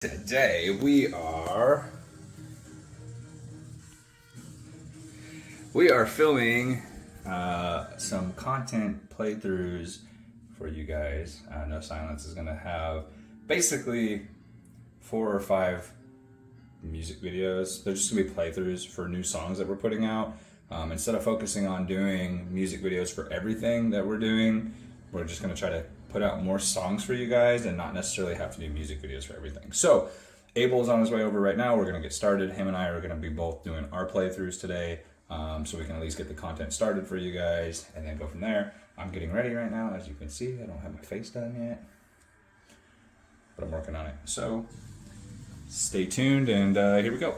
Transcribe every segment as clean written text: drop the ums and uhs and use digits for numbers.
Today we are filming some content playthroughs for you guys. No Silence is gonna have basically 4 or 5 music videos. They're just gonna be playthroughs for new songs that we're putting out. Instead of focusing on doing music videos for everything that we're doing, we're just gonna try to put out more songs for you guys and not necessarily have to do music videos for everything. So Abel is on his way over right now. We're gonna get started. Him and I are gonna be both doing our playthroughs today, so we can at least get the content started for you guys and then go from there. I'm getting ready right now. As you can see, I don't have my face done yet, but I'm working on it. So stay tuned and here we go.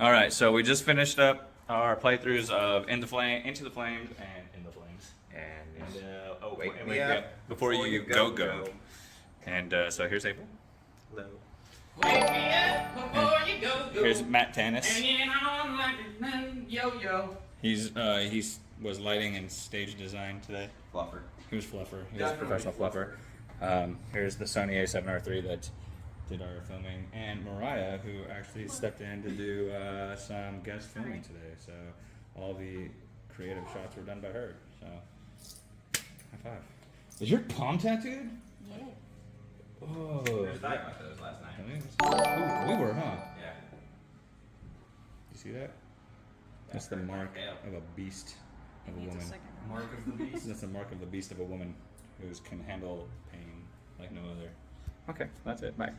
All right, so we just finished up our playthroughs of Into the Flames and In the Flames. Before you go. And so here's April. Hello. Wake me up before you go. Here's Matt Tanis. Hanging on like a yo-yo. He was lighting and stage design today. Fluffer. He was fluffer. He was a professional fluffer. Here's the Sony A7R3 that did our filming, and Mariah, who actually stepped in to do some guest filming today. So all the creative shots were done by her. So high five. Is your palm tattooed? Yeah. Oh. We were talking about those last night. Ooh, we were, huh? Yeah. You see that? That's the mark of a beast of a woman. Mark of the beast. That's the mark of the beast of a woman who can handle pain like no other. Okay, that's it. Bye.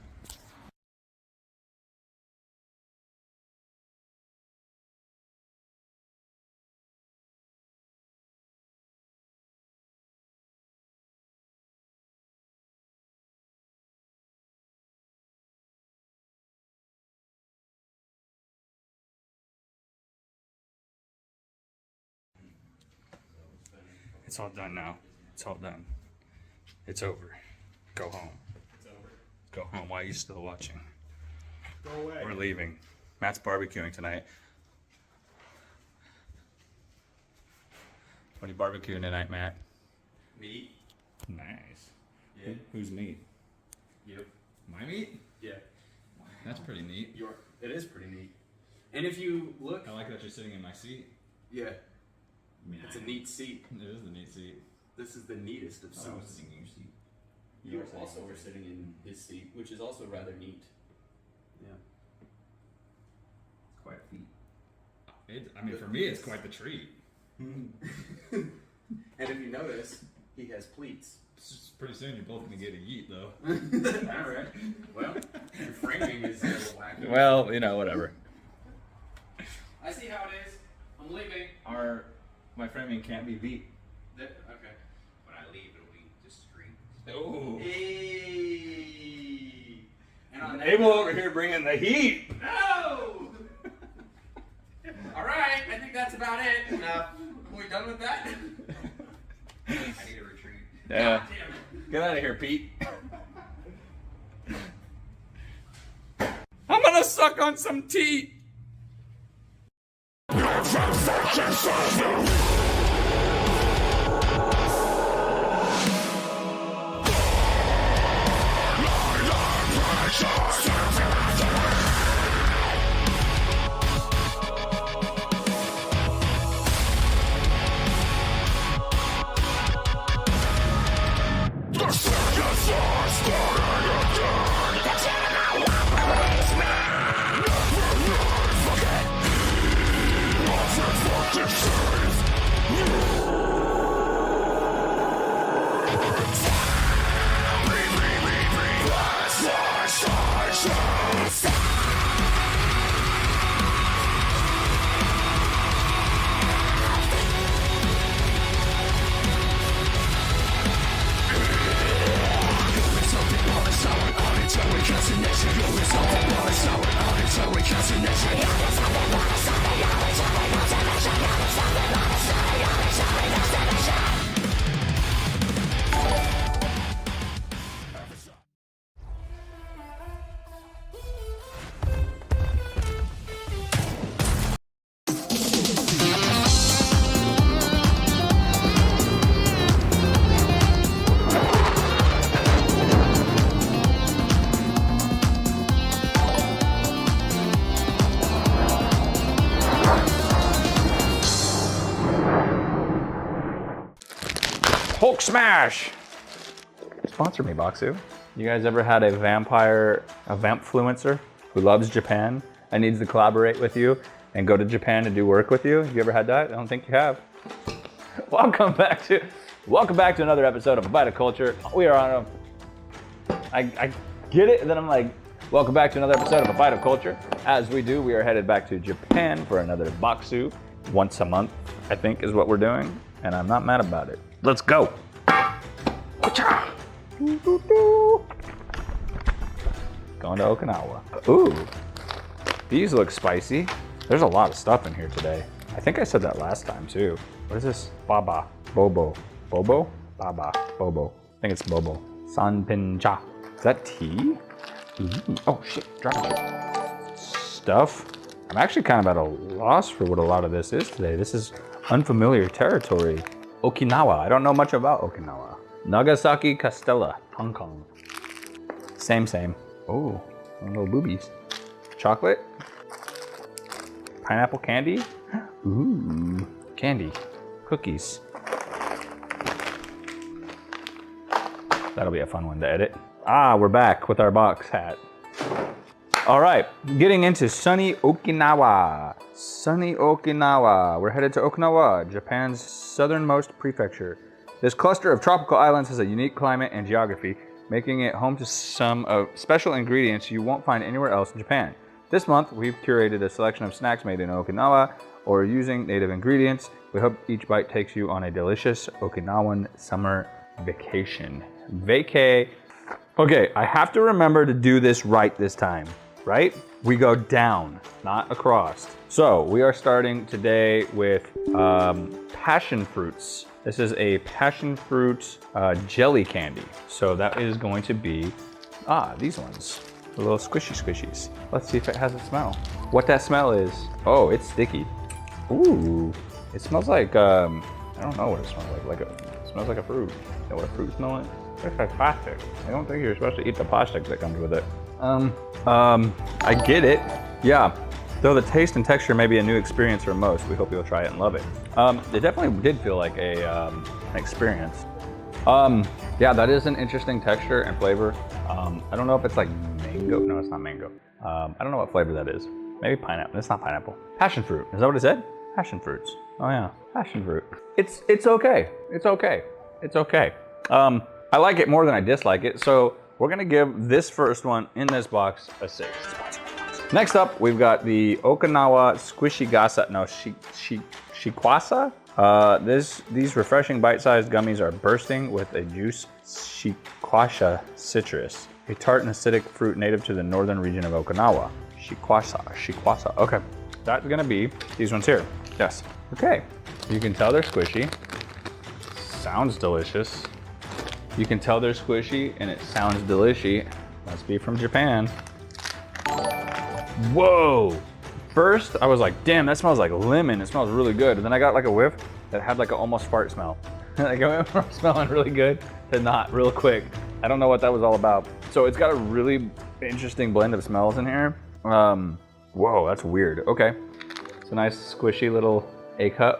It's all done now. It's all done. It's over. Go home. It's over. Go home. Why are you still watching? Go away. We're leaving. Matt's barbecuing tonight. What are you barbecuing tonight, Matt? Meat. Nice. Yeah. Who's meat? Yep. My meat? Yeah. That's pretty neat. It is pretty neat. And if you look, I like that you're sitting in my seat. yeah, I mean, it's a neat seat. It is the neat seat. This is the neatest of I was suits. sitting in your seat. You also were sitting in his seat, which is also rather neat. Yeah. It's quite a feat. For me, it's quite the treat. And if you notice, he has pleats. Pretty soon, you're both gonna get a yeet, though. All right. Well, your framing is a little wacky. Well, whatever. I see how it is. I'm leaving. My framing can't be beat. Okay. When I leave, it'll be discreet. Oh. Hey. And on that Abel over here bringing the heat. No! Alright, I think that's about it. Are we done with that? I need a retreat. Yeah. God damn it. Get out of here, Pete. I'm gonna suck on some tea. Hulk smash! Sponsor me, Boxu. You guys ever had a vampfluencer who loves Japan and needs to collaborate with you and go to Japan to do work with you? You ever had that? I don't think you have. Welcome back to another episode of A Bite of Culture. We are on I get it, and then I'm like, welcome back to another episode of A Bite of Culture. As we do, we are headed back to Japan for another Boxu. Once a month, I think, is what we're doing, and I'm not mad about it. Let's go. Going to Okinawa. Ooh, these look spicy. There's a lot of stuff in here today. I think I said that last time too. What is this? Baba, bobo, bobo, baba, bobo. I think it's bobo. Sanpincha. Is that tea? Ooh. Oh shit, dragon shit. Stuff. I'm actually kind of at a loss for what a lot of this is today. This is unfamiliar territory. Okinawa. I don't know much about Okinawa. Nagasaki, Castella, Hong Kong. Same. Oh, little boobies. Chocolate. Pineapple candy. Ooh, candy. Cookies. That'll be a fun one to edit. Ah, we're back with our box hat. All right, getting into sunny Okinawa. Sunny Okinawa. We're headed to Okinawa, Japan's southernmost prefecture. This cluster of tropical islands has a unique climate and geography, making it home to some special ingredients you won't find anywhere else in Japan. This month, we've curated a selection of snacks made in Okinawa or using native ingredients. We hope each bite takes you on a delicious Okinawan summer vacation. Vacay. Okay, I have to remember to do this right this time, right? We go down, not across. So we are starting today with passion fruits. This is a passion fruit jelly candy. So that is going to be, these ones, the little squishies. Let's see if it has a smell. What that smell is. Oh, it's sticky. Ooh, it smells like, I don't know what it smells like. It smells like a fruit. Is that what a fruit smells like? It's like plastic. I don't think you're supposed to eat the plastic that comes with it. I get it. Yeah, though the taste and texture may be a new experience for most, we hope you'll try it and love it. It definitely did feel like an experience. Yeah, that is an interesting texture and flavor. I don't know if it's like mango. No, it's not mango. I don't know what flavor that is. Maybe pineapple. It's not pineapple. Passion fruit. Is that what it said? Passion fruits. Oh yeah, passion fruit. It's okay. It's okay. It's okay. I like it more than I dislike it, so we're gonna give this first one in this box a 6. Next up, we've got the Okinawa Squishy Gasa, no, Shikwasa. These refreshing bite-sized gummies are bursting with a juice Shikwasa citrus, a tart and acidic fruit native to the northern region of Okinawa. Shikwasa, okay. That's gonna be these ones here, yes. Okay, you can tell they're squishy. Sounds delicious. You can tell they're squishy and it sounds delishy. Must be from Japan. Whoa! First, I was like, damn, that smells like lemon. It smells really good. And then I got like a whiff that had like an almost fart smell. Like I went from smelling really good to not real quick. I don't know what that was all about. So it's got a really interesting blend of smells in here. Whoa, that's weird. Okay. It's a nice squishy little A-cup.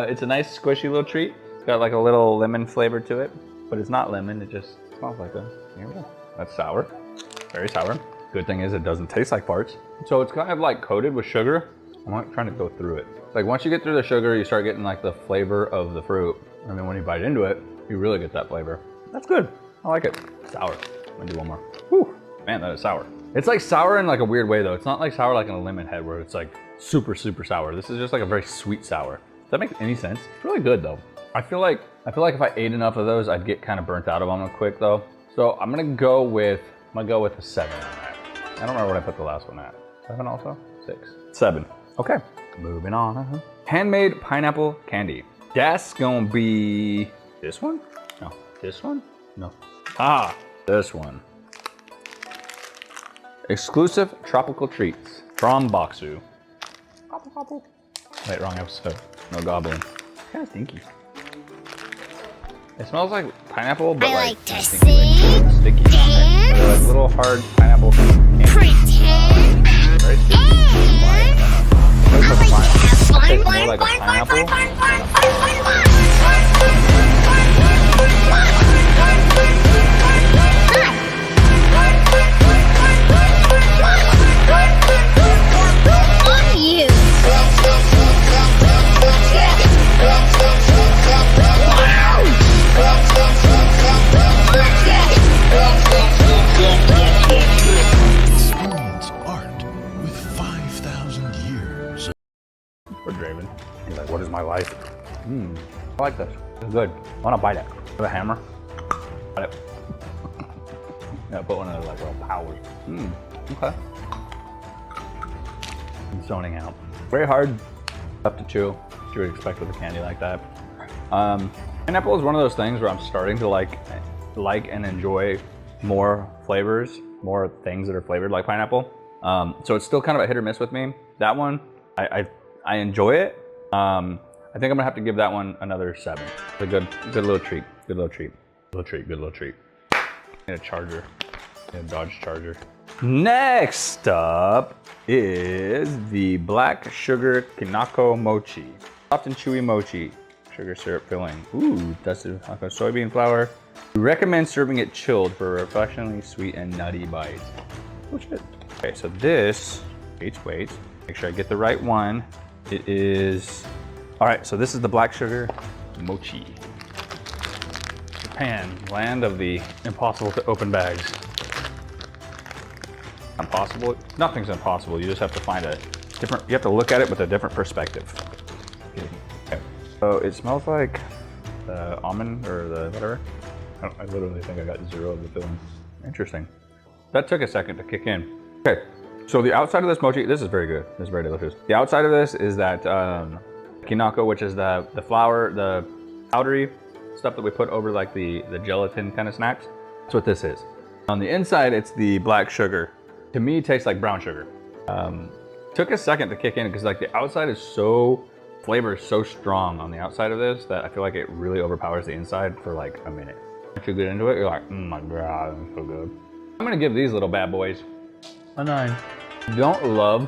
It's a nice squishy little treat. It's got like a little lemon flavor to it. But it's not lemon, it just smells like that. Here we go. That's sour, very sour. Good thing is it doesn't taste like farts. So it's kind of like coated with sugar. I'm not trying to go through it. Like once you get through the sugar, you start getting like the flavor of the fruit. And then when you bite into it, you really get that flavor. That's good, I like it. Sour, I'm gonna do one more. Whew, man, that is sour. It's like sour in like a weird way though. It's not like sour like in a lemon head where it's like super sour. This is just like a very sweet sour. Does that make any sense? It's really good though. I feel like if I ate enough of those, I'd get kind of burnt out of them quick though. So I'm gonna go with a 7 on that. I don't remember what I put the last one at. 7 also? 6. 7. Okay, moving on. Handmade pineapple candy. That's gonna be this one? No, this one? No. This one. Exclusive tropical treats from Boxu. Wait, wrong episode. No gobbling. Kind of stinky. It smells like pineapple, but I like to stinky, like sticky. dance, They're like little hard pineapple candy. pretend, Very sticky. I like to have fun, Tastes fun, more like a fun, fun, pineapple. fun, fun, fun, fun, fun, fun. You. Experience art with 5,000 years. For Draven. He's like, what is my life? I like this. It's good. I want to bite it. With a hammer. Bite it. Yeah, put one of those like little powers. Okay. I'm zoning out. Very hard stuff to chew, what you would expect with a candy like that. Pineapple is one of those things where I'm starting to like and enjoy more flavors, more things that are flavored like pineapple. So it's still kind of a hit or miss with me. That one, I enjoy it. I think I'm gonna have to give that one another 7. It's a good little treat. Good little treat. Good little treat. Need a charger. Need a Dodge Charger. Next up is the black sugar kinako mochi. Soft and chewy mochi. Sugar syrup filling. Ooh, dusted with soybean flour. We recommend serving it chilled for a refreshingly sweet and nutty bite. Oh shit. Okay, so this, wait. Make sure I get the right one. It is, all right, so this is the black sugar mochi. Japan, land of the impossible to open bags. Impossible? Nothing's impossible. You just have to find a different, you have to look at it with a different perspective. Okay. So it smells like the almond or the whatever. I literally think I got 0 of the filling. Interesting. That took a second to kick in. Okay, so the outside of this mochi, this is very good. This is very delicious. The outside of this is that kinako, which is the flour, the powdery stuff that we put over like the gelatin kind of snacks. That's what this is. On the inside, it's the black sugar. To me, it tastes like brown sugar. Took a second to kick in because like the outside is so, flavor is so strong on the outside of this that I feel like it really overpowers the inside for like a minute. Once you get into it, you're like, oh my God, it's so good. I'm gonna give these little bad boys a 9. I don't love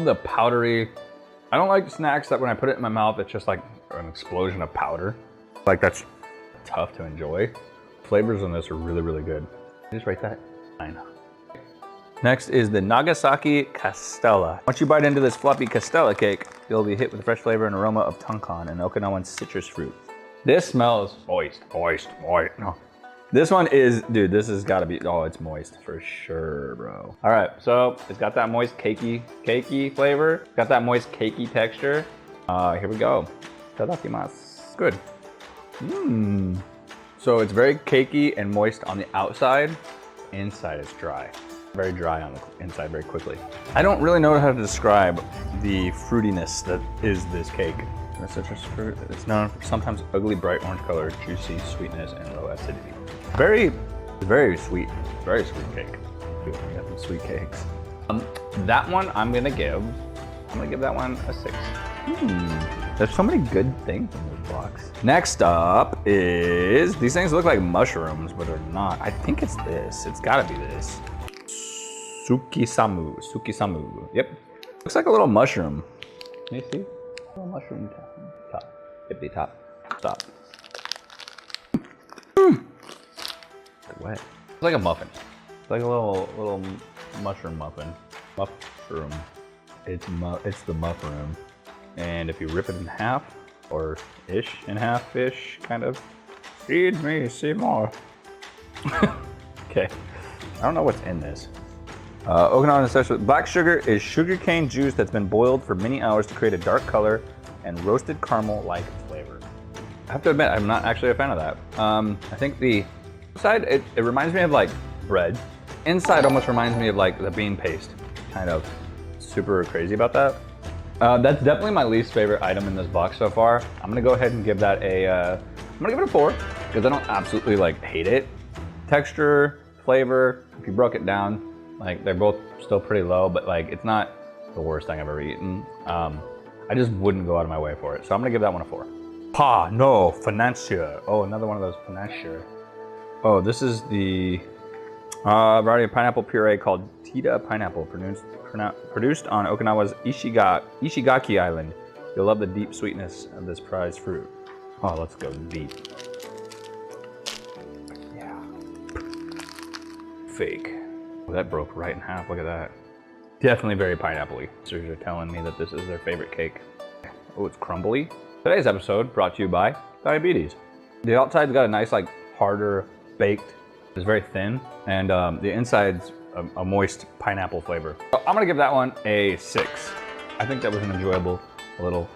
the powdery, I don't like snacks that when I put it in my mouth, it's just like an explosion of powder. Like that's tough to enjoy. Flavors on this are really, really good. Just rate that 9. Next is the Nagasaki Castella. Once you bite into this fluffy Castella cake, you'll be hit with the fresh flavor and aroma of tonkan and Okinawan citrus fruit. This smells moist. No. This one is, dude, this has gotta be, oh, it's moist for sure, bro. All right, so it's got that moist cakey flavor. Got that moist cakey texture. Here we go. Itadakimasu. Good. So it's very cakey and moist on the outside. Inside it's dry. Very dry on the inside very quickly. I don't really know how to describe the fruitiness that is this cake. The citrus fruit, it's known for sometimes ugly bright orange color, juicy sweetness, and low acidity. Very sweet cake. We got some sweet cakes. That one I'm gonna give that one a 6. There's so many good things in this box. Next up is, these things look like mushrooms, but they're not. I think it's this. It's gotta be this. Sukisamu. Yep. Looks like a little mushroom. Can you see? A little mushroom top. Hippy top. Stop. It's wet. It's like a muffin. It's like a little mushroom muffin. Mushroom. It's the muffroom. And if you rip it in half, or in half-ish, kind of. Feed me, see more. Okay. I don't know what's in this. Okinawan essential black sugar is sugarcane juice that's been boiled for many hours to create a dark color and roasted caramel-like flavor. I have to admit, I'm not actually a fan of that. I think the outside, it reminds me of like bread. Inside almost reminds me of like the bean paste. Kind of super crazy about that. That's definitely my least favorite item in this box so far. I'm gonna go ahead and give that I'm gonna give it a 4 because I don't absolutely like hate it. Texture, flavor, if you broke it down, like they're both still pretty low, but like it's not the worst thing I've ever eaten. I just wouldn't go out of my way for it. So I'm gonna give that one a 4. Pa no financier. Oh, another one of those financier. Oh, this is the variety of pineapple puree called Tita pineapple, produced on Okinawa's Ishigaki Island. You'll love the deep sweetness of this prized fruit. Oh, let's go deep. Yeah. Fake. Oh, that broke right in half. Look at that. Definitely very pineapple-y. Sisters are telling me that this is their favorite cake. Oh, it's crumbly. Today's episode brought to you by diabetes. The outside's got a nice, like, harder baked. It's very thin, and the inside's a moist pineapple flavor. So I'm gonna give that one a 6. I think that was an enjoyable little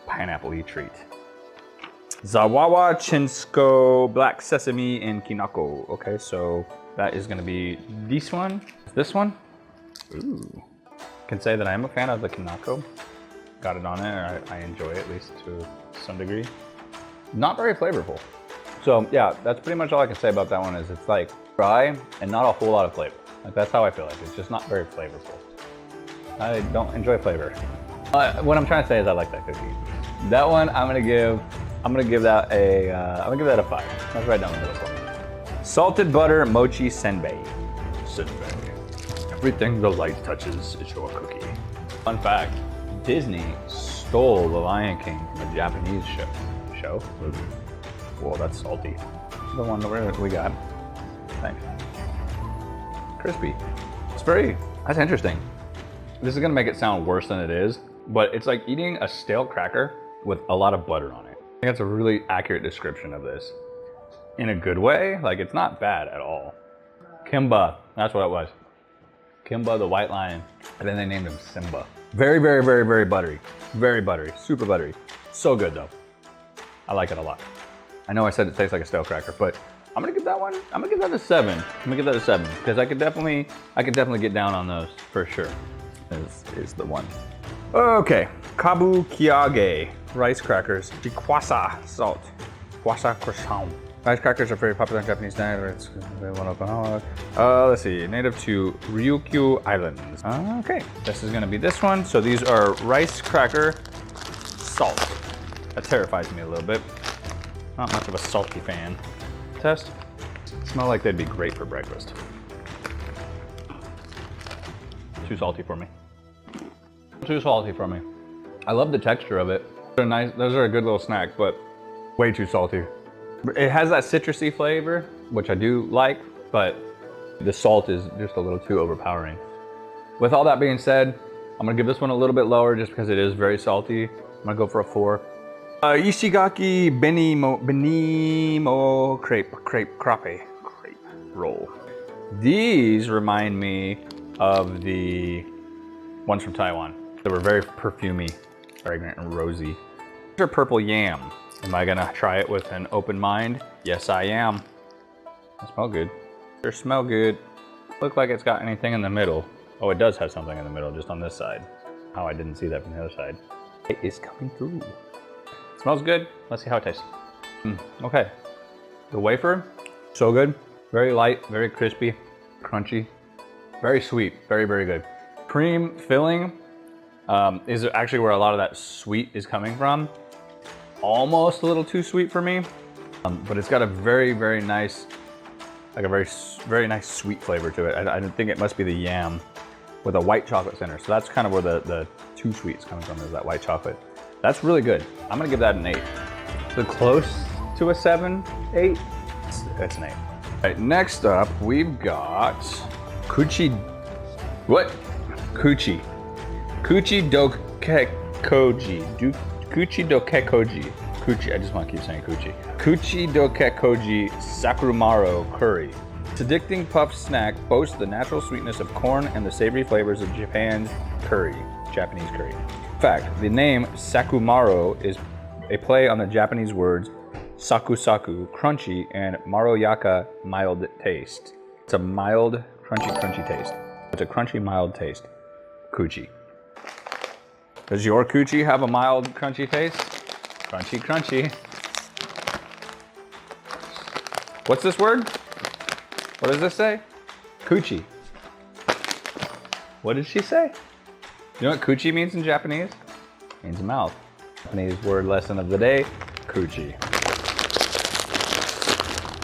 pineapple-y treat. Zawawa Chinsko Black Sesame and Kinako. Okay, so that is gonna be this one. Ooh. Can say that I am a fan of the Kanako. Got it on there. I enjoy it, at least to some degree. Not very flavorful. So yeah, that's pretty much all I can say about that one. Is it's like dry and not a whole lot of flavor. Like that's how I feel like it's just not very flavorful. I don't enjoy flavor. What I'm trying to say is I like that cookie. That one I'm gonna give that a 5. That's right down the middle for me. Salted butter mochi senbei. Everything the light touches is your cookie. Fun fact: Disney stole The Lion King from a Japanese show. Movie. Whoa, that's salty. The one we got. Thanks. Crispy. That's interesting. This is gonna make it sound worse than it is, but it's like eating a stale cracker with a lot of butter on it. I think that's a really accurate description of this. In a good way, like it's not bad at all. Kimba, that's what it was. Kimba the white lion, and then they named him Simba. Very, very, very, very buttery. Very buttery, super buttery. So good though. I like it a lot. I know I said it tastes like a stale cracker, but I'm gonna give that a 7. I'm gonna give that a 7 because I could definitely get down on those for sure. Is the one. Okay, kabukiage rice crackers, jikwasa salt, kwasa croissant. Rice crackers are very popular in Japanese diet. Let's see, native to Ryukyu Islands. Okay, this is gonna be this one. So these are rice cracker salt. That terrifies me a little bit. Not much of a salty fan. Test. Smell like they'd be great for breakfast. Too salty for me. Too salty for me. I love the texture of it. They're nice. Those are a good little snack, but way too salty. It has that citrusy flavor, which I do like, but the salt is just a little too overpowering. With all that being said, I'm gonna give this one a little bit lower just because it is very salty. I'm gonna go for a 4. Ishigaki benimo crepe roll. These remind me of the ones from Taiwan. They were very perfumey, fragrant and rosy. These are purple yam. Am I gonna try it with an open mind? Yes, I am. They smell good. They smell good. Look like it's got anything in the middle. Oh, it does have something in the middle, just on this side. Oh, I didn't see that from the other side. It is coming through. Smells good. Let's see how it tastes. Okay. The wafer, so good. Very light, very crispy, crunchy, very sweet, very, very good. Cream filling is actually where a lot of that sweet is coming from. Almost a little too sweet for me, but it's got a very, very nice, like a very, very nice sweet flavor to it. I think it must be the yam with a white chocolate center. So that's kind of where the too sweet is coming from, is that white chocolate. That's really good. I'm gonna give that an 8. So close to a 7, 8. It's an 8. All right, next up we've got Kuchi. What? Kuchi. Kuchi dokekoji. Kuchi dokekoji. Kuchi. I just want to keep saying Kuchi. Kuchi dokekoji sakurumaro curry. This addicting puff snack boasts the natural sweetness of corn and the savory flavors of Japanese curry. In fact, the name Sakumaro is a play on the Japanese words saku saku, crunchy, and maroyaka, mild taste. It's a mild, crunchy taste. It's a crunchy, mild taste. Coochie. Does your coochie have a mild, crunchy taste? Crunchy. What's this word? What does this say? Coochie. What did she say? You know what coochie means in Japanese? It means mouth. Japanese word lesson of the day, coochie.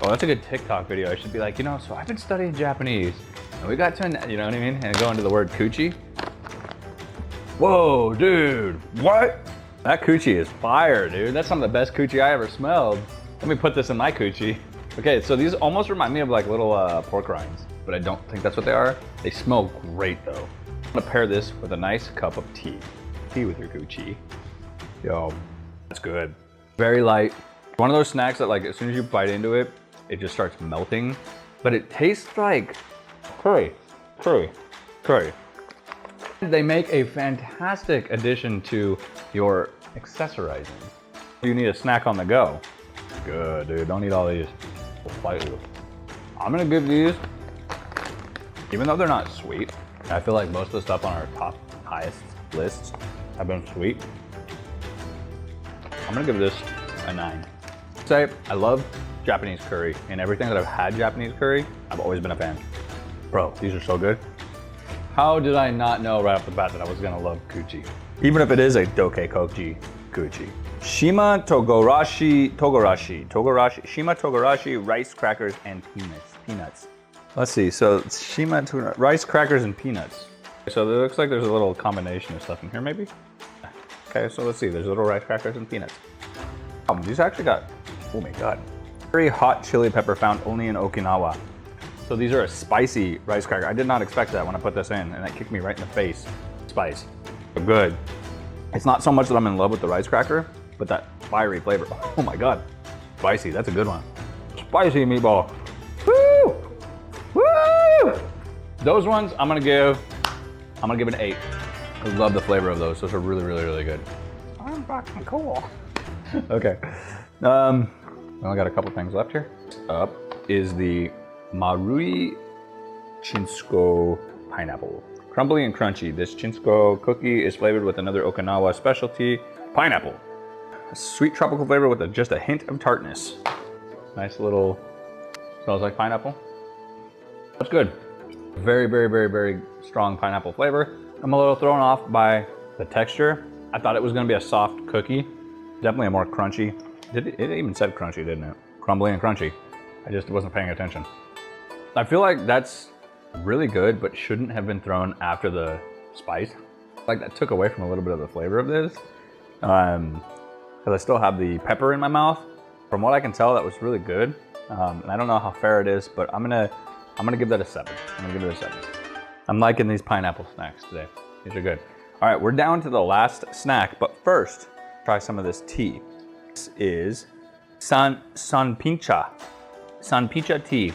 Oh, that's a good TikTok video. I should be like, so I've been studying Japanese, and we got to, you know what I mean? And go into the word coochie. Whoa, dude, what? That coochie is fire, dude. That's some of the best coochie I ever smelled. Let me put this in my coochie. Okay, so these almost remind me of like little pork rinds, but I don't think that's what they are. They smell great though. I'm gonna pair this with a nice cup of tea. Tea with your coochie. Yo, that's good. Very light. One of those snacks that like as soon as you bite into it, it just starts melting. But it tastes like curry. They make a fantastic addition to your accessorizing. You need a snack on the go. Good, dude. Don't eat all these. We'll fight you. I'm gonna give these, even though they're not sweet, I feel like most of the stuff on our top highest lists have been sweet. I'm gonna give this a 9. Say, I love Japanese curry, and everything that I've had Japanese curry, I've always been a fan. Bro, these are so good. How did I not know right off the bat that I was gonna love kuchi? Even if it is a doke kochi kuchi. Shima Shima Togarashi, rice crackers, and peanuts. Let's see, so Shima rice crackers and peanuts. So it looks like there's a little combination of stuff in here maybe. Okay, so let's see, there's little rice crackers and peanuts. These actually got, oh my God. Very hot chili pepper found only in Okinawa. So these are a spicy rice cracker. I did not expect that when I put this in, and that kicked me right in the face. Spice, but good. It's not so much that I'm in love with the rice cracker, but that fiery flavor. Oh my God, spicy, that's a good one. Spicy meatball, woo, woo. Those ones I'm gonna give an 8. I love the flavor of those. Those are really, really, really good. I'm fucking cool. Okay, we only got a couple things left here. Up is the Marui Chinsko pineapple. Crumbly and crunchy, this Chinsko cookie is flavored with another Okinawa specialty, pineapple. A sweet tropical flavor with just a hint of tartness. Nice little, smells like pineapple. That's good. Very, very, very, very strong pineapple flavor. I'm a little thrown off by the texture. I thought it was gonna be a soft cookie. Definitely a more crunchy. It even said crunchy, didn't it? Crumbly and crunchy. I just wasn't paying attention. I feel like that's really good, but shouldn't have been thrown after the spice. Like that took away from a little bit of the flavor of this. Because I still have the pepper in my mouth. From what I can tell, that was really good. And I don't know how fair it is, but I'm gonna give that a 7. I'm gonna give it a 7. I'm liking these pineapple snacks today. These are good. All right, we're down to the last snack, but first, try some of this tea. This is Sanpincha tea.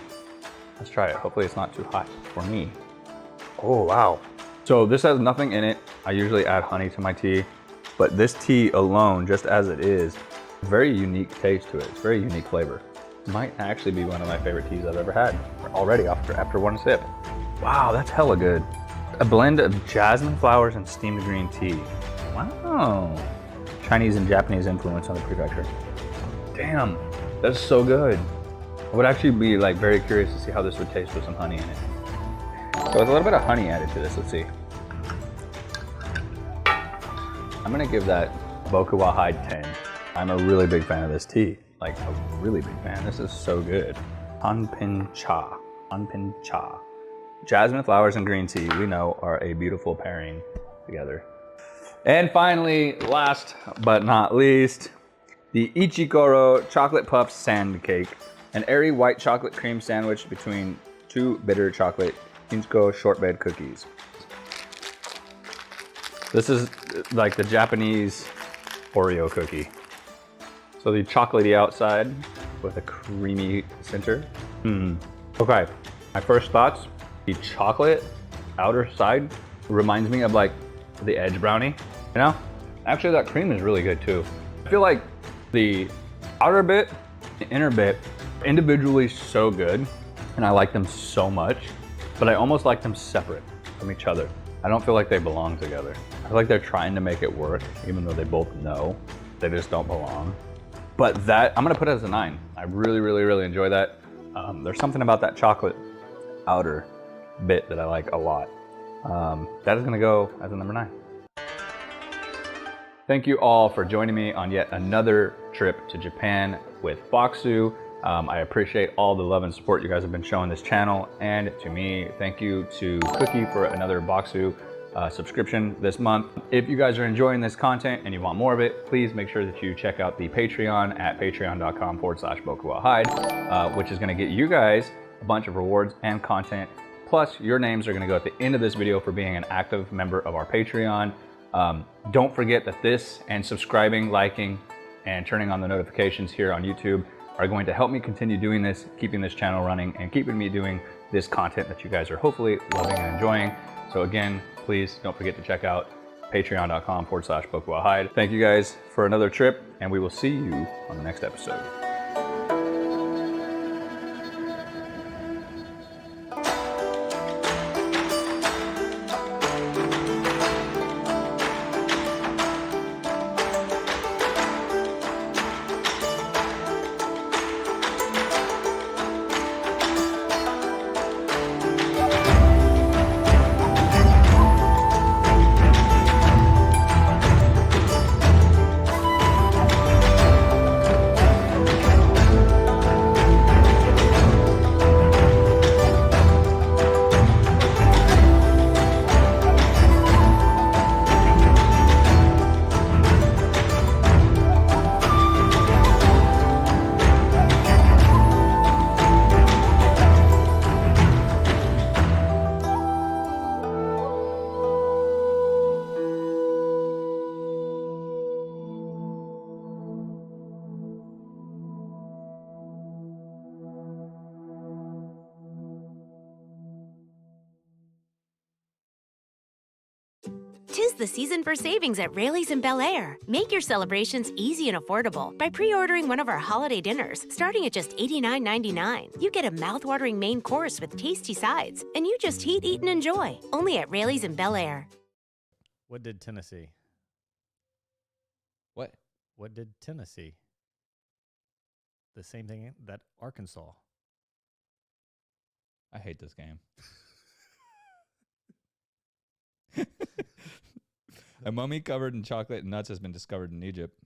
Let's try it. Hopefully it's not too hot for me. Oh, wow. So this has nothing in it. I usually add honey to my tea, but this tea alone, just as it is, very unique taste to it. It's very unique flavor. Might actually be one of my favorite teas I've ever had already after one sip. Wow, that's hella good. A blend of jasmine flowers and steamed green tea. Wow. Chinese and Japanese influence on the prefecture. Damn, that's so good. I would actually be like very curious to see how this would taste with some honey in it. So with a little bit of honey added to this, let's see. I'm gonna give that Boku wa Hide 10. I'm a really big fan of this tea. Like a really big fan. This is so good. Sanpincha. Jasmine flowers and green tea, we know, are a beautiful pairing together. And finally, last but not least, the Ichigoro Chocolate Puff Sand Cake. An airy white chocolate cream sandwich between 2 bitter chocolate Chinsko shortbread cookies. This is like the Japanese Oreo cookie. So the chocolatey outside with a creamy center. Okay, my first thoughts, the chocolate outer side reminds me of like the edge brownie, you know? Actually that cream is really good too. I feel like the outer bit, the inner bit, individually so good, and I like them so much, but I almost like them separate from each other. I don't feel like they belong together. I feel like they're trying to make it work, even though they both know they just don't belong. But that, I'm gonna put it as a 9. I really, really, really enjoy that. There's something about that chocolate outer bit that I like a lot. That is gonna go as a number 9. Thank you all for joining me on yet another trip to Japan with Boxu. I appreciate all the love and support you guys have been showing this channel and to me. Thank you to Cookie for another Boxu subscription this month. If you guys are enjoying this content and you want more of it, please make sure that you check out the Patreon at patreon.com/BokuWaHide, which is gonna get you guys a bunch of rewards and content. Plus, your names are gonna go at the end of this video for being an active member of our Patreon. Don't forget that this and subscribing, liking, and turning on the notifications here on YouTube are going to help me continue doing this, keeping this channel running, and keeping me doing this content that you guys are hopefully loving and enjoying. So again, please don't forget to check out patreon.com/BokuWaHide. Thank you guys for another trip, and we will see you on the next episode. 'Tis the season for savings at Rayleigh's in Bel Air. Make your celebrations easy and affordable by pre-ordering one of our holiday dinners, starting at just $89.99. You get a mouth-watering main course with tasty sides, and you just heat, eat, and enjoy. Only at Rayleigh's in Bel Air. What did Tennessee? What? What did Tennessee? The same thing that Arkansas. I hate this game. A mummy covered in chocolate and nuts has been discovered in Egypt.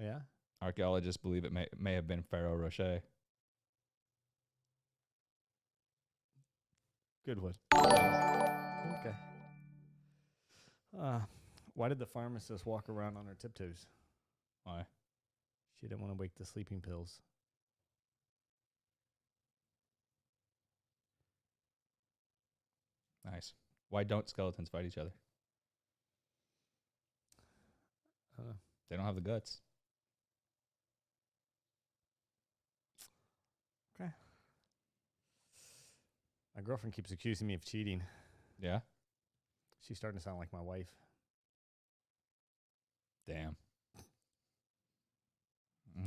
Oh, yeah? Archaeologists believe it may have been Pharaoh Rocher. Good one. Okay. Why did the pharmacist walk around on her tiptoes? Why? She didn't want to wake the sleeping pills. Nice. Why don't skeletons fight each other? They don't have the guts. Okay. My girlfriend keeps accusing me of cheating. Yeah? She's starting to sound like my wife. Damn.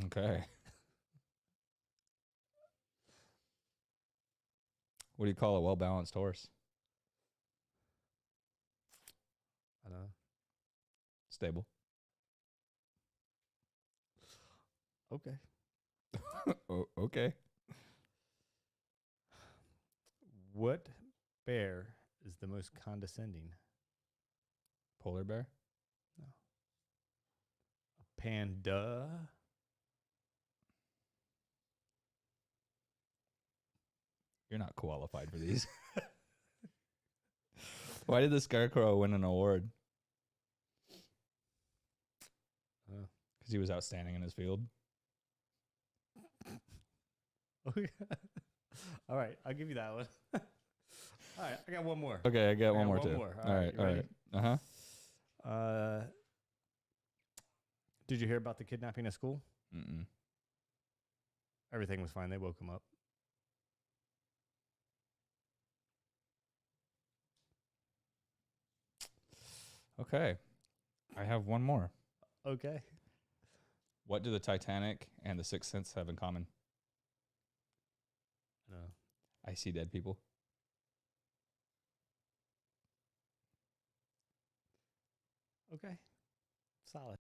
Okay. What do you call a well-balanced horse? I don't know. Stable. Okay. Okay. What bear is the most condescending? Polar bear? A panda? You're not qualified for these. Why did the scarecrow win an award? Because he was outstanding in his field. All right, I'll give you that one. All right, I got one more. Okay, I got one more one too. more. All right, you all ready? right. Uh-huh. Did you hear about the kidnapping at school? Mm-mm. Everything was fine. They woke him up. Okay. I have one more. Okay. What do the Titanic and the Sixth Sense have in common? No. I see dead people. Okay. Solid.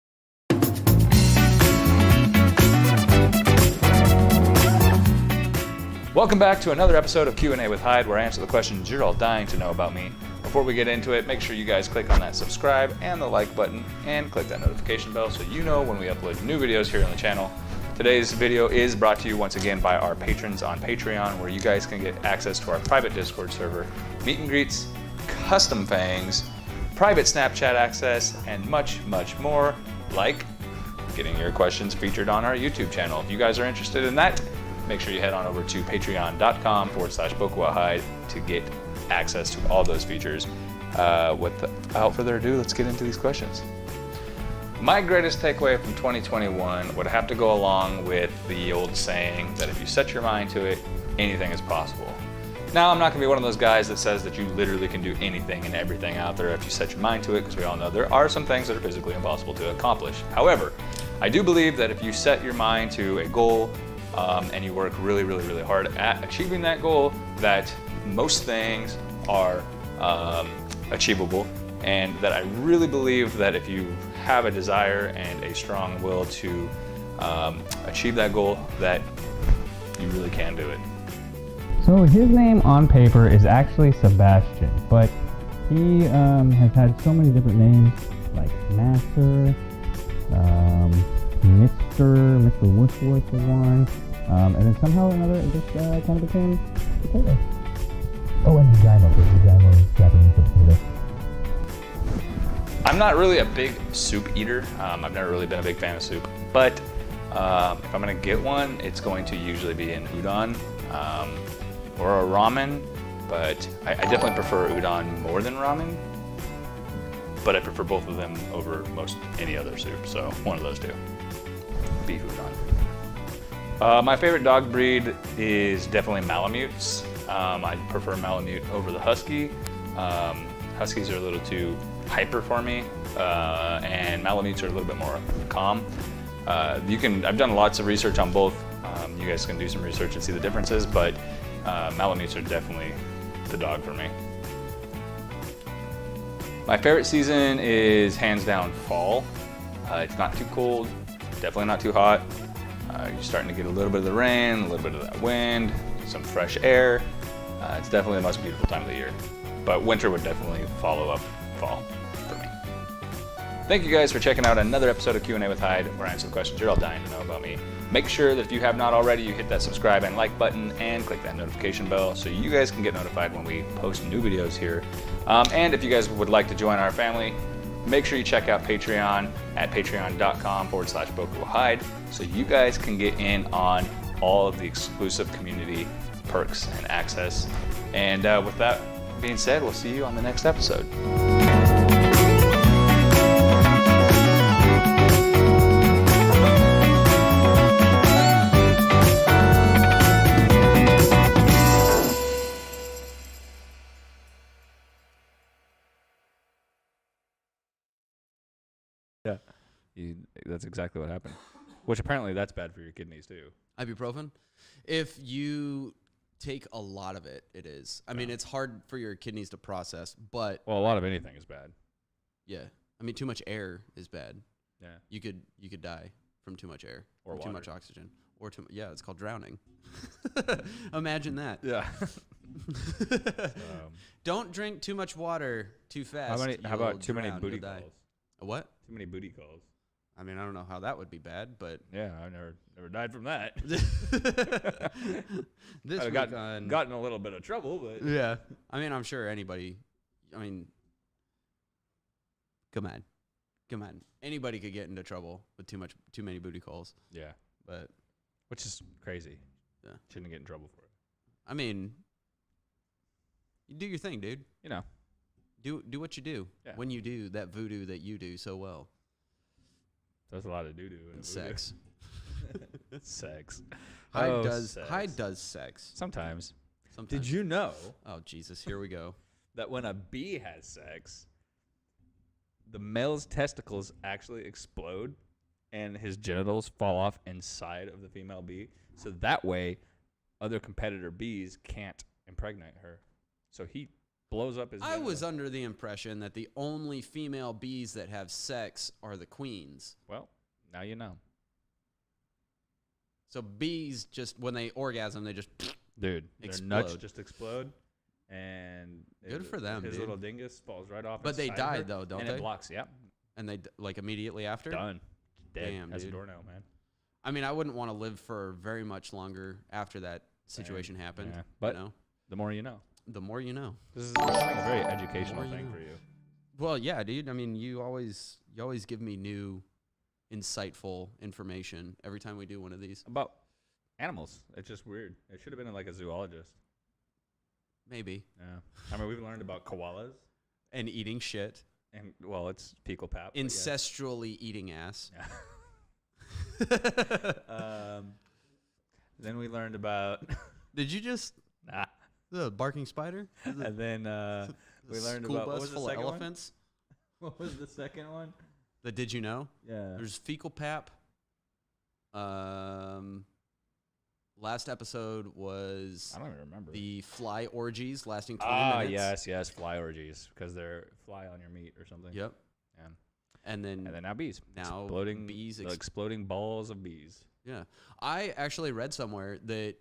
Welcome back to another episode of Q&A with Hyde, where I answer the questions you're all dying to know about me. Before we get into it, make sure you guys click on that subscribe and the like button and click that notification bell so you know when we upload new videos here on the channel. Today's video is brought to you once again by our patrons on Patreon, where you guys can get access to our private Discord server, meet and greets, custom fangs, private Snapchat access, and much, much more, like getting your questions featured on our YouTube channel. If you guys are interested in that, make sure you head on over to patreon.com/BokuWaHide to get access to all those features. Without further ado, let's get into these questions. My greatest takeaway from 2021 would have to go along with the old saying that if you set your mind to it, anything is possible. Now, I'm not going to be one of those guys that says that you literally can do anything and everything out there if you set your mind to it, because we all know there are some things that are physically impossible to accomplish. However, I do believe that if you set your mind to a goal and you work really, really, really hard at achieving that goal, that most things are achievable, and that I really believe that if you have a desire and a strong will to achieve that goal, that you really can do it. So his name on paper is actually Sebastian, but he has had so many different names, like Master, Mr. Woodsworth was one, and then somehow or another it just kind of became potato. Oh, and Jaimo, because Jaimo is Japanese for potato. I'm not really a big soup eater. I've never really been a big fan of soup, but if I'm gonna get one, it's going to usually be an udon or a ramen, but I definitely prefer udon more than ramen, but I prefer both of them over most any other soup, so one of those two. Beef udon. My favorite dog breed is definitely Malamutes. I prefer Malamute over the Husky. Huskies are a little too hyper for me, and Malamutes are a little bit more calm. I've done lots of research on both. You guys can do some research and see the differences, but Malamutes are definitely the dog for me. My favorite season is hands down fall. It's not too cold, definitely not too hot. You're starting to get a little bit of the rain, a little bit of that wind, some fresh air. It's definitely the most beautiful time of the year. But winter would definitely follow up fall for me. Thank you guys for checking out another episode of Q&A with Hyde, where I answer the questions you're all dying to know about me. Make sure that if you have not already, you hit that subscribe and like button and click that notification bell so you guys can get notified when we post new videos here. And if you guys would like to join our family, make sure you check out Patreon at patreon.com/BokuWillHyde so you guys can get in on all of the exclusive community perks and access. And with that being said, we'll see you on the next episode. Yeah, that's exactly what happened. Which apparently that's bad for your kidneys too. Ibuprofen? If you take a lot of it, it is. I mean, it's hard for your kidneys to process, but Well, a lot of anything is bad. yeah. I mean, too much air is bad. Yeah. You could die from too much air Or too water. much oxygen or yeah, it's called drowning. Imagine that. Yeah. Don't drink too much water too fast. How You'll about too many drown, booty you'll die. calls? A what? Too many booty calls. I mean, I don't know how that would be bad, but Yeah, I've never died from that. this I've week gotten a little bit of trouble, but yeah. I mean, I'm sure anybody. I mean, come on. Anybody could get into trouble with too many booty calls. yeah, But which is crazy. Yeah. Shouldn't get in trouble for it. I mean, you do your thing, dude. You know. Do what you do. Yeah. When you do that voodoo that you do so well. There's a lot of doo-doo in Sex. Sex. Hyde Sex. does sex. Sometimes. Sometimes. Did you know Oh Jesus, here we go. that when a bee has sex, the male's testicles actually explode and his genitals fall off inside of the female bee? So that way, other competitor bees can't impregnate her. So he blows up his I genitals. was under the impression that the only female bees that have sex are the queens. Well, now you know. So bees just when they orgasm, they just Dude, their nuts Explode. just explode. And Good for them, His dude. little dingus falls right off. But they inside of died, her, though, don't and they? it blocks. Yep. and they like immediately after. Done. Dead. Damn, as dude. a doornail, man. I mean, I wouldn't want to live for very much longer after that situation happened. Yeah. But you know, the more you know. the more you know. This is a very educational The more you thing know. for you. Well, yeah, dude. I mean, you always give me new, insightful information every time we do one of these. About animals. It's just weird. It should have been like a zoologist. Maybe. Yeah. I mean, we've learned about koalas. And eating shit. And, well, it's fecal pap. but yeah. Incestually eating ass. Then we learned about... Did you just... Nah. The barking spider? And then we learned School about... What bus was the full of second one? elephants? What was the second one? The did you know? Yeah. There's fecal pap. Last episode was I don't even remember. the fly orgies lasting 20 minutes. yes, fly orgies because they're fly on your meat or something. Yep. Yeah. And then now bees. Now exploding bees exploding balls of bees. yeah. I actually read somewhere that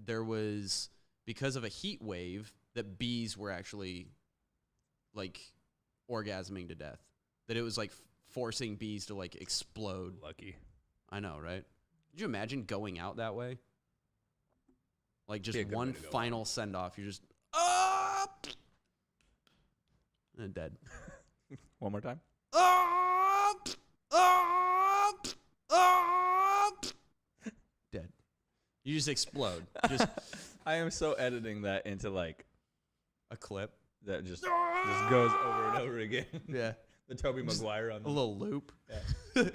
there was, because of a heat wave, that bees were actually like orgasming to death. That it was like forcing bees to like explode. Lucky. I know, right? Could you imagine going out that way? Like just Be a good one way to go final send off. You're just and dead. One more time. Dead. You just explode. Just I am so editing that into like a clip. that just goes over and over again. Yeah. The Tobey Maguire on A little loop. Yeah.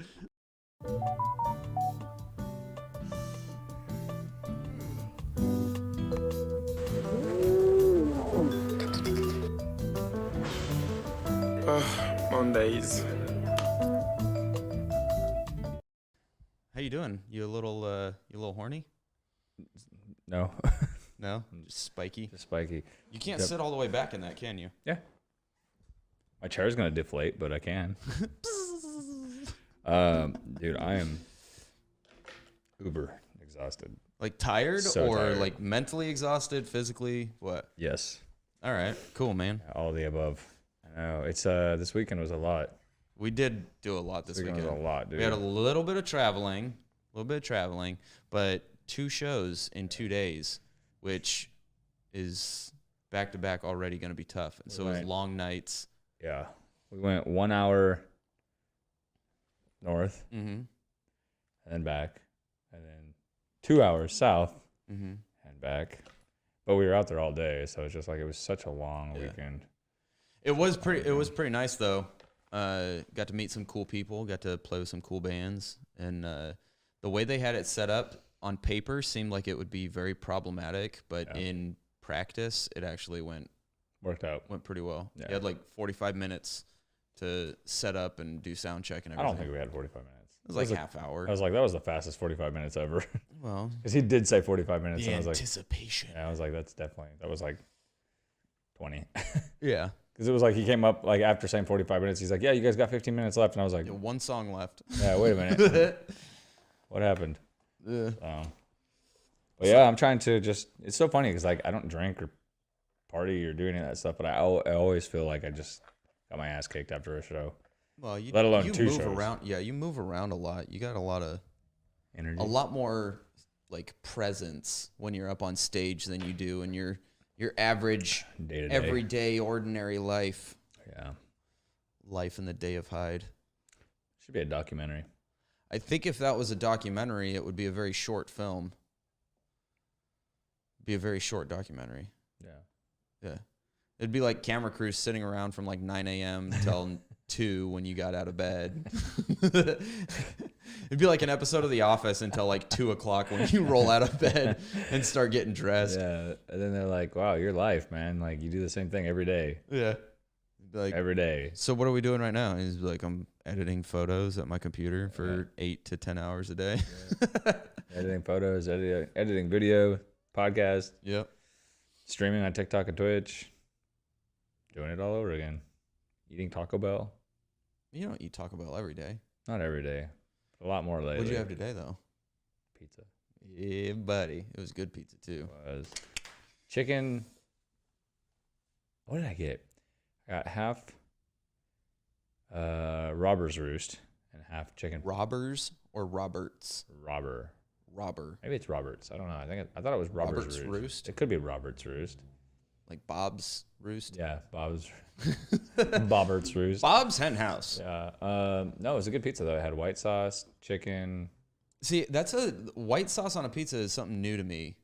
Mondays. How you doing? You a little horny? No, No, just spiky. just spiky. You can't Yep. sit all the way back in that, can you? Yeah. My chair's gonna deflate, but I can. Dude, I am uber exhausted. Like tired So or tired. like mentally exhausted, physically? What? Yes. All right, cool, man. All of the above. I know. It's this weekend was a lot. We did do a lot this weekend. Was a lot, dude. We had a little bit of traveling, but 2 shows in 2 days, which is back to back already going to be tough. And so it was Right. long nights. Yeah. We went 1 hour north Mm-hmm. and then back, and then 2 hours south Mm-hmm. and back. But we were out there all day, so it's just like it was such a long Yeah. weekend. It was pretty nice though. Got to meet some cool people. Got to play with some cool bands, and the way they had it set up on paper seemed like it would be very problematic, but Yeah. in practice, it actually went Worked out. pretty well. Yeah. You had like 45 minutes to set up and do sound check and I everything. don't think we had 45 minutes. It was like half hour. I was like, that was the fastest 45 minutes ever. Well, Because he did say 45 minutes, the and I was like, anticipation. yeah, I was like, that was like 20. Yeah. Because it was like he came up like after saying 45 minutes, he's like, yeah, you guys got 15 minutes left, and I was like, One song left. yeah, wait a minute, what happened? Yeah. But yeah, I'm trying to just. It's so funny because like I don't drink or party or do any of that stuff, but I always feel like I just got my ass kicked after a show. Well, you Let alone you 2 move shows. around. Yeah, you move around a lot. You got Energy. a lot more like presence when you're up on stage than you do in your average Day to day. everyday ordinary life. Yeah, Life in the Day of Hyde. should be a documentary. I think if that was a documentary, it would be a very short film. Be a very short documentary. Yeah. Yeah. It'd be like camera crews sitting around from like 9 a.m. till 2 when you got out of bed. It'd be like an episode of The Office until like 2 o'clock when you roll out of bed and start getting dressed. Yeah, and then they're like, "Wow, your life, man! Like you do the same thing every day, Yeah. Like, every day." so what are we doing right now? He's like, I'm editing photos at my computer for 8 to 10 hours a day. Editing photos, editing video, podcast, Yep. streaming on TikTok and Twitch, doing it all over again. Eating Taco Bell, You don't eat Taco Bell every day. not every day, a lot more lately. What'd you have today, though? Pizza. Yeah, buddy. It was good pizza, too. Was chicken. What did I get? I got half robber's roost and half chicken. Robbers or Roberts? Robber. Robber. Maybe it's Roberts. I don't know. I thought it was Robert's Robert's Roost? It could be Robert's Roost. Like Bob's Roost? Yeah, Bobbert's Roost. Bob's Hen House. Yeah. No, it was a good pizza though. It had white sauce, chicken, See, that's a white sauce on a pizza is something new to me.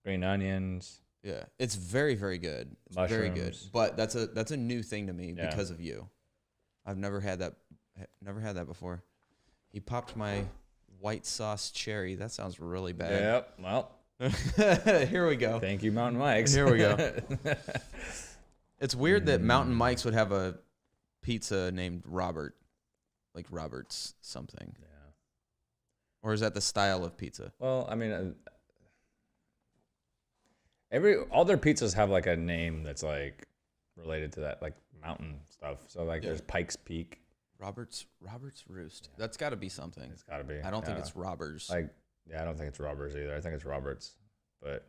green onions. Yeah, it's very, very good. It's very good. Mushrooms. But that's a new thing to me Yeah. because of you. I've never had that. Never had that before. He popped my white sauce cherry. That sounds really bad. Yep. Well, Here we go. thank you, Mountain Mike's. Here we go. It's weird that Mountain Mike's would have a pizza named Robert, like Robert's something. Yeah. Or is that the style of pizza? Well, I mean, all their pizzas have like a name that's like related to that, like mountain stuff. So like, there's Pikes Peak. Robert's Roost. That's got to be something. It's got to be. I don't think Yeah. it's Robbers. Like, yeah, I don't think it's Roberts either. I think it's Roberts. But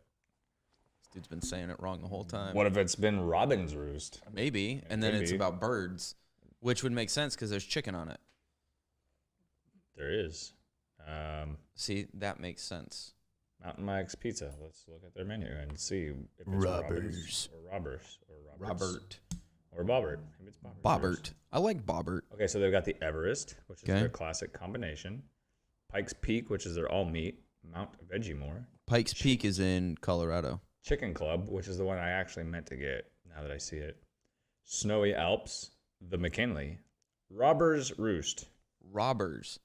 This dude's been saying it wrong the whole time. what if it's been Robin's Roost? Maybe, and then could it's be. about birds, which would make sense because there's chicken on it. There is. See, that makes sense. Mountain Mike's Pizza. Let's look at their menu and see if it's Robbers. Roberts or Roberts Robert. or Bobbert. Maybe it's Bobbert's Bobbert. Roost. I like Bobbert. Okay, so they've got the Everest, which is Okay. their classic combination. Pikes Peak, which is their all meat. Mount Vegemore. Pikes Peak is in Colorado. Chicken Club, which is the one I actually meant to get now that I see it. Snowy Alps, the McKinley. Robbers Roost. Robbers.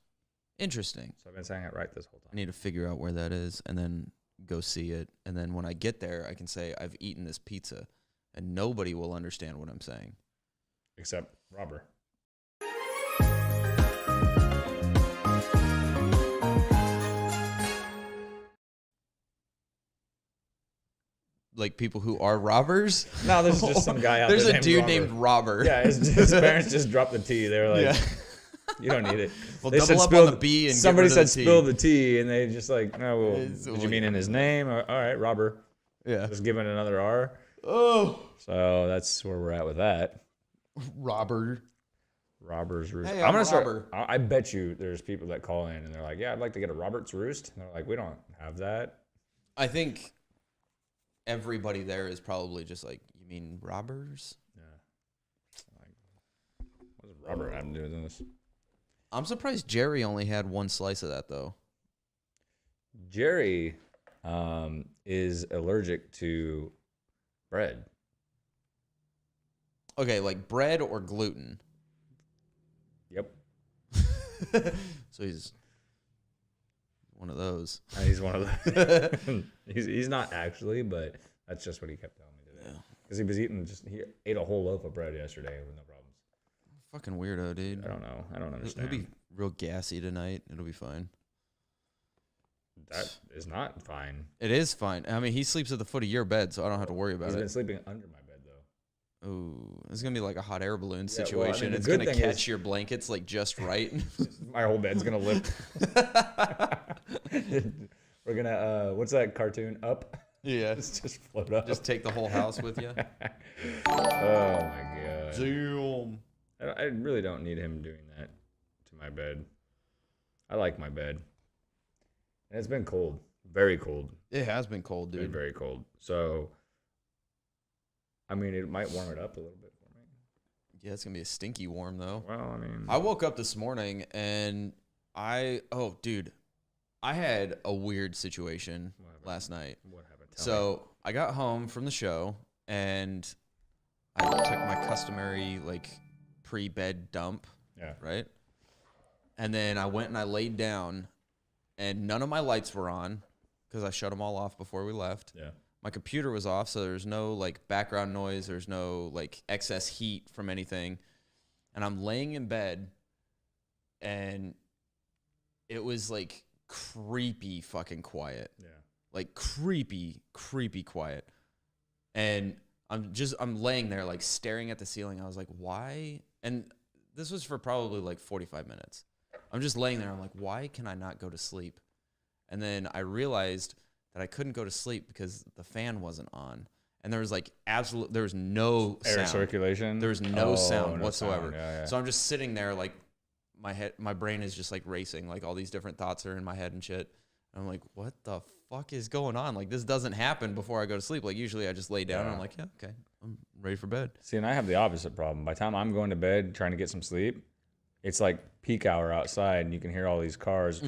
Interesting. So I've been saying it right this whole I time. need to figure out where that is and then go see it. And then when I get there, I can say I've eaten this pizza, and nobody will understand what I'm saying. except robber. Like people who are robbers? No, there's just some guy out There's there. a dude named Robber. Yeah, his parents just dropped the T. They were like, you don't need it. Well, They double said up on the B and somebody get rid of said the T. spill the T, and they just like, no, well, It's- did you mean in his name? All right, robber. Yeah. Just give it another R. Oh. So that's where we're at with that. Robber. Robert's Roost. Hey, I'm I'm gonna start. Robber. I bet you there's people that call in and they're like, "Yeah, I'd like to get a Robert's Roost." And they're like, "We don't have that." I think everybody there is probably just like, you mean robbers? Yeah. Like, what does Robert have to do with this? I'm surprised Jerry only had one slice of that though. Jerry is allergic to bread. Okay, like bread or gluten. Yep. So he's one of those. And he's one of the. he's not actually, but that's just what he kept telling me today. Because he was eating he ate a whole loaf of bread yesterday with no problems. Fucking weirdo, dude. I don't know. I don't He'll understand. be real gassy tonight. It'll be fine. That is not fine. It is fine. I mean, he sleeps at the foot of your bed, so I don't have to worry about He's been it. sleeping under my bed though. Ooh, it's gonna be like a hot air balloon Yeah, well, I situation. mean, the It's good gonna thing catch is- your blankets like just right. My whole bed's gonna lift. We're gonna what's that cartoon? Up? Yeah. Just float up. Just take the whole house with you. Oh my god. Damn. I really don't need him doing that to my bed. I like my bed. And it's been cold. Very cold. It has been cold, Been dude. very cold. So I mean it might warm it up a little bit for me. Yeah, it's gonna be a stinky warm though. Well, I mean I woke up this morning and dude, I had a weird situation last night. what happened? Tell me. So I got home from the show and I took my customary like pre-bed dump, Yeah. right? And then I went and I laid down and none of my lights were on because I shut them all off before we left. Yeah. My computer was off, so there's no like background noise, there's no like excess heat from anything. And I'm laying in bed and it was like creepy fucking quiet. Yeah. Like creepy quiet. And I'm laying there like staring at the ceiling. I was like, why? And this was for probably like 45 minutes. I'm just laying there. I'm like, why can I not go to sleep? And then I realized that I couldn't go to sleep because the fan wasn't on. And there was like there was no Air sound. circulation. There was no sound no whatsoever. sound. Yeah, yeah. So I'm just sitting there like my brain is just like racing. Like all these different thoughts are in my head and shit. And I'm like, what the fuck is going on? Like this doesn't happen before I go to sleep. Like usually I just lay down and I'm like, yeah, okay, I'm ready for bed. See, and I have the opposite problem. By the time I'm going to bed trying to get some sleep, it's like peak hour outside and you can hear all these cars.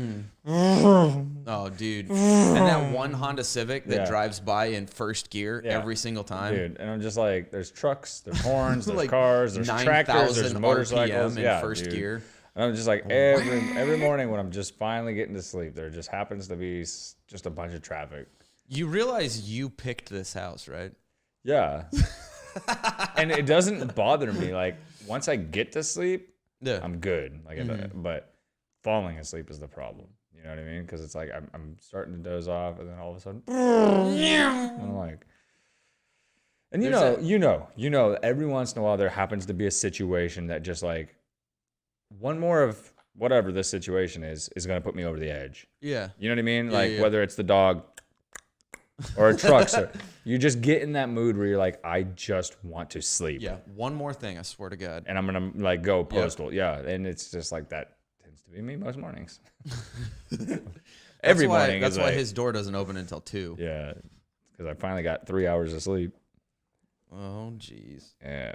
Oh, dude. And that one Honda Civic that Yeah. drives by in first gear Yeah. every single time. Dude, and I'm just like, there's trucks, there's horns, there's Like cars, there's tractors, there's 9,000 motorcycles. RPM in Yeah, first dude. gear. And I'm just like, every morning when I'm just finally getting to sleep, there just happens to be just a bunch of traffic. You realize you picked this house, right? Yeah. And it doesn't bother me. Like, once I get to sleep, Yeah. I'm good. Like, but falling asleep is the problem. You know what I mean? Because it's like I'm starting to doze off, and then all of a sudden, and I'm like, and you know, every once in a while there happens to be a situation that just like one more of whatever this situation is going to put me over the edge. Yeah. You know what I mean? Yeah, Like yeah. whether it's the dog or a truck, you just get in that mood where you're like, I just want to sleep. Yeah. One more thing, I swear to God. And I'm gonna like go postal. Yeah. And it's just like that tends to be me most mornings. Every morning. That's is why like- his door doesn't open until 2. Yeah. Because I finally got 3 hours of sleep. Oh, jeez. Yeah.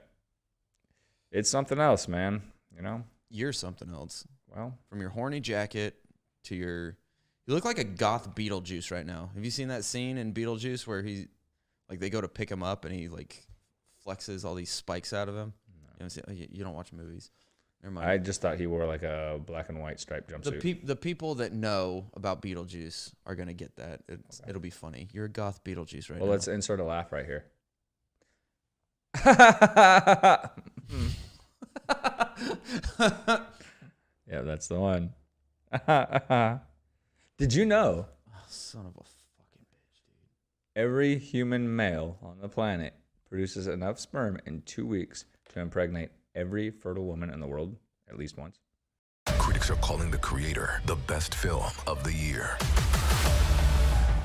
It's something else, man. You know? You're something else. Well, From your horny jacket to your... You look like a goth Beetlejuice right now. Have you seen that scene in Beetlejuice where they go to pick him up and he like flexes all these spikes out of him? You don't watch movies. Never mind. I just thought he wore like a black and white striped jumpsuit. The people that know about Beetlejuice are gonna get that. It'll be funny. You're a goth Beetlejuice right now. Well, let's insert a laugh right here. Yeah, that's the one. Did you know Son of a fucking bitch, dude. every human male on the planet produces enough sperm in 2 weeks to impregnate every fertile woman in the world at least once? Critics are calling The Creator the best film of the year.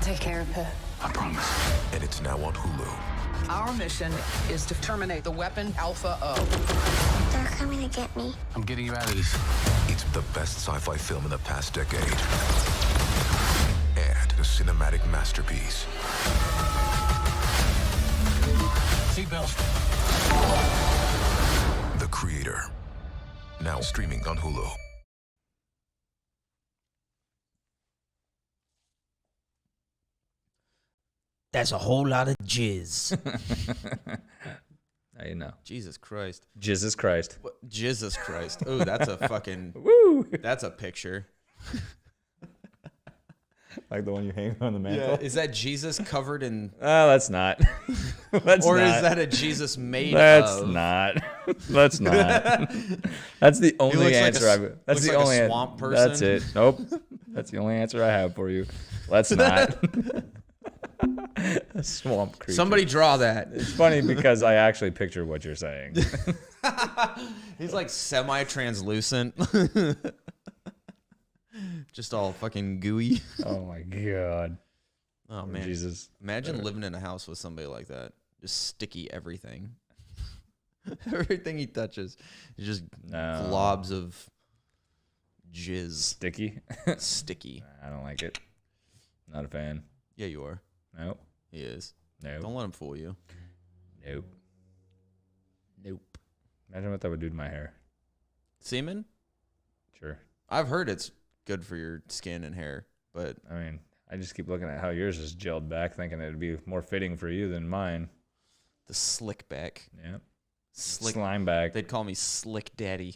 Take care of her. I promise. And it's now on Hulu. Our mission is to terminate the weapon Alpha O. They're coming to get me. I'm getting you out of this. It's the best sci-fi film in the past decade. And a cinematic masterpiece. Seatbelts. The Creator. Now streaming on Hulu. That's a whole lot of jizz. Now you know. Jesus Christ. Jesus Christ. What? Jesus Christ. Oh, that's a fucking. Woo! That's a picture. Like the one you hang on the mantle? Is that Jesus covered in. Oh, that's not. That's or not. is that a Jesus made That's of? not. That's not. That's the only looks like answer a- I've. That's looks the like a only. swamp person. That's it. Nope. That's the only answer I have for you. Let's not. A swamp creature. Somebody draw that. It's funny because I actually picture what you're saying. He's like semi-translucent. Just all fucking gooey. Oh my god. Oh man. Jesus. Imagine living in a house with somebody like that. Just sticky everything. Everything he touches is just globs of jizz. Sticky. Sticky. I don't like it. Not a fan. Yeah, you are. Nope. He is. Nope. Don't let him fool you. Nope. Nope. Imagine what that would do to my hair. Semen? Sure. I've heard it's good for your skin and hair, but I mean, I just keep looking at how yours is gelled back, thinking it'd be more fitting for you than mine. the slick back. Yeah. Slick Slime back. They'd call me Slick Daddy.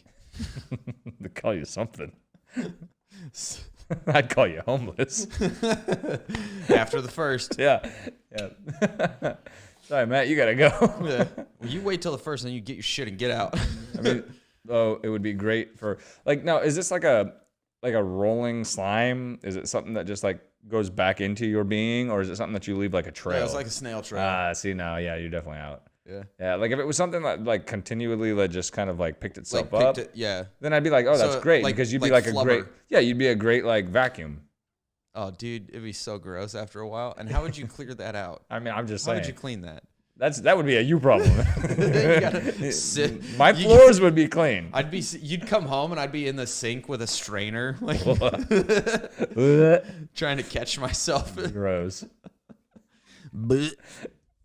They'd call you something. I'd call you homeless. After the first. Yeah. Yeah. Sorry, Matt, you gotta go. Yeah. Well, you wait till the first and then you get your shit and get out. I mean, oh, it would be great for like now, is this like a rolling slime? Is it something that just like goes back into your being, or is it something that you leave like a trail? Yeah, it's like a snail trail. Ah, see now, yeah, you're definitely out. Yeah. Yeah, like if it was something that like continually like just kind of like picked itself Like, up, picked it- yeah. then I'd be like, oh, that's So, great, like- because you'd be like like a flubber. great, yeah, you'd be a great like vacuum. Oh, dude, it'd be so gross after a while. And how would you clear that out? I mean, I'm just How saying. would you clean that? That would be a you problem. You gotta sit- My you- floors would be clean. You'd come home and I'd be in the sink with a strainer, like trying to catch myself. Gross. Blech.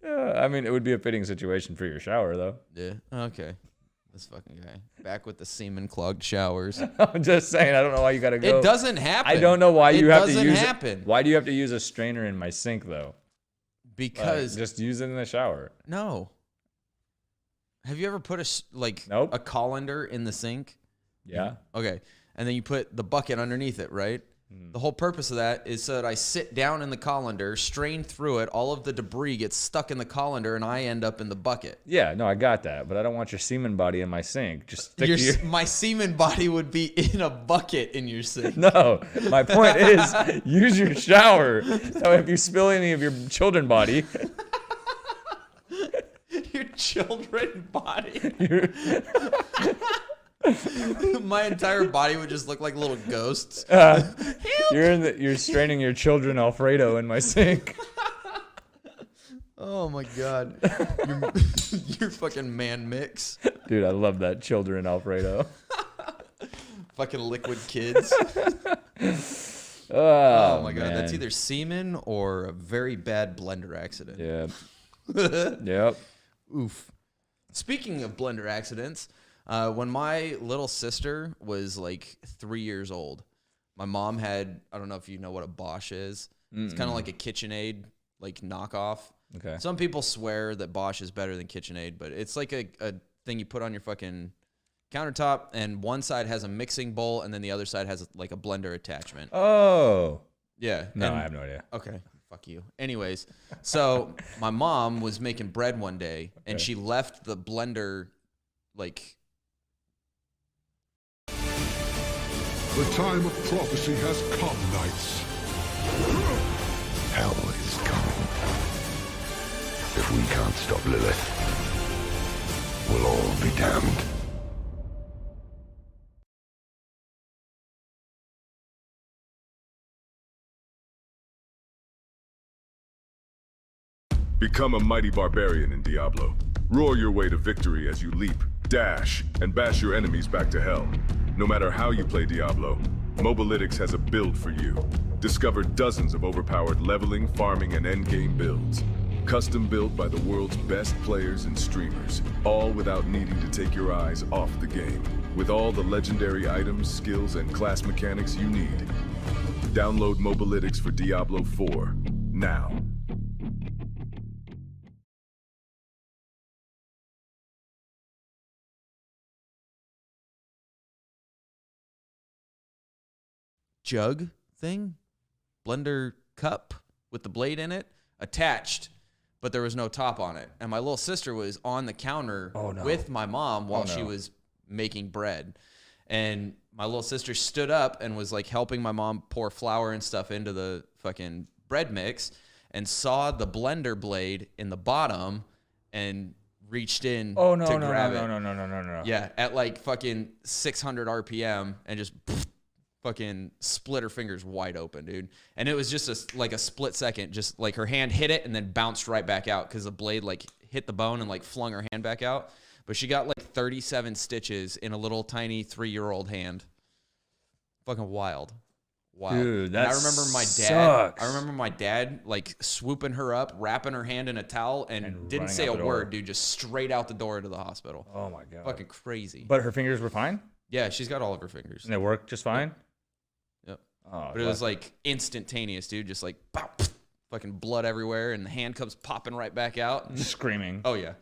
Yeah, I mean, it would be a fitting situation for your shower, though. Yeah. Okay. This fucking guy back with the semen clogged showers. I'm just saying. I don't know why you gotta go. It doesn't happen. I don't know why you have to use. It doesn't happen. Why do you have to use a strainer in my sink, though? Because just use it in the shower. no. Have you ever put a Nope. a colander in the sink? Yeah. Okay. And then you put the bucket underneath it, right? The whole purpose of that is so that I sit down in the colander, strain through it, all of the debris gets stuck in the colander, and I end up in the bucket. Yeah. No, I got that, but I don't want your semen body in my sink. Just stick to your. My semen body would be in a bucket in your sink. No, my point is use your shower. So if you spill any of your children body, Your children body. My entire body would just look like little ghosts. you're straining your children Alfredo in my sink. Oh my god. Your fucking man mix. Dude, I love that children Alfredo. Fucking liquid kids. Oh, my god, man. that's either semen or a very bad blender accident. Yeah. Yep. Oof. Speaking of blender accidents, when my little sister was like 3 years old, my mom had, I don't know if you know what a Bosch is. It's kind of like a KitchenAid, like knockoff. Okay. Some people swear that Bosch is better than KitchenAid, but it's like a thing you put on your fucking countertop, and one side has a mixing bowl, and then the other side has like a blender attachment. Oh. Yeah. No, and- I have no idea. Okay. Fuck you. Anyways, so my mom was making bread one day, and she left the blender like The time of prophecy has come, knights. Hell is coming. If we can't stop Lilith, we'll all be damned. Become a mighty barbarian in Diablo. Roar your way to victory as you leap, dash, and bash your enemies back to hell. No matter how you play Diablo, Mobalytics has a build for you. Discover dozens of overpowered leveling, farming, and endgame builds. Custom built by the world's best players and streamers, all without needing to take your eyes off the game. With all the legendary items, skills, and class mechanics you need. Download Mobalytics for Diablo 4 now. Jug thing, blender cup with the blade in it attached, but there was no top on it. And my little sister was on the counter with my mom while she was making bread. And my little sister stood up and was like helping my mom pour flour and stuff into the fucking bread mix and saw the blender blade in the bottom and reached in to grab it. No. Yeah, at like fucking 600 RPM and just fucking split her fingers wide open, dude. And it was just like a split second, just like her hand hit it and then bounced right back out because the blade like hit the bone and like flung her hand back out. But she got like 37 stitches in a little tiny 3-year-old hand. Fucking wild. Dude, that I remember my dad. sucks. I remember my dad like swooping her up, wrapping her hand in a towel, and didn't say a word, dude. Just straight out the door into the hospital. Oh my god. Fucking crazy. But her fingers were fine? Yeah, she's got all of her fingers. And they worked just fine? Yep. Oh, but it was like instantaneous, dude. Just like pow, fucking blood everywhere, and the hand comes popping right back out. Just screaming. Oh yeah,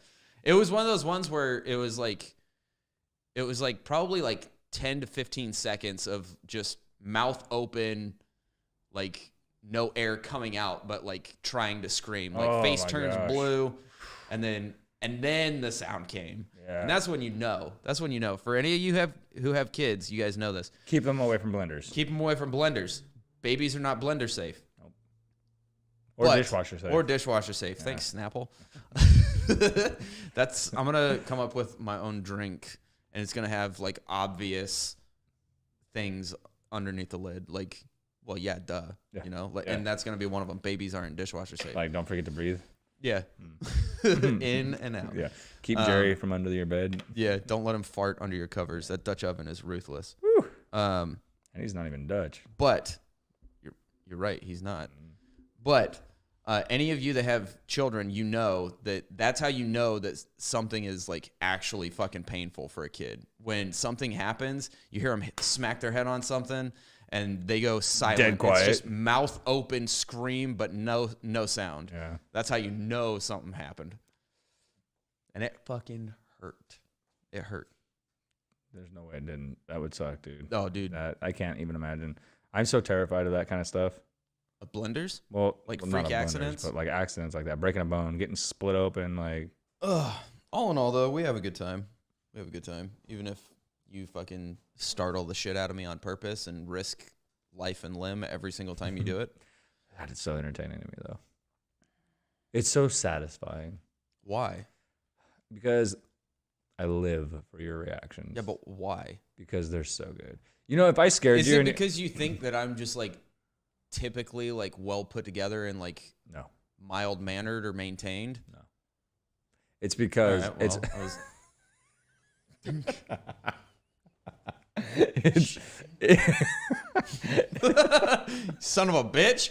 it was one of those ones where it was like probably like 10 to 15 seconds of just mouth open, like no air coming out, but like trying to scream. Like face turns blue, and then the sound came. Yeah. And that's when you know. That's when you know. For any of you who have kids, you guys know this. Keep them away from blenders. Keep them away from blenders. Babies are not blender safe. Nope. Or dishwasher safe. Or dishwasher safe. Yeah. Thanks, Snapple. I'm gonna come up with my own drink, and it's gonna have like obvious things underneath the lid, like, well, yeah, duh, you know, and that's gonna be one of them. Babies aren't dishwasher safe. Like, don't forget to breathe. Yeah. In and out. Yeah. Keep Jerry from under your bed. Yeah. Don't let him fart under your covers. That Dutch oven is ruthless. Woo. And he's not even Dutch. But you're right. He's not. But any of you that have children, you know that's how you know that something is like actually fucking painful for a kid. When something happens, you hear them smack their head on something, and they go silent. Dead quiet. It's just mouth open, scream, but no sound. Yeah. That's how you know something happened. And it fucking hurt. It hurt. There's no way it didn't. That would suck, dude. Oh, dude. I can't even imagine. I'm so terrified of that kind of stuff. Of blenders? Well, like not freak of accidents? blenders, but like accidents like that. Breaking a bone, getting split open, like. All in all, though, we have a good time. We have a good time. Even if you fucking startle the shit out of me on purpose and risk life and limb every single time you do it. God, it's so entertaining to me, though. It's so satisfying. Why? Because I live for your reactions. Yeah, but why? Because they're so good. You know, if I scared you... Is it because you think that I'm just, like, typically, like, well put together and, like... No. Mild-mannered or maintained? No. It's because... Son of a bitch.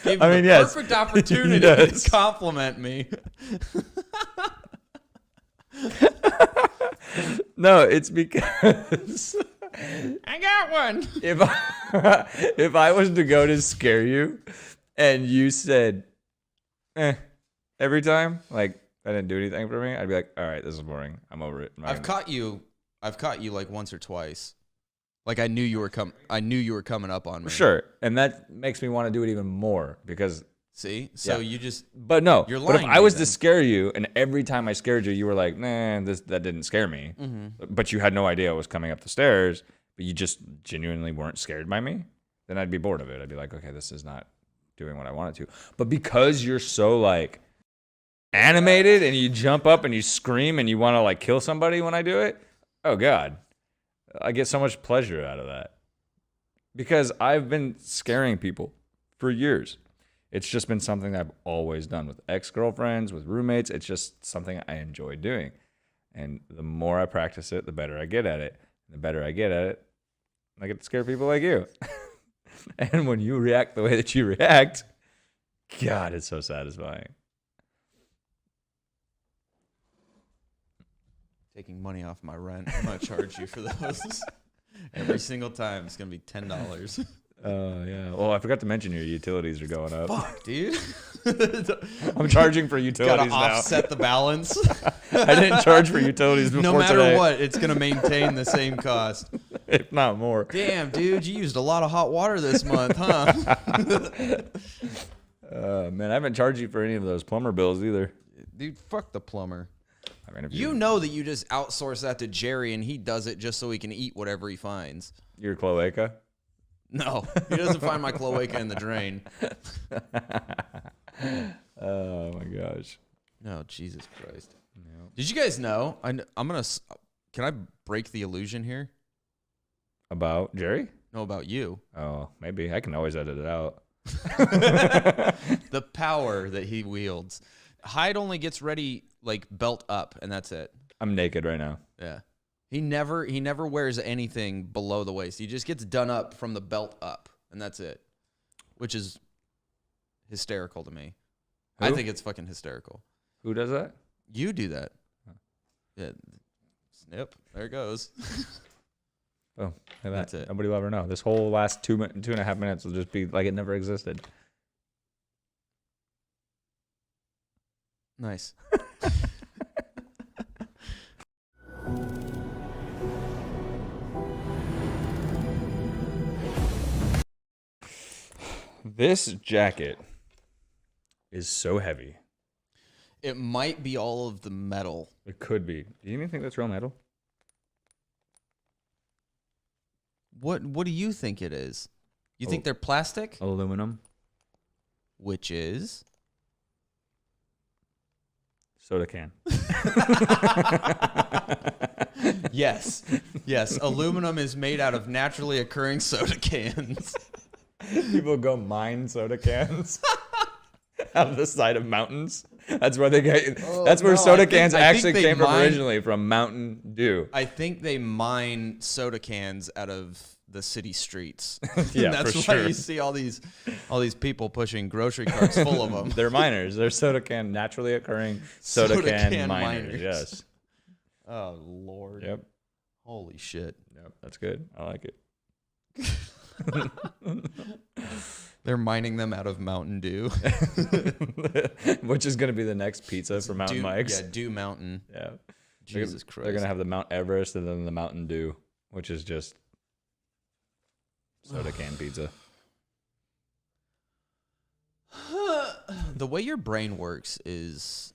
Gave I you mean, the yes. perfect opportunity Yes. to compliment me. No, it's because I got one. If I was to go to scare you and you said every time, like I didn't do anything for me, I'd be like, all right, this is boring. I'm over it. I've caught you like once or twice. Like I knew you were coming up on me. Sure. And that makes me want to do it even more because see? So you just But no. You're but if lying I was to to scare you and every time I scared you, you were like, nah, that didn't scare me. Mm-hmm. But you had no idea it was coming up the stairs but you just genuinely weren't scared by me, then I'd be bored of it. I'd be like, okay, this is not doing what I want it to. But because you're so like animated and you jump up and you scream and you want to like kill somebody when I do it, oh God, I get so much pleasure out of that. Because I've been scaring people for years. It's just been something I've always done with ex-girlfriends, with roommates. It's just something I enjoy doing. And the more I practice it, the better I get at it. And the better I get at it, I get to scare people like you. And when you react the way that you react, God, it's so satisfying. Taking money off my rent. I'm going to charge you for those. Every single time. It's going to be $10. Oh, yeah. Well, I forgot to mention your utilities are going up. Fuck, dude. I'm charging for utilities Gotta now. offset the balance. I didn't charge for utilities before No matter today. what, it's going to maintain the same cost. If not more. Damn, dude, you used a lot of hot water this month, huh? Man, I haven't charged you for any of those plumber bills either. Dude, fuck the plumber. I mean, if You know that you just outsource that to Jerry and he does it just so he can eat whatever he finds. Your cloaca? No, he doesn't find my cloaca in the drain. Oh my gosh. No, Jesus Christ. No. Did you guys know? I'm going to... Can I break the illusion here? About Jerry? No, about you. Oh, maybe. I can always edit it out. The power that he wields. Hyde only gets ready like belt up, and that's it. I'm naked right now. Yeah. He never wears anything below the waist. He just gets done up from the belt up, and that's it. Which is hysterical to me. Who? I think it's fucking hysterical. Who does that? You do that. Yeah. Snip. There it goes. Oh, look at that. That's it. Nobody will ever know. This whole last 2.5 minutes will just be like it never existed. Nice. This jacket is so heavy. It might be all of the metal. It could be. Do you even think that's real metal? What do you think it is? You think they're plastic? Aluminum. Which is? Soda can. Yes. Yes. Aluminum is made out of naturally occurring soda cans. People go mine soda cans out of the side of mountains. That's where they get. That's where soda cans actually came from originally, from Mountain Dew. I think they mine soda cans out of the city streets. Yeah, that's for why sure. you see all these people pushing grocery carts full of them. They're miners. They're soda can, naturally occurring soda can miners. Yes. Oh Lord. Yep. Holy shit. Yep. That's good. I like it. They're mining them out of Mountain Dew. Which is going to be the next pizza for Mountain Mike's. Yeah, Dew Mountain. Yeah. Jesus Christ. They're going to have the Mount Everest and then the Mountain Dew, which is just soda can pizza. The way your brain works is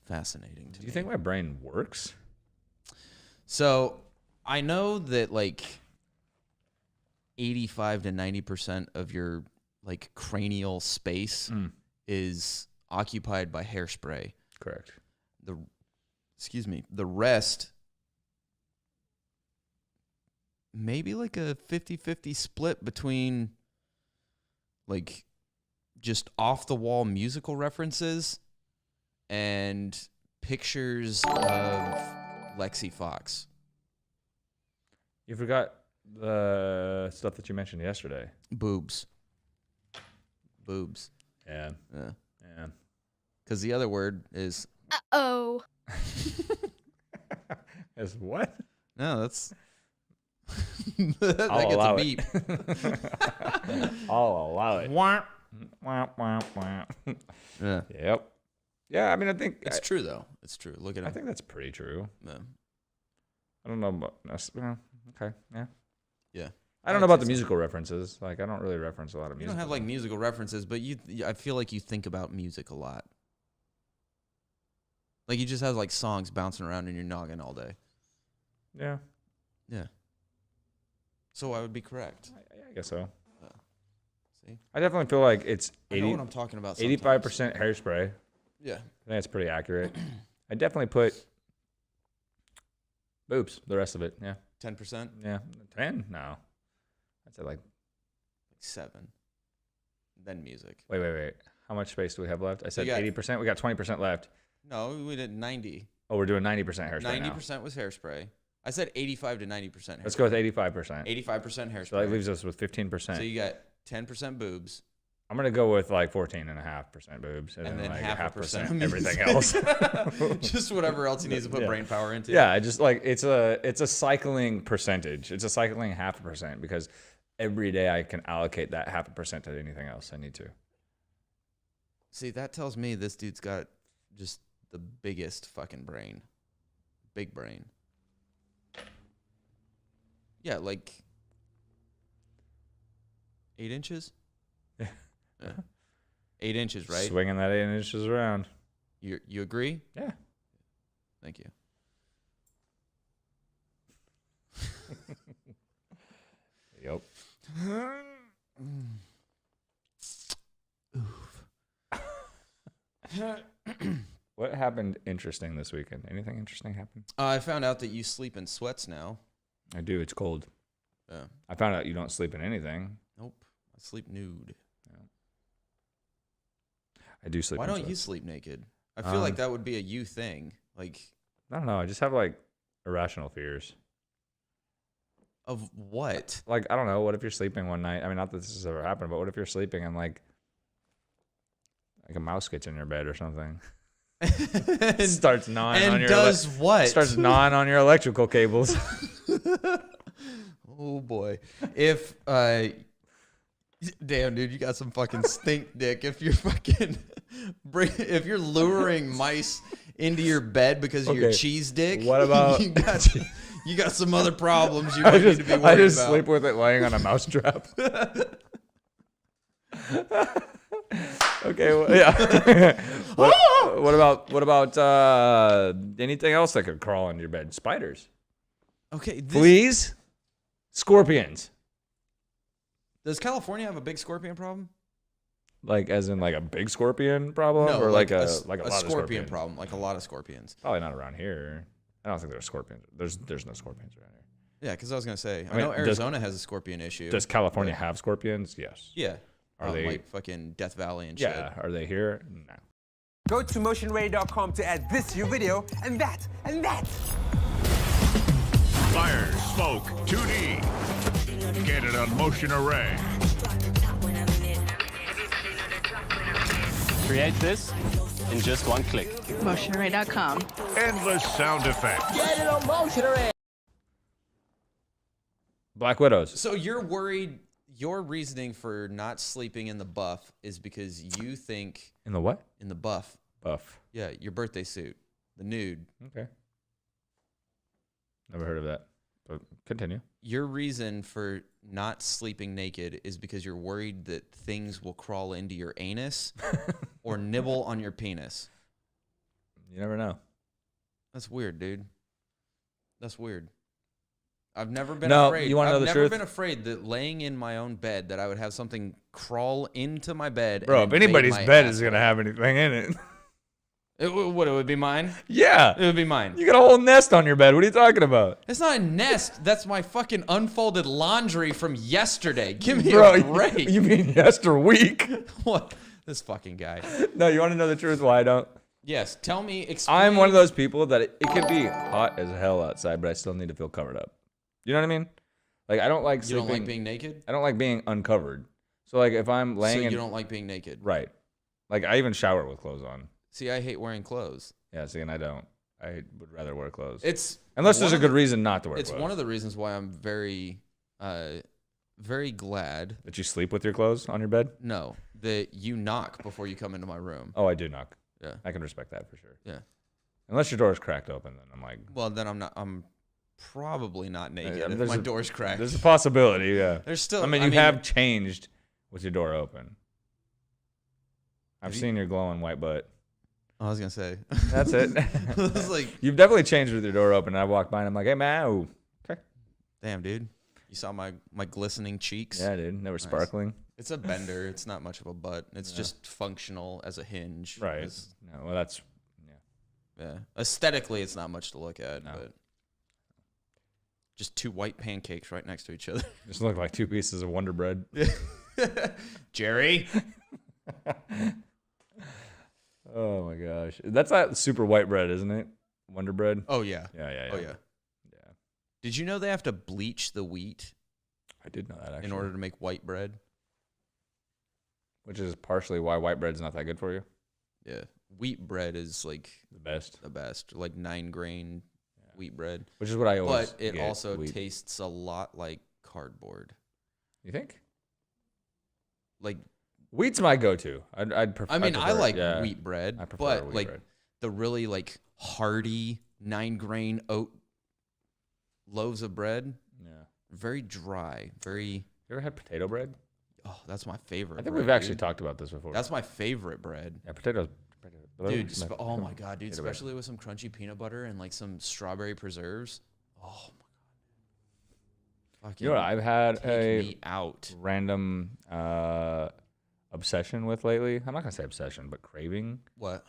fascinating to me. Do you think my brain works? So I know that like 85 to 90% of your like cranial space is occupied by hairspray. Correct. The rest, maybe like a 50-50 split between like just off the wall musical references and pictures of Lexi Fox. You forgot the stuff that you mentioned yesterday. Boobs. Yeah. Yeah. Yeah. Because the other word is Uh-oh. Is what? no, that's I'll that gets allow a it. beep. I'll allow it. Wah. Wah, wah, wah. Yeah. Yep. Yeah, I mean, I think It's true though. It's true. Look at I him. think that's pretty true. Yeah. I don't know about okay, yeah. Yeah. I don't know about the musical references. Like, I don't really reference a lot of You music. don't have like musical references, but I feel like you think about music a lot. Like you just have like songs bouncing around in your noggin all day. Yeah. Yeah. So I would be correct. I guess so. See? I definitely feel like it's I know what I'm talking about 85% hairspray. Yeah. I think that's pretty accurate. I definitely put boobs, the rest of it. Yeah. 10%? Yeah. 10? No. I'd say like 7. Then music. Wait. How much space do we have left? I said got- 80%. We got 20% left. No, we did 90. Oh, we're doing 90% hairspray 90% now. was hairspray. I said 85 to 90% hairspray. Let's go with 85%. 85% hairspray. So that leaves us with 15%. So you got 10% boobs. I'm going to go with like 14.5% boobs. And then like half a percent everything else. Just whatever else he needs to put brain power into. Yeah, just like it's a cycling percentage. It's a cycling 0.5% because every day I can allocate that 0.5% to anything else I need to. See, that tells me this dude's got just the biggest fucking brain. Big brain. Yeah, like 8 inches? Yeah. 8 inches, right? Swinging that 8 inches around. You agree? Yeah. Thank you. Yep. What happened interesting this weekend? Anything interesting happen? I found out that you sleep in sweats now. I do. It's cold. Yeah. I found out you don't sleep in anything. Nope. I sleep nude. Yeah. I do sleep Why in don't sweats. you sleep naked? I feel like that would be a you thing. Like, I don't know. I just have like irrational fears. of what? Like, I don't know. What if you're sleeping one night? I mean, not that this has ever happened, but what if you're sleeping and like a mouse gets in your bed or something? Starts gnawing on your does what? Starts gnawing on your electrical cables. Oh boy. If damn dude, you got some fucking stink dick if you're fucking if you're luring mice into your bed because of your Okay. cheese dick. What about you got some other problems you might need to be worried I just about. sleep with it laying on a mouse trap. Okay, well, yeah. what about anything else that could crawl into your bed? Spiders, Okay, fleas, scorpions. does California have a big scorpion problem? Like as in like a big scorpion problem, No, or like a a lot of scorpion scorpions? problem, like a lot of scorpions. Probably not around here. I don't think there's scorpions. There's no scorpions around here. Yeah, because I was gonna say, I mean, know Arizona has a scorpion issue. Does California have scorpions? Yes. Yeah. Are they like fucking Death Valley and shit? Yeah. Are they here? No. Go to motionray.com to add this to your video, and that, and that. Fire, smoke, 2D. Get it on Motion Array. Create this in just one click. Motionarray.com. Endless sound effects. Get it on Motion Array. Black Widows. So you're worried? Your reasoning for not sleeping in the buff is because you think In the what? in the buff. Buff. Yeah, your birthday suit, the nude. Okay. Never heard of that. But continue. Your reason for not sleeping naked is because you're worried that things will crawl into your anus or nibble on your penis. You never know. That's weird, dude. That's weird. I've never been No, afraid. you wanna know the I've never truth? been afraid that laying in my own bed that I would have something crawl into my bed. Bro, and if invade anybody's my bed is asshole. gonna have anything in it. It would be mine? Yeah. It would be mine. You got a whole nest on your bed. What are you talking about? It's not a nest. That's my fucking unfolded laundry from yesterday. Give me Bro, a break. You mean yester week? What? This fucking guy. No, you want to know the truth why I don't? Yes, tell me. Explain. I'm one of those people that it can be hot as hell outside, but I still need to feel covered up. You know what I mean? Like I don't like You sleeping. don't like being naked? I don't like being uncovered. So like if I'm laying So in, you don't like being naked? right? Like I even shower with clothes on. See, I hate wearing clothes. Yeah, see, and I don't. I would rather wear clothes. It's unless there's one a of good the- reason not to wear It's clothes. one of the reasons why I'm very glad that you sleep with your clothes on your bed. No, that you knock before you come into my room. Oh, I do knock. Yeah, I can respect that for sure. Yeah. Unless your door is cracked open, then I'm like. Well, then I'm not. I'm probably not naked I mean, if there's my a- door's cracked. There's a possibility, yeah. There's still. I mean, you have changed with your door open. I've seen your glowing white butt. I was gonna say. That's it. I was like, You've definitely changed with your door open. And I walk by and I'm like, hey man, oh, okay. Damn, dude. You saw my glistening cheeks? Yeah, dude. They were sparkling. It's a bender. It's not much of a butt. It's just functional as a hinge. Right. No, well, that's... Yeah. Aesthetically, it's not much to look at, but just two white pancakes right next to each other. Just look like two pieces of Wonder Bread. Jerry. Oh my gosh, that's that super white bread, isn't it? Wonder Bread. Oh yeah. Yeah. Oh yeah. Did you know they have to bleach the wheat? I did know that actually. In order to make white bread. Which is partially why white bread's not that good for you. Yeah. Wheat bread is like the best. The best. Like 9-grain wheat bread. Which is what I always But it get, also wheat. tastes a lot like cardboard. You think? Like wheat's my go-to. I'd prefer. I mean, I like yeah. wheat bread, I prefer but wheat like bread. the really like hearty 9-grain oat loaves of bread. Yeah. Very dry. Very. You ever had potato bread? Oh, that's my favorite. I think bread, we've actually dude. talked about this before. That's my favorite bread. Yeah, potatoes. Dude, oh my god, dude! Especially with some crunchy peanut butter and like some strawberry preserves. Oh my god! You know what I've had me out. Random obsession with lately? I'm not gonna say obsession, but craving. What?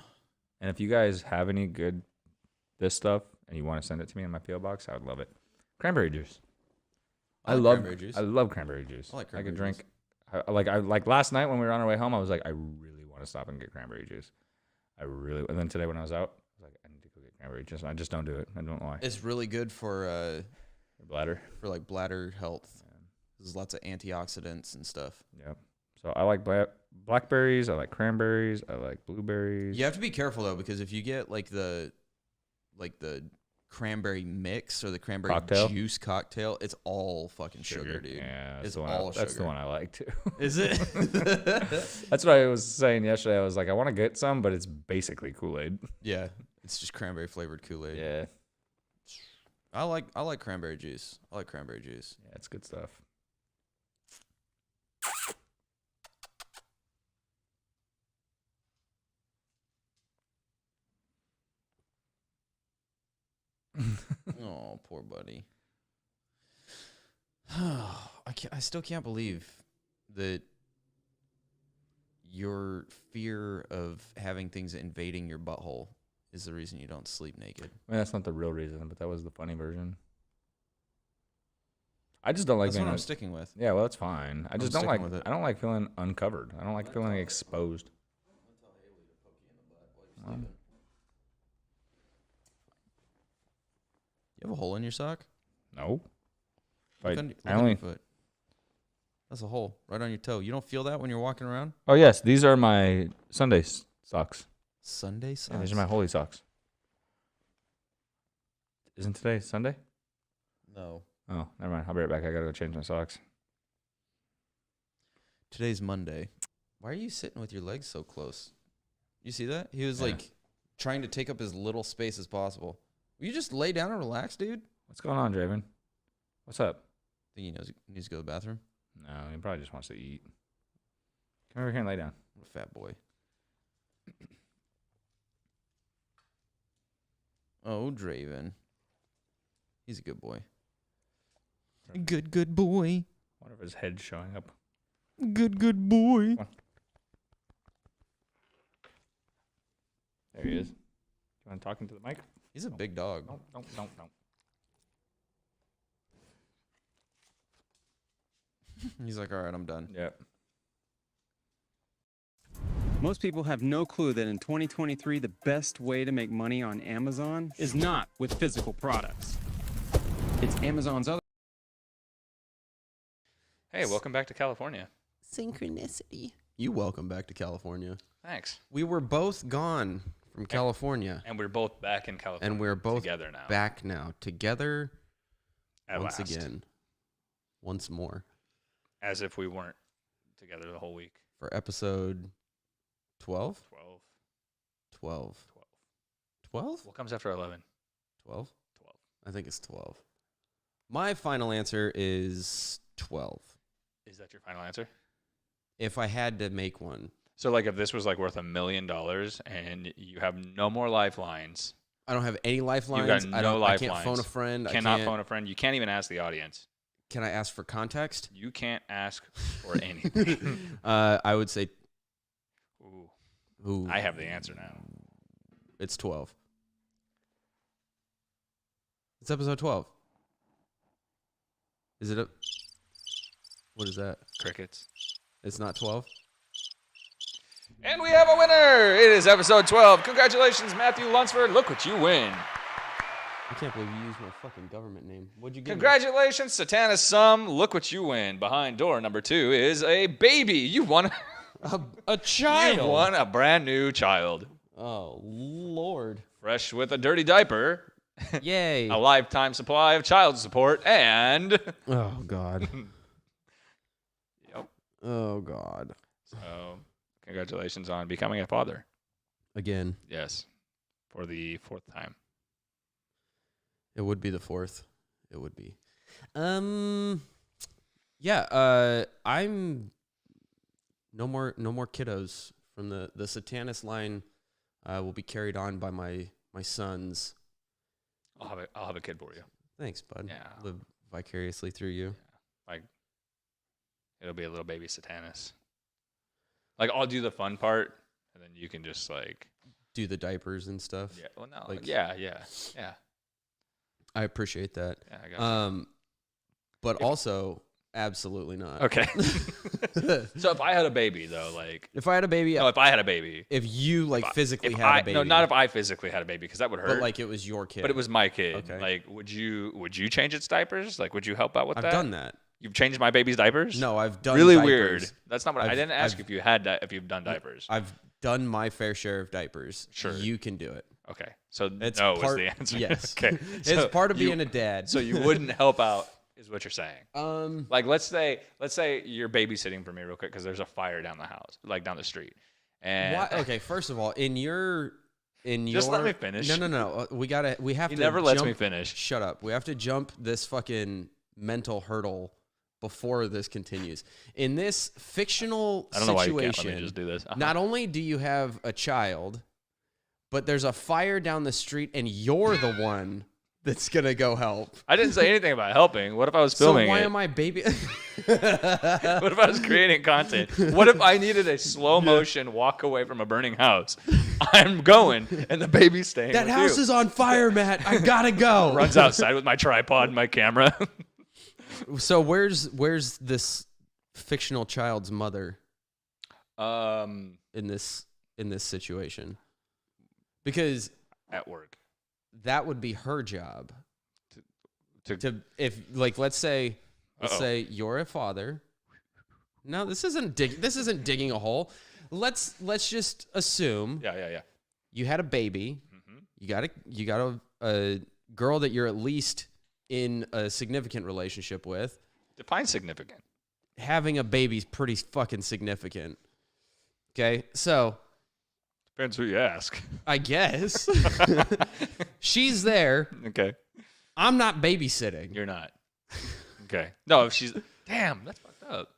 And if you guys have any good this stuff and you want to send it to me in my PO box, I would love it. Cranberry juice. I love cranberry juice. I love cranberry juice. I like cranberry could drink. I like last night when we were on our way home. I was like, I really want to stop and get cranberry juice. And then today when I was out, I was like, I need to go get cranberry juice. I just don't do it. I don't know why. It's really good for bladder. For like bladder health. There's lots of antioxidants and stuff. Yep. So I like blackberries. I like cranberries. I like blueberries. You have to be careful though, because if you get like the cranberry mix or the cranberry juice cocktail, it's all fucking sugar, dude. Yeah, it's all sugar. That's the one I like too. Is it? That's what I was saying yesterday. I was like, I want to get some, but it's basically Kool-Aid. Yeah, it's just cranberry flavored Kool-Aid. Yeah, I like cranberry juice. I like cranberry juice. Yeah, it's good stuff. Oh, poor buddy. I still can't believe that your fear of having things invading your butthole is the reason you don't sleep naked. I mean, that's not the real reason, but that was the funny version. I just don't like. That's what I'm sticking with. Yeah, well, that's fine. I just don't like. With it. I don't like feeling uncovered. I don't like feeling exposed. Well, you have a hole in your sock? No. Look on your foot. That's a hole right on your toe. You don't feel that when you're walking around? Oh yes, these are my Sunday socks. Sunday socks? Yeah, these are my holy socks. Isn't today Sunday? No. Oh, never mind. I'll be right back. I gotta go change my socks. Today's Monday. Why are you sitting with your legs so close? You see that? He was like trying to take up as little space as possible. Will you just lay down and relax, dude? What's going on, Draven? What's up? Think he needs to go to the bathroom? No, he probably just wants to eat. Come over here and lay down. What a fat boy. Oh, Draven. He's a good boy. Good boy. I wonder if his head's showing up. Good boy. There he is. You want to talk into the mic? He's a big dog. Don't. He's like, all right, I'm done. Yep. Most people have no clue that in 2023, the best way to make money on Amazon is not with physical products. It's Amazon's other. Hey, welcome back to California. Synchronicity. You welcome back to California. Thanks. We were both gone from California. And we're both back in California. And we're both together now. back now. Together At once last. again. Once more. As if we weren't together the whole week. For episode 12? 12. 12? What comes after 11? 12? 12. I think it's 12. My final answer is 12. Is that your final answer? If I had to make one. So, like, if this was, like, worth $1 million and you have no more lifelines. I don't have any lifelines. You've got no lifelines. I can't phone a friend. Cannot phone a friend. You can't even ask the audience. can I ask for context? You can't ask for anything. I would say. Ooh. I have the answer now. It's 12. It's episode 12. Is it a... What is that? Crickets. It's not 12? And we have a winner! It is episode 12. Congratulations, Matthew Lunsford. Look what you win. I can't believe you used my fucking government name. What'd you give Congratulations, Satana Sum. Look what you win. Behind door number 2 is a baby. You won a child. You won a brand new child. Oh, Lord. Fresh with a dirty diaper. Yay. A lifetime supply of child support and... Oh, God. Yep. Oh, God. So, congratulations on becoming a father. Again. Yes. For the 4th time. It would be the 4th. It would be. Yeah, I'm... No more kiddos from the Satanist line will be carried on by my sons. I'll have a kid for you. Thanks, bud. Yeah. Live vicariously through you. Yeah. Like, it'll be a little baby Satanist. Like, I'll do the fun part, and then you can just, like... Do the diapers and stuff? Yeah, well, no. Like, Yeah. I appreciate that. Yeah, I got you. But also, absolutely not. Okay. So if I had a baby, though, like... If I had a baby... No, if I had a baby. If you, physically had a baby. No, not if I physically had a baby, because that would hurt. But, like, it was your kid. But it was my kid. Okay. Like, would you change its diapers? Like, would you help out with that? I've done that. You've changed my baby's diapers? No, I've done really diapers. Weird. That's not what I didn't ask if you've done diapers. I've done my fair share of diapers. Sure. You can do it. Okay. So it's no part, is the answer. Yes. Okay. It's part of being a dad. So you wouldn't help out is what you're saying. Like let's say you're babysitting for me real quick because there's a fire down the house, like down the street. And why, okay, first of all, just let me finish. No. We have to. He never lets me finish. Shut up. We have to jump this fucking mental hurdle before this continues. In this fictional I don't know situation, why you can't let me just do this. Not only do you have a child, but there's a fire down the street and you're the one that's going to go help. I didn't say anything about helping. What if I was filming So why it? am I baby? What if I was creating content? What if I needed a slow motion walk away from a burning house? I'm going and the baby's staying That with house you. is on fire, Matt. I got to go. Runs outside with my tripod and my camera. So where's this fictional child's mother? In this situation, because at work, that would be her job. To if like let's say you're a father. No, this isn't digging a hole. Let's just assume. Yeah. You had a baby. Mm-hmm. You got a girl that you're at least in a significant relationship with. Define significant. Having a baby's pretty fucking significant. Okay, so depends who you ask. I guess she's there. Okay, I'm not babysitting. You're not. Okay, no, if she's damn, that's fucked up.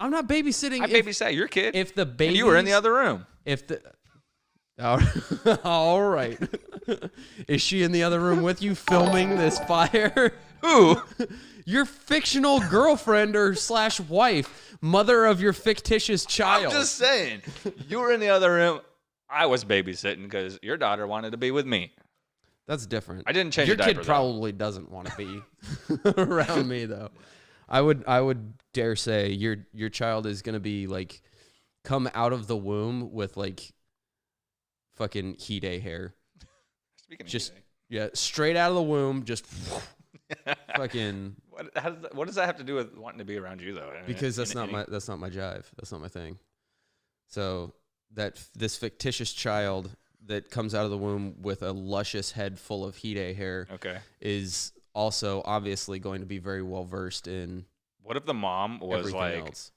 I'm not babysitting. I babysat your kid. If the baby, you were in the other room. If the all right, is she in the other room with you filming this fire? Who? Your fictional girlfriend or / wife, mother of your fictitious child. I'm just saying, you were in the other room. I was babysitting because your daughter wanted to be with me. That's different. I didn't change your the diaper, kid probably doesn't want to be around me though. I would dare say your child is gonna be like come out of the womb with like fucking Hide hair. Speaking just of Hide. Yeah, straight out of the womb, just fucking. What does that have to do with wanting to be around you though? I mean, because that's not my jive. That's not my thing. So this fictitious child that comes out of the womb with a luscious head full of Hide hair, is also obviously going to be very well versed in. What if the mom was like else.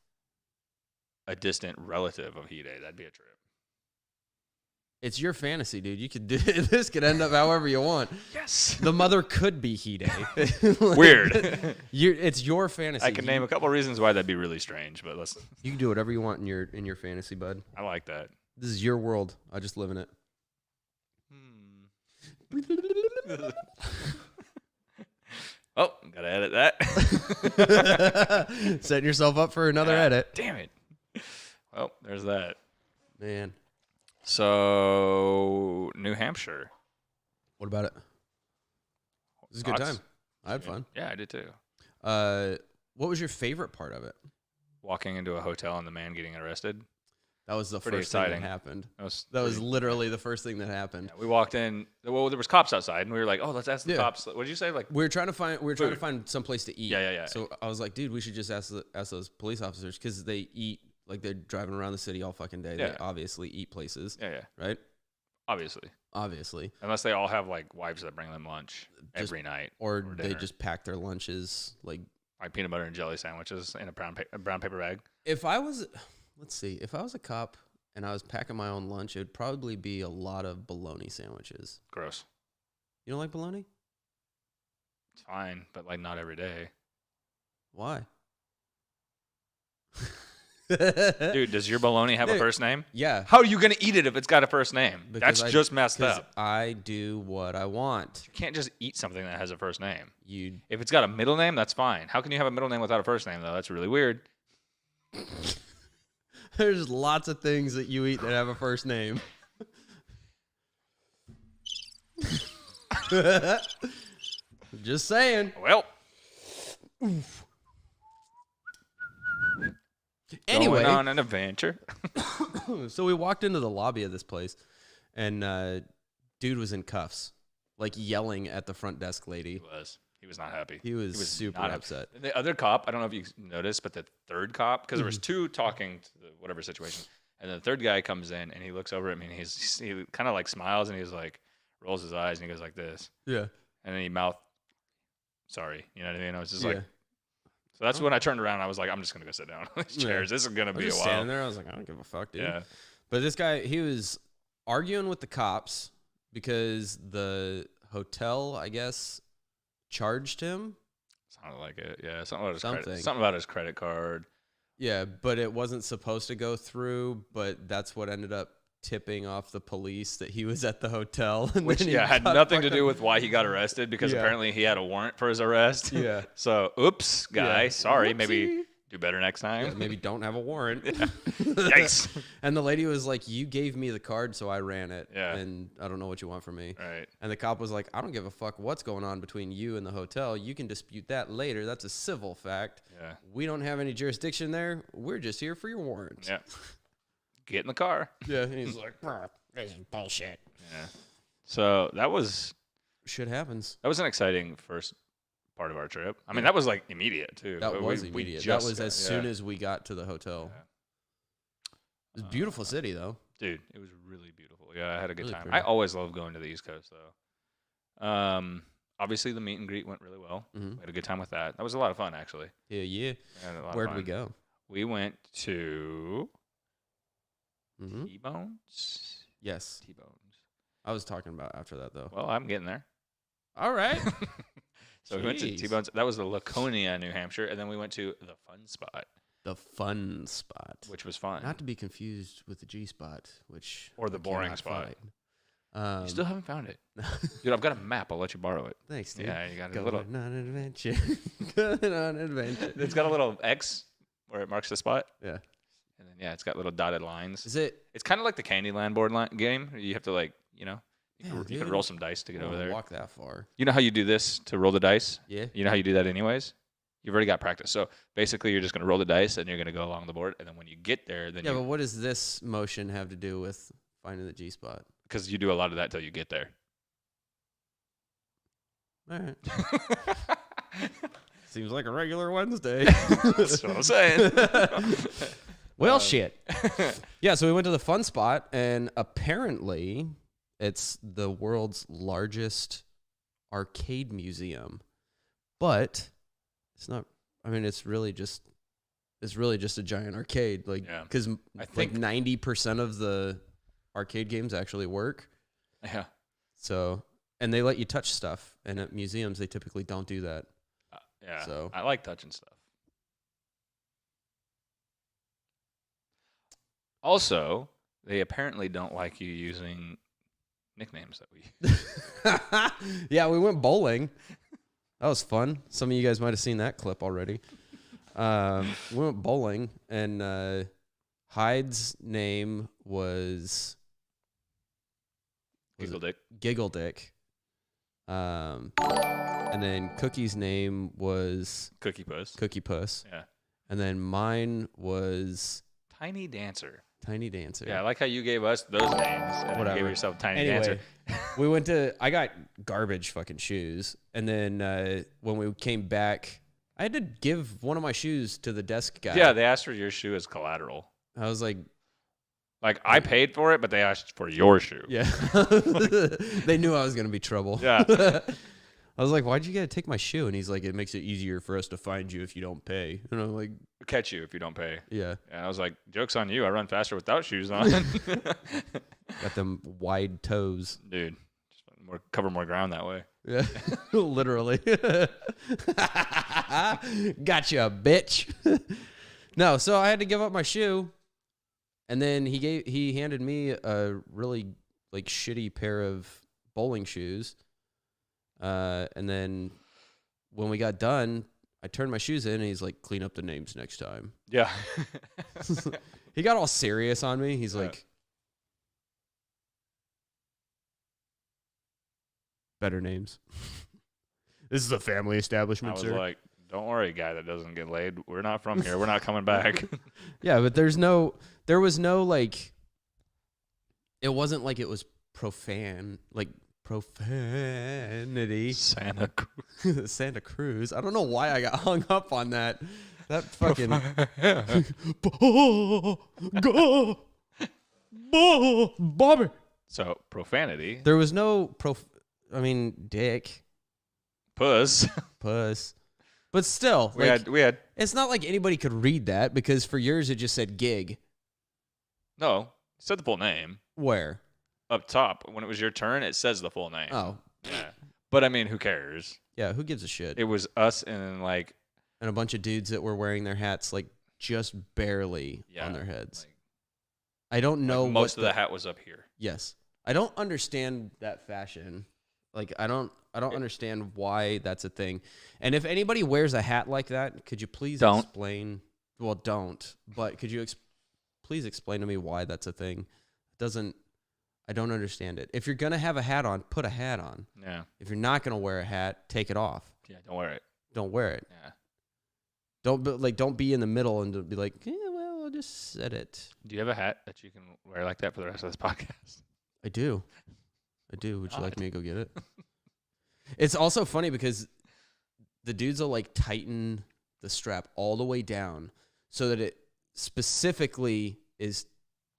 A distant relative of Hide? That'd be a trip. It's your fantasy, dude. You could do this. Could end up however you want. Yes. The mother could be Hide. Weird. It's your fantasy. I can name a couple reasons why that'd be really strange, but let's. You can do whatever you want in your fantasy, bud. I like that. This is your world. I just live in it. Oh, gotta edit that. Setting yourself up for another edit. Damn it. Well, there's that. Man. So, New Hampshire. What about it? It was a good Thoughts? time. I had fun. Yeah, I did too. What was your favorite part of it? Walking into a hotel and the man getting arrested. That was the Pretty first exciting. thing that happened. That was literally the first thing that happened. We walked in. Well, there was cops outside, and we were like, "Oh, let's ask the cops." What did you say? Like we were trying to find some place to eat. Yeah. So I was like, dude, we should just ask those police officers because they eat like they're driving around the city all fucking day. Yeah. They obviously eat places. Yeah. Right. Obviously. Unless they all have like wives that bring them lunch every night, or dinner. they just pack their lunches like peanut butter and jelly sandwiches in a brown paper bag. If I was a cop and I was packing my own lunch, it would probably be a lot of bologna sandwiches. Gross. You don't like bologna? It's fine, but like not every day. Why? Dude, does your bologna have a first name? Yeah. How are you going to eat it if it's got a first name? That's just messed up. I do what I want. You can't just eat something that has a first name. If it's got a middle name, that's fine. How can you have a middle name without a first name, though? That's really weird. There's lots of things that you eat that have a first name. Just saying. Well. Anyway. Going on an adventure. So we walked into the lobby of this place, and dude was in cuffs, like yelling at the front desk lady. He was not happy. He was super upset. The other cop, I don't know if you noticed, but the third cop, because there was two talking to whatever situation, and the third guy comes in and he looks over at me and he kind of like smiles and he's like rolls his eyes and he goes like this. Yeah. And then he mouthed, "Sorry," you know what I mean? I was just like, so that's when I turned around. I was like, I'm just gonna go sit down on these chairs. This is gonna be a while. Standing there, I was like, I don't give a fuck, dude. Yeah. But this guy, he was arguing with the cops because the hotel, I guess, charged him. Sounded like it. Yeah, something about his credit card. Yeah, but it wasn't supposed to go through. But that's what ended up tipping off the police that he was at the hotel. And Which, then had nothing to do with why he got arrested, because apparently he had a warrant for his arrest. Yeah. So, oops, guy. Yeah. Sorry. Whoopsie. Maybe do better next time. Yeah, maybe don't have a warrant. Yikes. And the lady was like, you gave me the card, so I ran it. Yeah. And I don't know what you want from me. Right. And the cop was like, I don't give a fuck what's going on between you and the hotel. You can dispute that later. That's a civil fact. Yeah. We don't have any jurisdiction there. We're just here for your warrant. Yeah. Get in the car. Yeah. And he's like, this is bullshit. Yeah. So that was shit happens. That was an exciting first part of our trip. I mean, that was like immediate too. That was immediate. That was as soon as we got to the hotel. It was a beautiful city, though. Dude, it was really beautiful. Yeah, I had a good Really time. pretty. I always love going to the East Coast, though. Obviously, the meet and greet went really well. Mhm. We had a good time with that. That was a lot of fun, actually. Yeah. We had a lot of Where'd we fun. go? We went to Mhm. T-Bones. Yes. T-Bones. I was talking about after that, though. Well, I'm getting there. All right. So we went to Jeez. T-Bones. That was the Laconia, New Hampshire, and then we went to the Fun Spot, The fun spot. which was fun. Not to be confused with the G spot, which Or the I boring cannot spot. find. You still haven't found it, dude. I've got a map. I'll let you borrow it. Thanks, dude. Yeah, you got a Going little. on an adventure. Going on an adventure. It's got a little X where it marks the spot. Yeah. And then it's got little dotted lines. Is it? It's kind of like the Candyland board game. You have to you Yeah, can dude. roll some dice to get I over don't there. walk that far. You know how you do this to roll the dice? Yeah. You know how you do that anyways? You've already got practice. So basically, you're just going to roll the dice and you're going to go along the board. And then when you get there, then Yeah, but what does this motion have to do with finding the G spot? because you do a lot of that till you get there. All right. Seems like a regular Wednesday. That's what I'm saying. Well, shit. Yeah, so we went to the fun spot, and apparently it's the world's largest arcade museum. But it's not. I mean, it's really just a giant arcade. Like, because I think 90% of the arcade games actually work. Yeah. So, and they let you touch stuff, and at museums they typically don't do that. Yeah. So I like touching stuff. Also, they apparently don't like you using nicknames that we use. yeah, we went bowling. That was fun. Some of you guys might have seen that clip already. We went bowling, and Hyde's name was Giggle Dick. Giggle Dick. And then Cookie's name was Cookie Puss. Cookie Puss. Yeah. And then mine was Tiny Dancer. Tiny Dancer. Yeah, I like how you gave us those names and Whatever. you gave yourself Tiny Anyway, Dancer. I got garbage fucking shoes. And then when we came back, I had to give one of my shoes to the desk guy. Yeah, they asked for your shoe as collateral. I was like, I paid for it, but they asked for your shoe. yeah. They knew I was going to be trouble. Yeah. I was like, why'd you gotta take my shoe? And he's like, it makes it easier for us to find you if you don't pay. And I'm like, catch you if you don't pay. Yeah. And I was like, joke's on you. I run faster without shoes on. got them wide toes. Dude, just cover more ground that way. Yeah, literally. Gotcha, bitch. No, so I had to give up my shoe. And then he handed me a really like shitty pair of bowling shoes. And then when we got done, I turned my shoes in and he's like, clean up the names next time. Yeah. He got all serious on me. He's like, better names. This is a family establishment, I was sir. like, don't worry, guy that doesn't get laid. We're not from here. We're not coming back. Yeah, but there was no like, it wasn't like it was profanity. Santa Cruz. I don't know why I got hung up on that. That fucking Bobby. So profanity. There was no dick. Puss. But still, we had. It's not like anybody could read that because for yours it just said gig. No, it said the full name. Where? Up top. When it was your turn, it says the full name. Oh. Yeah. But I mean, who cares? Yeah, who gives a shit? It was us and a bunch of dudes that were wearing their hats like just barely on their heads. I don't know. Most of the hat was up here. Yes. I don't understand that fashion. Like I don't understand why that's a thing. And if anybody wears a hat like that, could you please explain? Well, don't. But could you please explain to me why that's a thing? I don't understand it. If you're gonna have a hat on, put a hat on. Yeah. If you're not gonna wear a hat, take it off. Yeah, don't wear it. Don't wear it. Yeah. Don't be in the middle and be like, yeah, well, I'll just set it. Do you have a hat that you can wear like that for the rest of this podcast? I do. Would you like me to go get it? It's also funny because the dudes will like tighten the strap all the way down so that it specifically is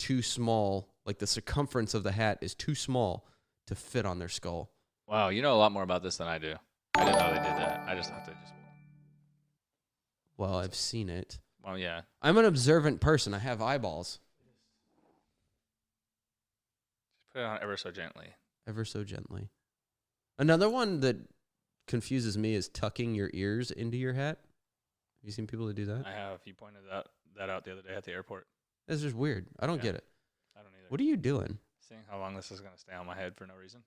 too small. Like the circumference of the hat is too small to fit on their skull. Wow, you know a lot more about this than I do. I didn't know they did that. I just thought they just. Well, I've seen it. Well, yeah. I'm an observant person. I have eyeballs. Just put it on ever so gently. Ever so gently. Another one that confuses me is tucking your ears into your hat. Have you seen people that do that? I have. You pointed that out the other day at the airport. It's just weird. I don't get it. I don't either. What are you doing? Seeing how long this is going to stay on my head for no reason.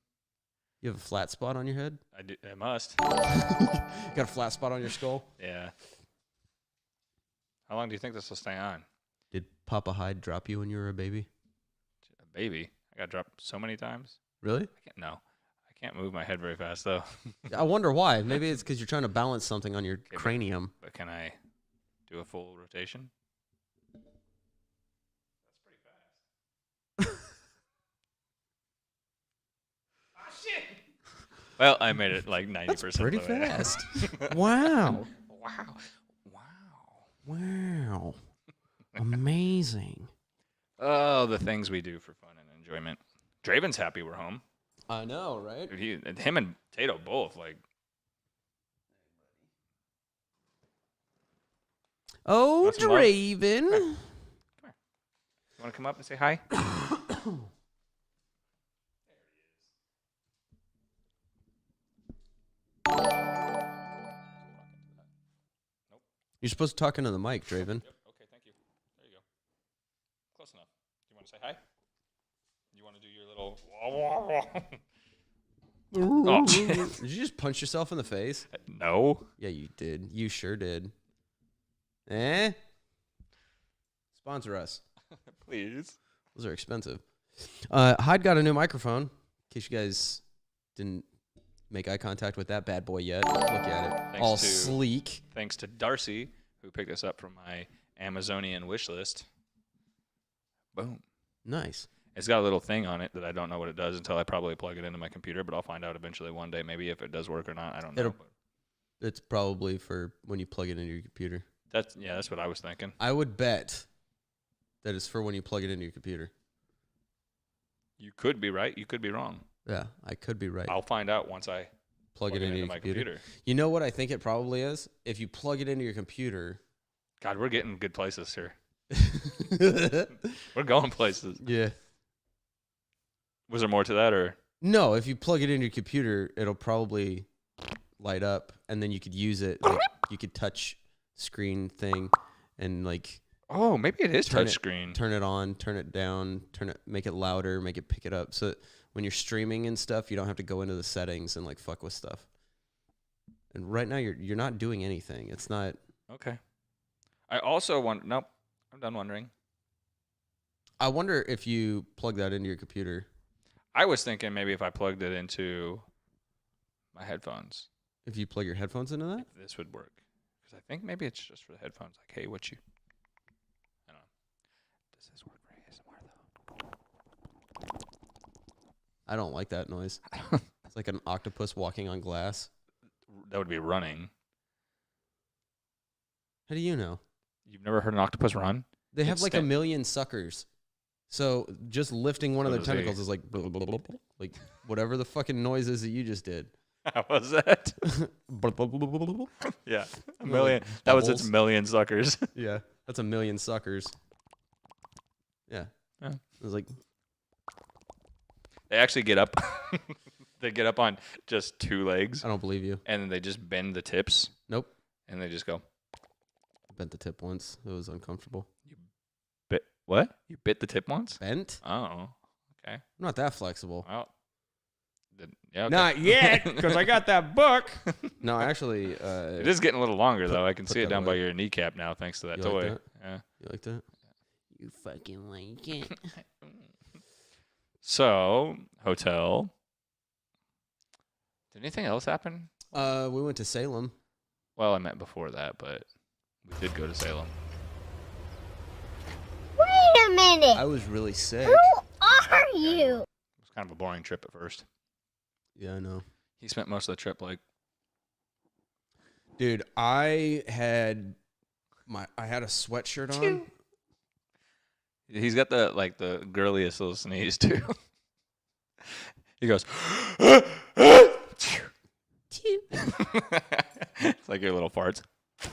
You have a flat spot on your head? I do. I must. Got a flat spot on your skull? Yeah. How long do you think this will stay on? Did Papa Hyde drop you when you were a baby? A baby? I got dropped so many times. Really? I can't move my head very fast, though. I wonder why. Maybe it's because you're trying to balance something on your cranium. But can I do a full rotation? That's pretty fast. Ah, shit! Well, I made it like 90%. That's pretty of the way. fast. Wow. Wow. Wow. Amazing. Oh, the things we do for fun and enjoyment. Draven's happy we're home. I know, right? Dude, him and Tato both, like. Oh, Want some love? Draven. Come here. You want to come up and say hi? You're supposed to talk into the mic, Draven. Yep. Okay, thank you. There you go. Close enough. Do you want to say hi? You want to do your little... Oh. Did you just punch yourself in the face? No. Yeah, you did. You sure did. Eh? Sponsor us. Please. Those are expensive. Hyde got a new microphone. In case you guys didn't make eye contact with that bad boy yet. Look at it. All sleek. Thanks to Darcy, who picked this up from my Amazonian wish list. Boom. Nice. It's got a little thing on it that I don't know what it does until I probably plug it into my computer, but I'll find out eventually one day maybe if it does work or not. I don't know. It's probably for when you plug it into your computer. That's what I was thinking. I would bet that it's for when you plug it into your computer. You could be right. You could be wrong. Yeah, I could be right. I'll find out once I plug it into my computer. You know what I think it probably is? If you plug it into your computer. God, we're getting good places here. We're going places. Yeah. Was there more to that, or? No, if you plug it into your computer, it'll probably light up, and then you could use it. Like, you could touch screen thing, and like. Oh, maybe it is touch screen. Turn it on, turn it down, make it louder, make it pick it up, so that when you're streaming and stuff, you don't have to go into the settings and like fuck with stuff. And right now, you're not doing anything. It's not. Okay. I also want. Nope. I'm done wondering. I wonder if you plug that into your computer. I was thinking maybe if I plugged it into my headphones. If you plug your headphones into that? If this would work. Because I think maybe it's just for the headphones. Like, hey, what you... I don't know. Does this work for ASMR, though? I don't like that noise. It's like an octopus walking on glass. That would be running. How do you know? You've never heard an octopus run? They have like a million suckers. So just lifting one of their does he. tentacles is like, blah, blah, blah, blah, like whatever the fucking noise is that you just did. How was that? Yeah, a million. That was its million suckers. Yeah, that's a million suckers. Yeah. Yeah. It was like. They actually get up. They get up on just two legs. I don't believe you. And then they just bend the tips. Nope. And they just go. I bent the tip once. It was uncomfortable. Bit what? You bit the tip once? Bent? Oh, okay. I'm not that flexible. Well, yeah, okay. Not yet, because I got that book. No, actually. It is getting a little longer, though. I can see it down by your kneecap now, thanks to that toy. Like that? Yeah. You like that? You fucking like it. So, hotel. Did anything else happen? We went to Salem. Well, I meant before that, but we did go to Salem. Wait a minute. I was really sick. Who are you? It was kind of a boring trip at first. Yeah, I know. He spent most of the trip like... Dude, I had a sweatshirt on. He's got the girliest little sneeze too. He goes. It's like your little farts. I'm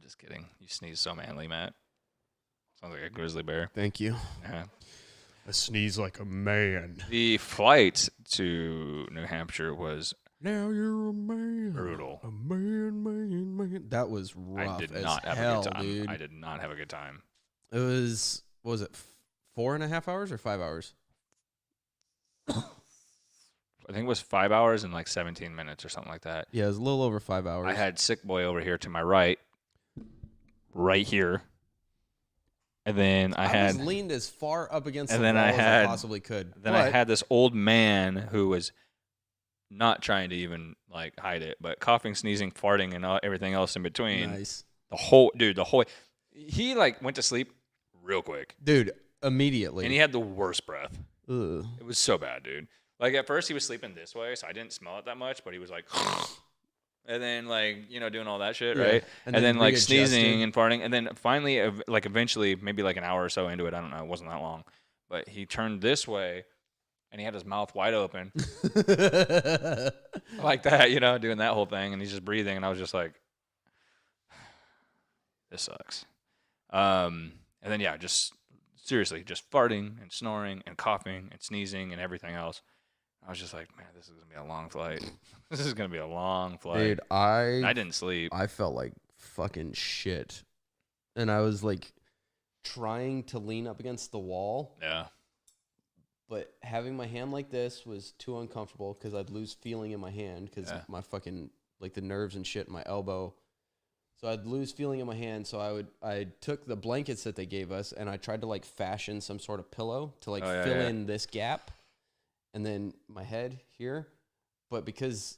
just kidding. You sneeze so manly, Matt. Sounds like a grizzly bear. Thank you. Yeah. I sneeze like a man. The flight to New Hampshire was now you're a man. Brutal. A man. That was rough. I did not have a good time. Dude. I did not have a good time. It was, what was it, 4.5 hours or 5 hours? I think it was 5 hours and like 17 minutes or something like that. Yeah, it was a little over 5 hours. I had Sick Boy over here to my right here. And then I was leaned as far up against the wall as I possibly could. Then I had this old man who was not trying to even like hide it, but coughing, sneezing, farting, and everything else in between. Nice. He like went to sleep real quick. Dude, immediately. And he had the worst breath. Ugh. It was so bad, dude. Like at first he was sleeping this way, so I didn't smell it that much, but he was like... And then, like, doing all that shit, right? And then like, sneezing and farting. And then finally, like, eventually, maybe, like, an hour or so into it, I don't know, it wasn't that long. But he turned this way, and he had his mouth wide open. Like that, doing that whole thing. And he's just breathing. And I was just like, this sucks. And then, yeah, just seriously, just farting and snoring and coughing and sneezing and everything else. I was just like, man, this is going to be a long flight. This is going to be a long flight. Dude, I didn't sleep. I felt like fucking shit. And I was like trying to lean up against the wall. Yeah. But having my hand like this was too uncomfortable because I'd lose feeling in my hand because my fucking, like the nerves and shit in my elbow. So I'd lose feeling in my hand. So I took the blankets that they gave us and I tried to like fashion some sort of pillow to like fill in this gap and then my head here. But because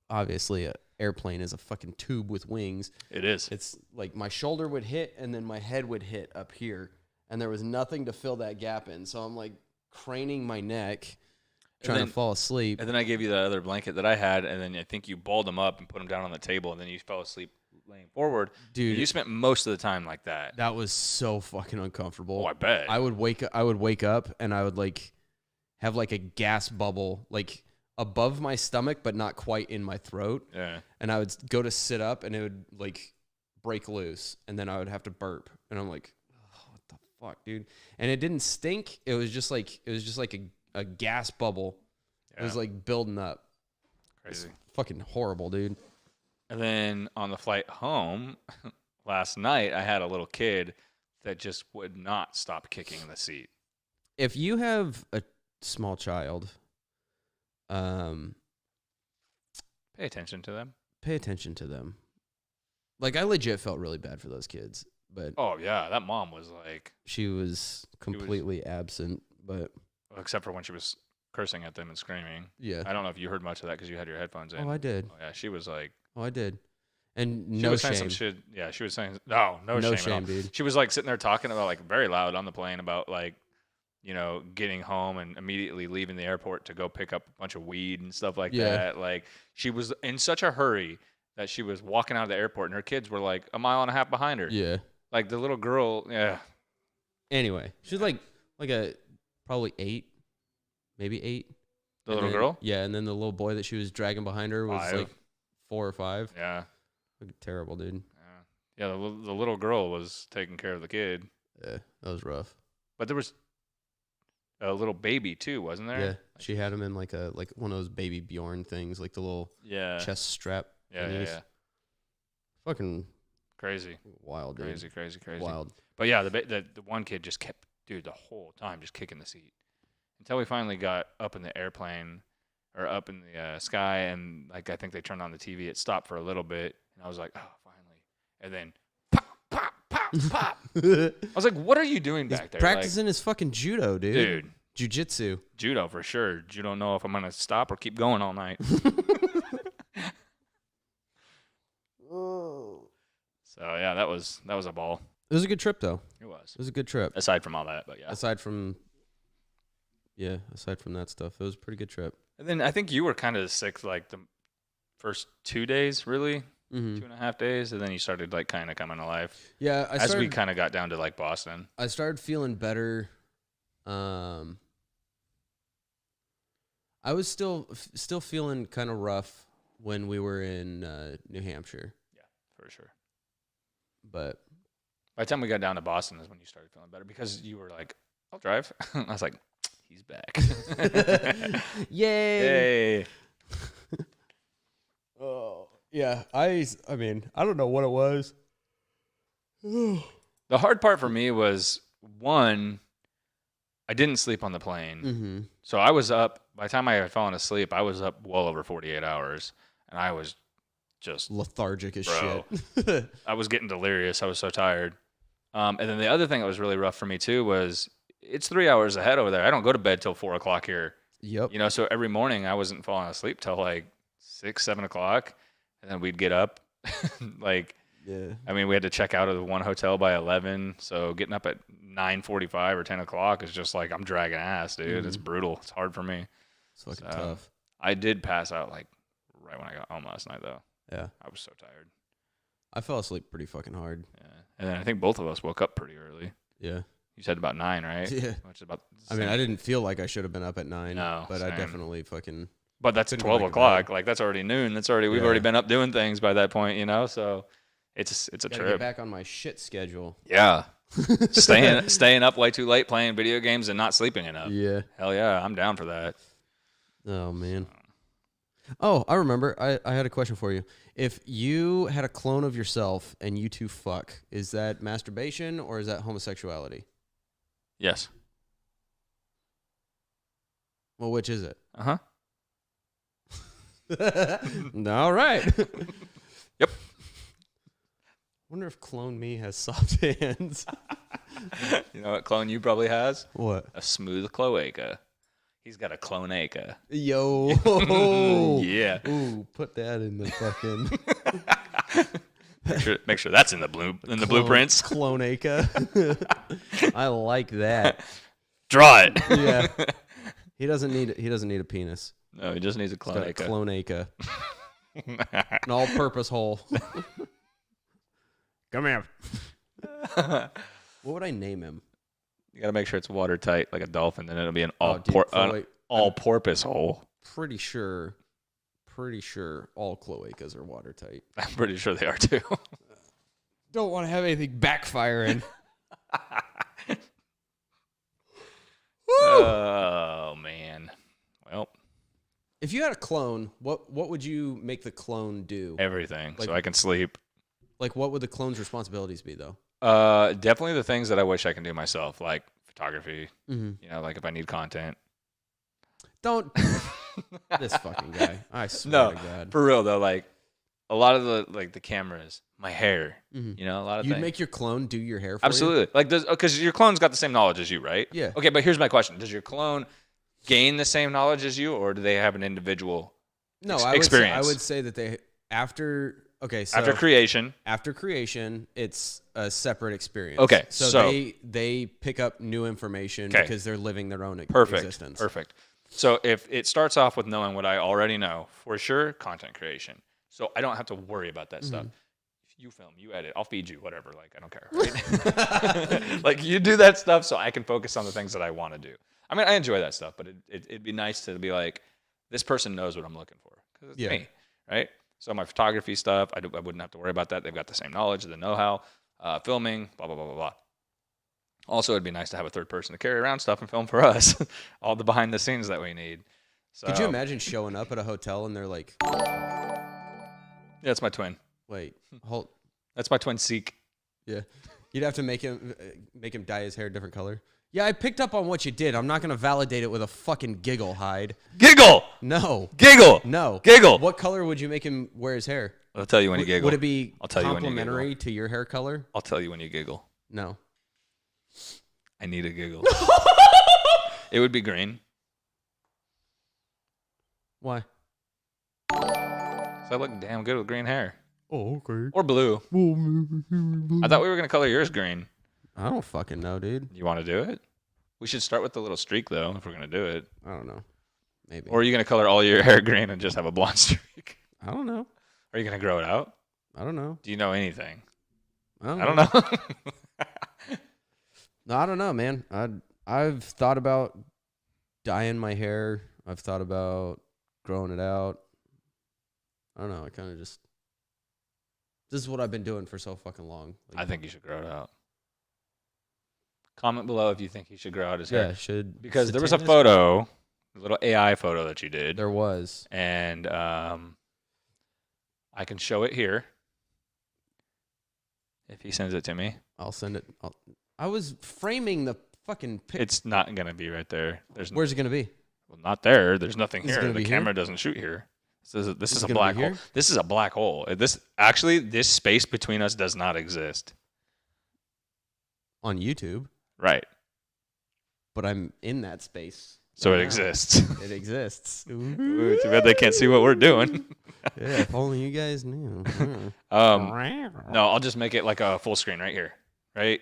obviously an airplane is a fucking tube with wings. It is. It's like my shoulder would hit and then my head would hit up here. And there was nothing to fill that gap in. So I'm like craning my neck, trying to fall asleep. And then I gave you the other blanket that I had, and then I think you balled them up and put them down on the table, and then you fell asleep laying forward. Dude, you spent most of the time like that. That was so fucking uncomfortable. Oh, I bet. I would wake up and I would like have like a gas bubble like above my stomach, but not quite in my throat. Yeah. And I would go to sit up and it would like break loose, and then I would have to burp, and I'm like, fuck, dude. And it didn't stink. It was just like a gas bubble. Yeah. It was like building up. Crazy. Fucking horrible, dude. And then on the flight home last night, I had a little kid that just would not stop kicking in the seat. If you have a small child, pay attention to them. Pay attention to them. Like, I legit felt really bad for those kids. But oh yeah, that mom was like, she was completely absent, but except for when she was cursing at them and screaming. Yeah, I don't know if you heard much of that because you had your headphones in. Oh, I did. Oh, yeah, she was like, oh, I did, and she no was shame. saying some shit. Yeah, she was saying no shame, dude. She was like sitting there talking about like very loud on the plane about like, you know, getting home and immediately leaving the airport to go pick up a bunch of weed and stuff like that. Like she was in such a hurry that she was walking out of the airport and her kids were like a mile and a half behind her. Yeah. Like the little girl, yeah. Anyway, she's like a probably 8, maybe 8. The little girl? Yeah, and then the little boy that she was dragging behind her was 5. like 4 or 5. Yeah. Terrible, dude. Yeah, the little girl was taking care of the kid. Yeah, that was rough. But there was a little baby too, wasn't there? Yeah, she had him in like one of those baby Bjorn things, like the little chest strap. Yeah. Fucking crazy. Wild, dude. Crazy. Wild. But yeah, the one kid just kept, dude, the whole time just kicking the seat until we finally got up in the airplane or up in the sky, and like I think they turned on the TV. It stopped for a little bit, and I was like, oh, finally. And then pop, pop, pop, pop. I was like, what are you doing back there? Practicing his fucking judo, dude. Dude. Jiu-jitsu. Judo for sure. You don't know if I'm gonna stop or keep going all night. So yeah, that was a ball. It was a good trip, though. It was. It was a good trip. Aside from all that, but yeah. Aside from that stuff, it was a pretty good trip. And then I think you were kind of sick like the first 2 days, really, 2.5 days, and then you started like kind of coming to life. Yeah, as we kind of got down to like Boston. I started feeling better. I was still feeling kind of rough when we were in New Hampshire. Yeah, for sure. But by the time we got down to Boston is when you started feeling better because you were like, I'll drive. I was like, he's back. Yay. Oh, yeah. I mean, I don't know what it was. The hard part for me was, one, I didn't sleep on the plane. Mm-hmm. So I was up, by the time I had fallen asleep, I was up well over 48 hours. And I was just lethargic as shit. I was getting delirious. I was so tired. And then the other thing that was really rough for me too was it's 3 hours ahead over there. I don't go to bed till 4 o'clock here. Yep. You know, so every morning I wasn't falling asleep till like 6, 7 o'clock. And then we'd get up. Like, yeah. I mean, we had to check out of the one hotel by 11. So getting up at 9:45 or 10 o'clock is just like, I'm dragging ass, dude. Mm-hmm. It's brutal. It's hard for me. It's fucking tough. I did pass out like right when I got home last night though. Yeah. I was so tired. I fell asleep pretty fucking hard. Yeah. And then I think both of us woke up pretty early. Yeah. You said about 9, right? Yeah. Which is about I mean, I didn't feel like I should have been up at 9. No, but same. I definitely fucking. But that's 12 o'clock. Like that's already noon. That's already we've already been up doing things by that point, you know. So it's a Gotta trip. Get back on my shit schedule. Yeah. staying up way too late playing video games and not sleeping enough. Yeah. Hell yeah, I'm down for that. Oh man. Oh, I remember. I had a question for you. If you had a clone of yourself and you two fuck, is that masturbation or is that homosexuality? Yes. Well, which is it? Uh-huh. All right. Yep. Wonder if Clone Me has soft hands. You know what clone you probably has? What? A smooth cloaca. He's got a clonaca. Yo. Yeah. Ooh, put that in the fucking. Make sure that's in the blueprints. Clonaca. I like that. Draw it. Yeah. He doesn't need a penis. No, he just needs a clonaca. Clonaca. An all-purpose hole. Come here. What would I name him? You got to make sure it's watertight like a dolphin, then it'll be an all-porpoise hole. Pretty sure all cloacas are watertight. I'm pretty sure they are too. Don't want to have anything backfiring. Oh man. Well, if you had a clone, what would you make the clone do? Everything, like, so I can sleep. Like, what would the clone's responsibilities be, though? Definitely the things that I wish I can do myself, like photography. Mm-hmm. You know, like if I need content. Don't. This fucking guy. I swear to God. For real though, like a lot of the cameras, my hair. Mm-hmm. You know, a lot of You'd things. make your clone do your hair for Absolutely. you? Like, because your clone's got the same knowledge as you, right? Yeah. Okay, but here's my question: does your clone gain the same knowledge as you, or do they have an individual experience? I would say that they after creation, it's a separate experience. Okay, so they pick up new information because they're living their own existence. Perfect. So if it starts off with knowing what I already know, for sure, content creation. So I don't have to worry about that stuff. If you film, you edit, I'll feed you, whatever. Like, I don't care. Right? Like, you do that stuff so I can focus on the things that I want to do. I mean, I enjoy that stuff, but it'd be nice to be like, this person knows what I'm looking for. Because it's me, right? So my photography stuff, I wouldn't have to worry about that. They've got the same knowledge, the know-how, filming, blah, blah, blah, blah, blah. Also, it'd be nice to have a third person to carry around stuff and film for us, all the behind the scenes that we need. So, could you imagine showing up at a hotel and they're like, yeah, it's my twin. Wait, hold. That's my twin Seek. Yeah. You'd have to make him dye his hair a different color. Yeah, I picked up on what you did. I'm not going to validate it with a fucking giggle hide. Giggle! No. Giggle! No. Giggle! What color would you make him wear his hair? I'll tell you when you giggle. Would it be I'll tell you when you complementary giggle. to your hair color? I'll tell you when you giggle. No. I need a giggle. It would be green. Why? So I look damn good with green hair. Oh, okay. Or blue. I thought we were going to color yours green. I don't fucking know, dude. You want to do it? We should start with the little streak, though, if we're going to do it. I don't know. Maybe. Or are you going to color all your hair green and just have a blonde streak? I don't know. Are you going to grow it out? I don't know. Do you know anything? I don't know. No, I don't know, man. I've thought about dyeing my hair. I've thought about growing it out. I don't know. I kind of just... This is what I've been doing for so fucking long. I think you should grow it out. Comment below if you think he should grow out his hair. Yeah, should. Because there was a photo, a little AI photo that you did. There was. And I can show it here. If he sends it to me. I'll send it. I was framing the fucking picture. It's not going to be right there. Where's it going to be? Well, not there. There's nothing Is it here. gonna The be camera here? doesn't shoot here. This is a gonna black be hole. here? This is a black hole. This space between us does not exist. On YouTube. Right. But I'm in that space. So right it now. exists. It exists. Ooh, too bad they can't see what we're doing. Yeah, if only you guys knew. No, I'll just make it like a full screen right here. Right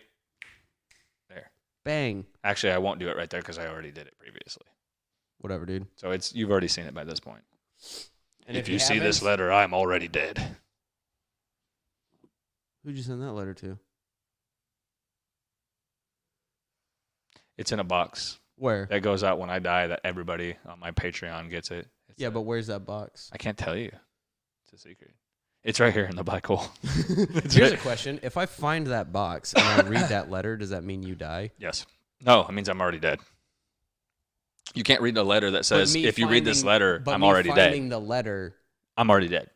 there. Bang. Actually, I won't do it right there because I already did it previously. Whatever, dude. So you've already seen it by this point. And if you see this letter, I'm already dead. Who'd you send that letter to? It's in a box. Where? That goes out when I die, that everybody on my Patreon gets it. Yeah, but where's that box? I can't tell you. It's a secret. It's right here in the black hole. Here's a question. If I find that box and I read that letter, does that mean you die? Yes. No, it means I'm already dead. You can't read a letter that says, if you read this letter, I'm already dead. Finding the letter. I'm already dead.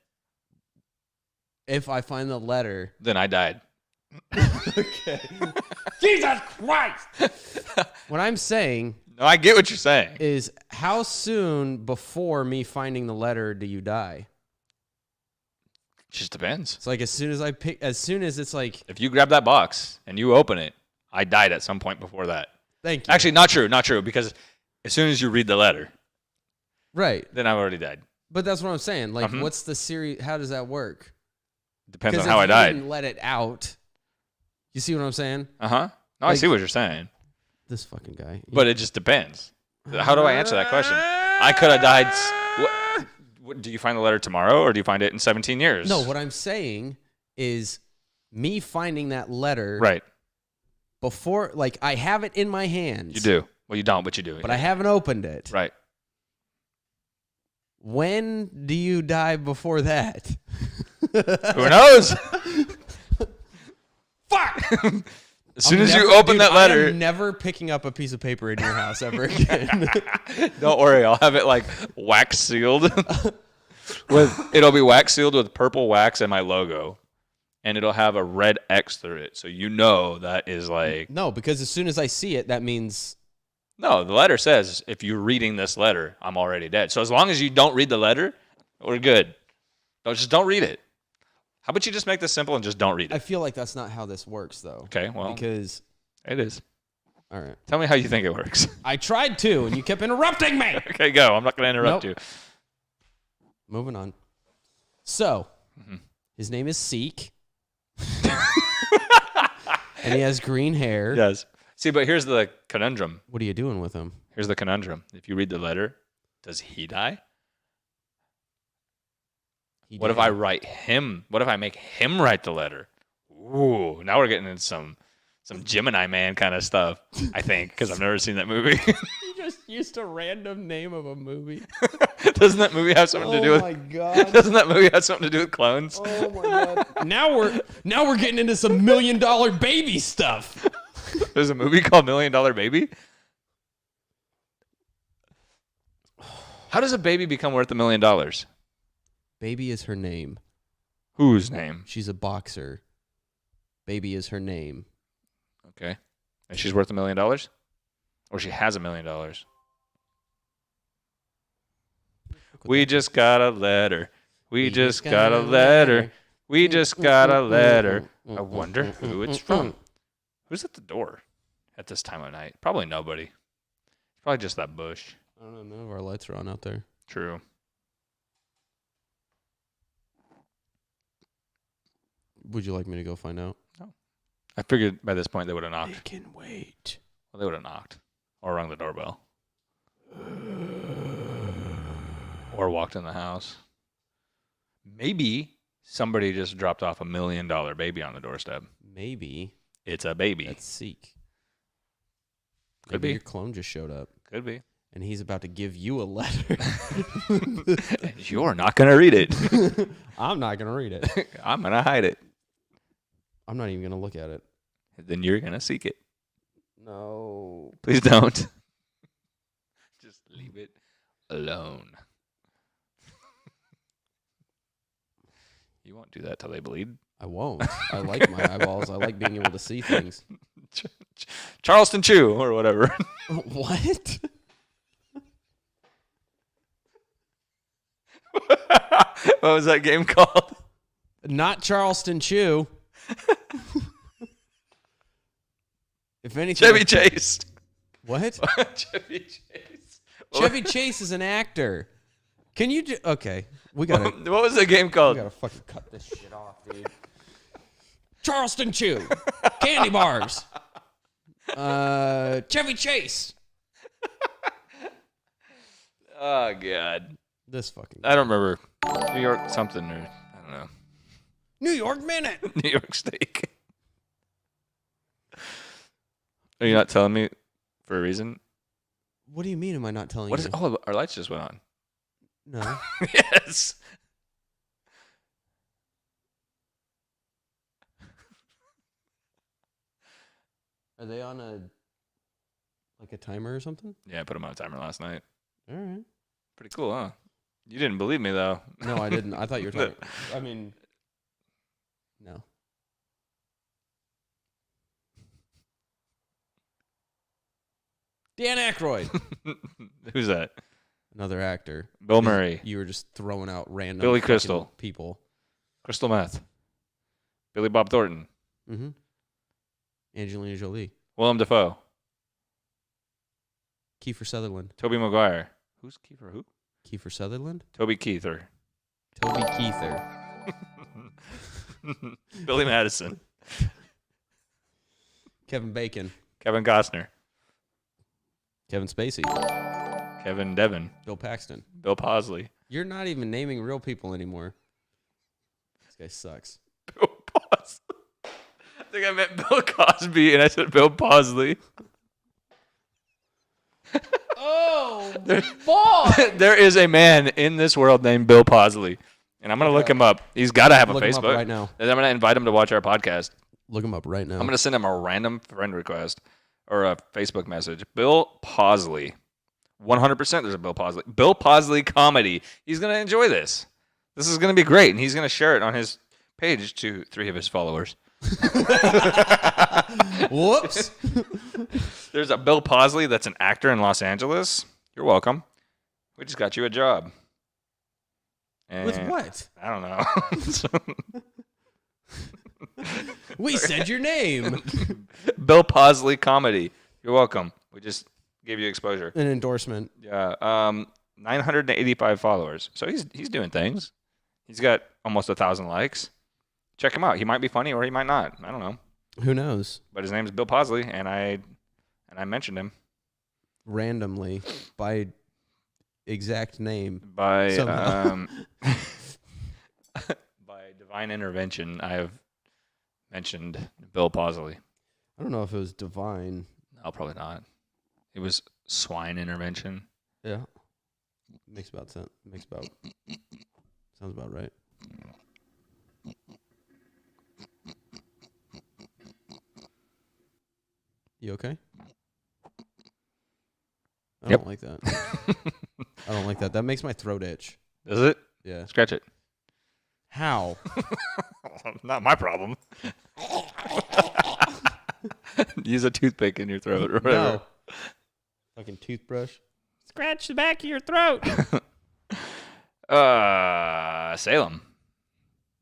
If I find the letter. Then I died. Okay. Jesus Christ! What I'm saying No, I get what you're saying. Is how soon before me finding the letter do you die? Just depends. It's like as soon as it's like, if you grab that box and you open it, I died at some point before that. Thank you. Actually, not true, because as soon as you read the letter, right, then I've already died. But that's what I'm saying. Like, what's the series? How does that work? Depends on how I died. Didn't let it out. You see what I'm saying? No, I see what you're saying. This fucking guy. But it just depends. How do I answer that question? I could have died. Do you find the letter tomorrow, or do you find it in 17 years? No, what I'm saying is me finding that letter. Right. Before, like, I have it in my hands. You do. Well, you don't, but you do. But I haven't opened it. Right. When do you die before that? Who knows? Fuck! As soon as you open that letter. I am never picking up a piece of paper in your house ever again. Don't worry. I'll have it, like, wax sealed. It'll be wax sealed with purple wax and my logo. And it'll have a red X through it. So you know that is like... No, because as soon as I see it, that means... No, the letter says, if you're reading this letter, I'm already dead. So as long as you don't read the letter, we're good. No, just don't read it. How about you just make this simple and just don't read it? I feel like that's not how this works, though. Okay, well... Because... It is. All right. Tell me how you think it works. I tried to, and you kept interrupting me! Okay, go. I'm not going to interrupt you. Moving on. So, his name is Seek. And he has green hair. Yes. See, but here's the conundrum. What are you doing with him? Here's the conundrum. If you read the letter, does he die? What if I write him? What if I make him write the letter? Ooh, now we're getting into some Gemini Man kind of stuff, I think, because I've never seen that movie. You just used a random name of a movie. Doesn't that movie have something to do with... Oh, my God. Doesn't that movie have something to do with clones? Oh, my God. Now we're getting into some $1 Million Baby stuff. There's a movie called $1 Million Baby? How does a baby become worth $1 million? Baby is her name. Whose name? She's a boxer. Baby is her name. Okay. And she's worth $1 million? Or she has $1 million? We just got a letter. We just got a letter. We just got a letter. I wonder who it's from. Who's at the door at this time of night? Probably nobody. Probably just that bush. I don't know. None of our lights are on out there. True. Would you like me to go find out? No. I figured by this point they would have knocked. They can wait. Well, they would have knocked. Or rung the doorbell. Or walked in the house. Maybe somebody just dropped off $1 million baby on the doorstep. Maybe. It's a baby. That's Seek. Could Maybe be. your clone just showed up. Could be. And he's about to give you a letter. And you're not going to read it. I'm not going to read it. I'm going to hide it. I'm not even going to look at it. Then you're going to seek it. No. Please don't. Just leave it alone. You won't do that till they bleed. I won't. I like my eyeballs. I like being able to see things. Charleston Chew or whatever. What? What was that game called? Not Charleston Chew. If anything, Chevy Chase. What? Chevy Chase. Chevy Chase is an actor. Can you okay, we gotta... What was the game called? We gotta fucking cut this shit off, dude. Charleston Chew. Candy bars. Chevy Chase. Oh, God. This fucking... I don't remember. New York something or... I don't know. New York Minute. New York Steak. Are you not telling me for a reason? What do you mean am I not telling What you? is it? Oh, our lights just went on. No. Yes. Are they on a timer or something? Yeah, I put them on a timer last night. All right. Pretty cool, huh? You didn't believe me, though. No, I didn't. I thought you were talking... I mean... No. Dan Aykroyd. Who's that? Another actor. Bill Murray. You were just throwing out random Billy fucking Crystal. people. Crystal Meth. Billy Bob Thornton. Mm-hmm. Angelina Jolie. Willem Dafoe. Kiefer Sutherland. Tobey Maguire. Who's Kiefer? Who? Kiefer Sutherland? Toby Keither. Toby Keither. Billy Madison. Kevin Bacon. Kevin Costner. Kevin Spacey. Kevin Devon. Bill Paxton. Bill Posley. You're not even naming real people anymore. This guy sucks. Bill Posley. I think I meant Bill Cosby and I said Bill Posley. Oh, boy! There is a man in this world named Bill Posley. And I'm going to look him up. He's got to have a Look him up Facebook. right now. And I'm going to invite him to watch our podcast. Look him up right now. I'm going to send him a random friend request or a Facebook message. Bill Posley. 100% there's a Bill Posley. Bill Posley comedy. He's going to enjoy this. This is going to be great. And he's going to share it on his page to 3 of his followers. Whoops. There's a Bill Posley that's an actor in Los Angeles. You're welcome. We just got you a job. And With what? I don't know. We said your name. Bill Posley comedy. You're welcome. We just gave you exposure. An endorsement. Yeah. 985 followers. So he's doing things. He's got almost 1,000 likes. Check him out. He might be funny or he might not. I don't know. Who knows? But his name is Bill Posley, and I mentioned him randomly by exact name. By by divine intervention. I have mentioned Bill Posley. I don't know if it was divine. No, probably not. It was swine intervention. Yeah. Makes about sense. Sounds about right. You okay? I don't like that. I don't like that. That makes my throat itch. Does it? Yeah. Scratch it. How? Not my problem. Use a toothpick in your throat or whatever. No. Fucking toothbrush. Scratch the back of your throat. Salem.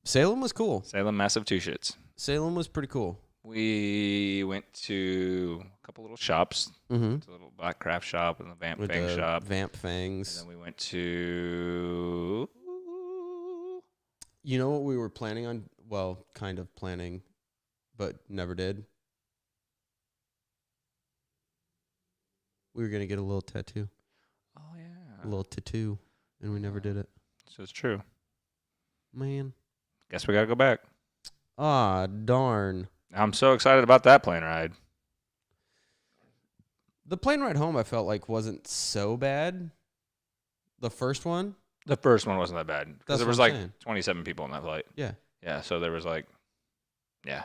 Salem was cool. Salem, Massachusetts. Salem was pretty cool. We went to a couple little shops. Mm-hmm. A little black craft shop and the Vamp With Fang the shop. Vamp Fangs. And then we went to... You know what we were planning on? Well, kind of planning, but never did. We were going to get a little tattoo. Oh, yeah. A little tattoo, and we never did it. So it's true. Man. Guess we got to go back. Ah, darn. I'm so excited about that plane ride. The plane ride home I felt like wasn't so bad. The first one? The first one wasn't that bad. Because That's there was what like I'm saying. 27 people on that flight. Yeah. Yeah, so there was like, yeah.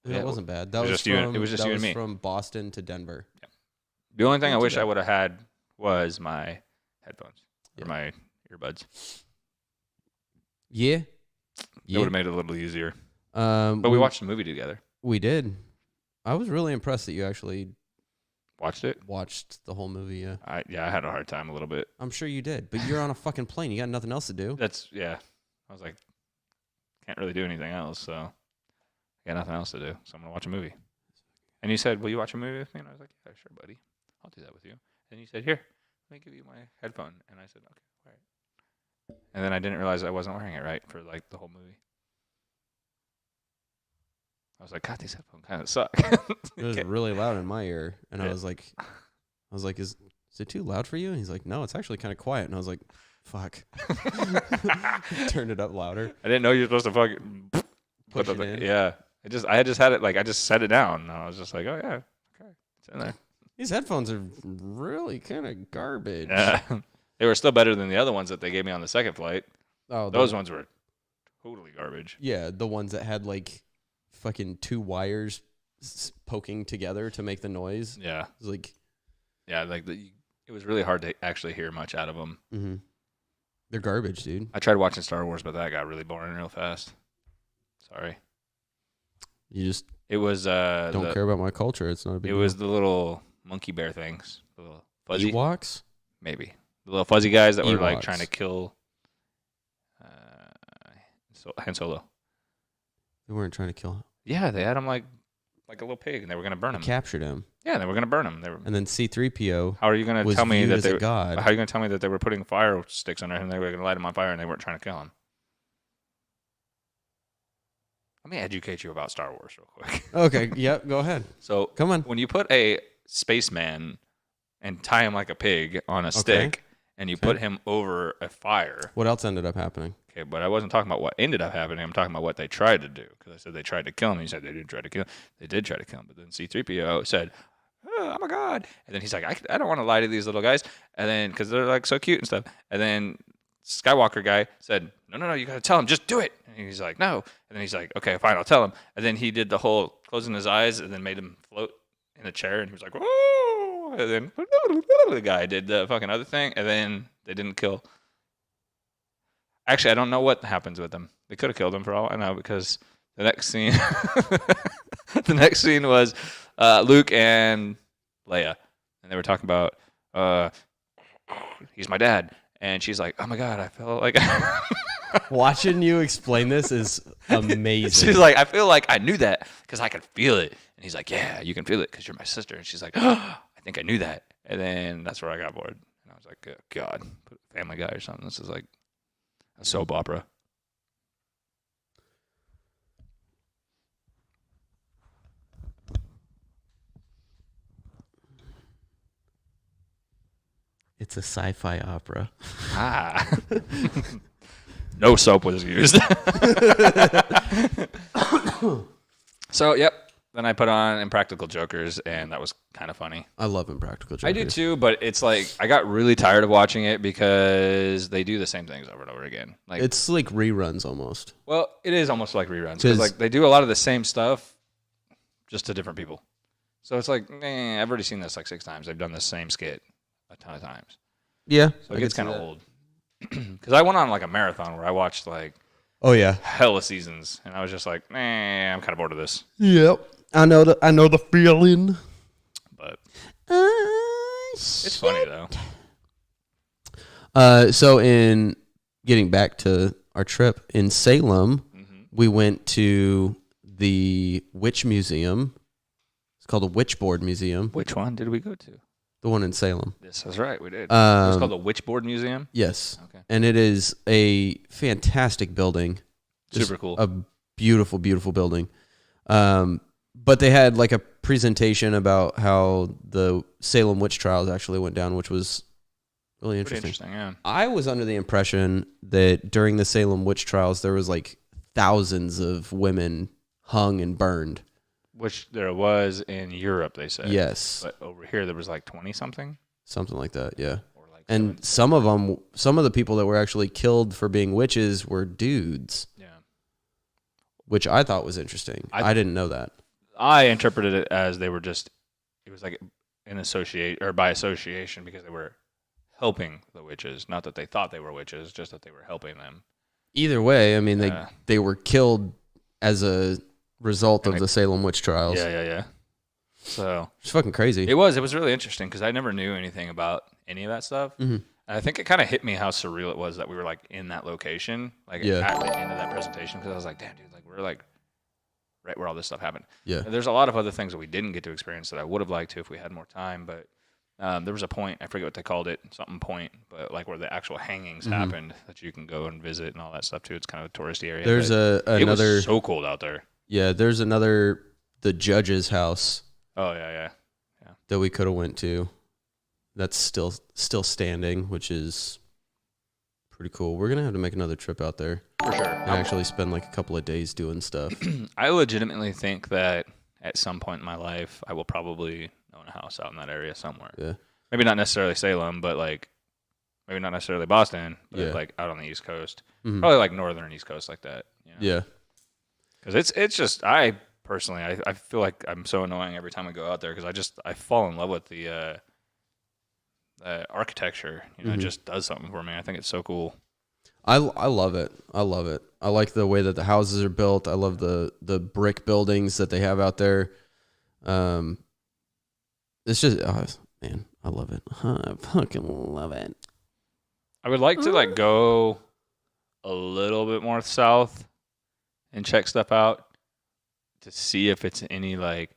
It wasn't bad. That was was just you and- it was just that you and was me. from Boston to Denver. Yeah. The only thing I Not too wish I bad. would have had was my headphones or my earbuds. Yeah. It would have made it a little easier. But But we watched a movie together. We did. I was really impressed that you actually Watched it? watched the whole movie, yeah. I had a hard time a little bit. I'm sure you did. But you're on a fucking plane. You got nothing else to do. Yeah. I was like, can't really do anything else, so I got nothing else to do. So I'm going to watch a movie. And you said, will you watch a movie with me? And I was like, yeah, sure, buddy. I'll do that with you. And you said, here, let me give you my headphone. And I said, okay, all right. And then I didn't realize I wasn't wearing it right for like the whole movie. I was like, God, these headphones kind of suck. It was really loud in my ear. And I Yeah. was like, is it too loud for you? And he's like, no, it's actually kind of quiet. And I was like, fuck. Turned it up louder. I didn't know you were supposed to fucking Push put it the, in. yeah. I just had it like I just set it down. And I was just like, oh yeah, okay, it's in there. These headphones are really kind of garbage. Yeah, they were still better than the other ones that they gave me on the second flight. Oh, Those ones were totally garbage. Yeah, the ones that had like fucking two wires poking together to make the noise. Yeah, it was like, yeah, like it was really hard to actually hear much out of them. Mm-hmm. They're garbage, dude. I tried watching Star Wars, but that got really boring real fast. Sorry. You just it was don't care about my culture. It's not a big It deal. was the little monkey bear things, The little fuzzy Ewoks? maybe the little fuzzy guys that were like Ewoks. trying to kill Han Solo. They weren't trying to kill him. Yeah, they had him like a little pig, and they were gonna burn They him. captured him. Yeah, they were gonna burn him. And then C-3PO. How are you gonna was tell me viewed that as they a god? How are you gonna tell me that they were putting fire sticks under him? They were gonna light him on fire, and they weren't trying to kill him. Let me educate you about Star Wars real quick. Okay, yep, go ahead. So come on. When you put a spaceman and tie him like a pig on a stick, and you put him over a fire. What else ended up happening? Okay, but I wasn't talking about what ended up happening. I'm talking about what they tried to do. Because I said they tried to kill him. You said they didn't try to kill him. They did try to kill him. But then C-3PO said, oh my God. And then he's like, I don't want to lie to these little guys. And then, because they're like so cute and stuff. And then Skywalker guy said, no, you got to tell him. Just do it. And he's like, no. And then he's like, okay, fine, I'll tell him. And then he did the whole closing his eyes and then made him float in a chair. And he was like, whoa. And then the guy did the fucking other thing. And then they didn't kill. Actually, I don't know what happens with them. They could have killed him for all I know, because the next scene, was Luke and Leia, and they were talking about he's my dad, and she's like, oh my God, I felt like Watching you explain this is amazing. She's like, I feel like I knew that because I could feel it, and he's like, yeah, you can feel it because you're my sister, and she's like, oh, I think I knew that, and then that's where I got bored, and I was like, oh, God, Family Guy or something. This is like a soap opera. It's a sci-fi opera. Ah. No soap was used. So, yep. Then I put on Impractical Jokers, and that was kind of funny. I love Impractical Jokers. I do too, but it's like I got really tired of watching it because they do the same things over and over again. Like it's like reruns almost. Well, it is almost like reruns because like they do a lot of the same stuff, just to different people. So it's like, I've already seen this like 6 times. They've done the same skit a ton of times. Yeah, so it gets kind of old. Because I went on like a marathon where I watched like hella seasons, and I was just like, I'm kind of bored of this. Yep, I know the feeling. But it's funny though. So in getting back to our trip in Salem, we went to the Witch Museum. It's called the Witchboard Museum. Which one did we go to? The one in Salem. This is right, we did. It's called the Witchboard Museum? Yes. Okay. And it is a fantastic building. Super cool. A beautiful, beautiful building. But they had like a presentation about how the Salem witch trials actually went down, which was really interesting. Pretty interesting, yeah. I was under the impression that during the Salem witch trials, there was like thousands of women hung and burned. Which there was in Europe, they said. Yes. But over here, there was like 20-something? Something like that, yeah. Or like and some of the people that were actually killed for being witches were dudes. Yeah. Which I thought was interesting. I didn't know that. I interpreted it as it was like by association because they were helping the witches. Not that they thought they were witches, just that they were helping them. Either way, I mean, they were killed as a result of the Salem witch trials. Yeah. So it's fucking crazy. It was really interesting because I never knew anything about any of that stuff. Mm-hmm. And I think it kind of hit me how surreal it was that we were like in that location, like at the end of that presentation. Because I was like, damn, dude, like we're like right where all this stuff happened. Yeah. And there's a lot of other things that we didn't get to experience that I would have liked to if we had more time. But there was a point, I forget what they called it, something point, but like where the actual hangings happened that you can go and visit and all that stuff too. It's kind of a touristy area. There's another. It was so cold out there. Yeah, there's the judge's house. Oh yeah. That we could have went to. That's still standing, which is pretty cool. We're gonna have to make another trip out there for sure, and actually spend like a couple of days doing stuff. I legitimately think that at some point in my life, I will probably own a house out in that area somewhere. Yeah, maybe not necessarily Salem, but like maybe not necessarily Boston, but like out on the East Coast, probably like northern East Coast, like that. You know? Yeah. Because it's just I personally I feel like I'm so annoying every time I go out there because I fall in love with the architecture. You know, it just does something for me. I think it's so cool. I love it. I love it. I like the way that the houses are built. I love the brick buildings that they have out there. It's just man, I love it. I fucking love it. I would like to like go a little bit more south and check stuff out to see if it's any like.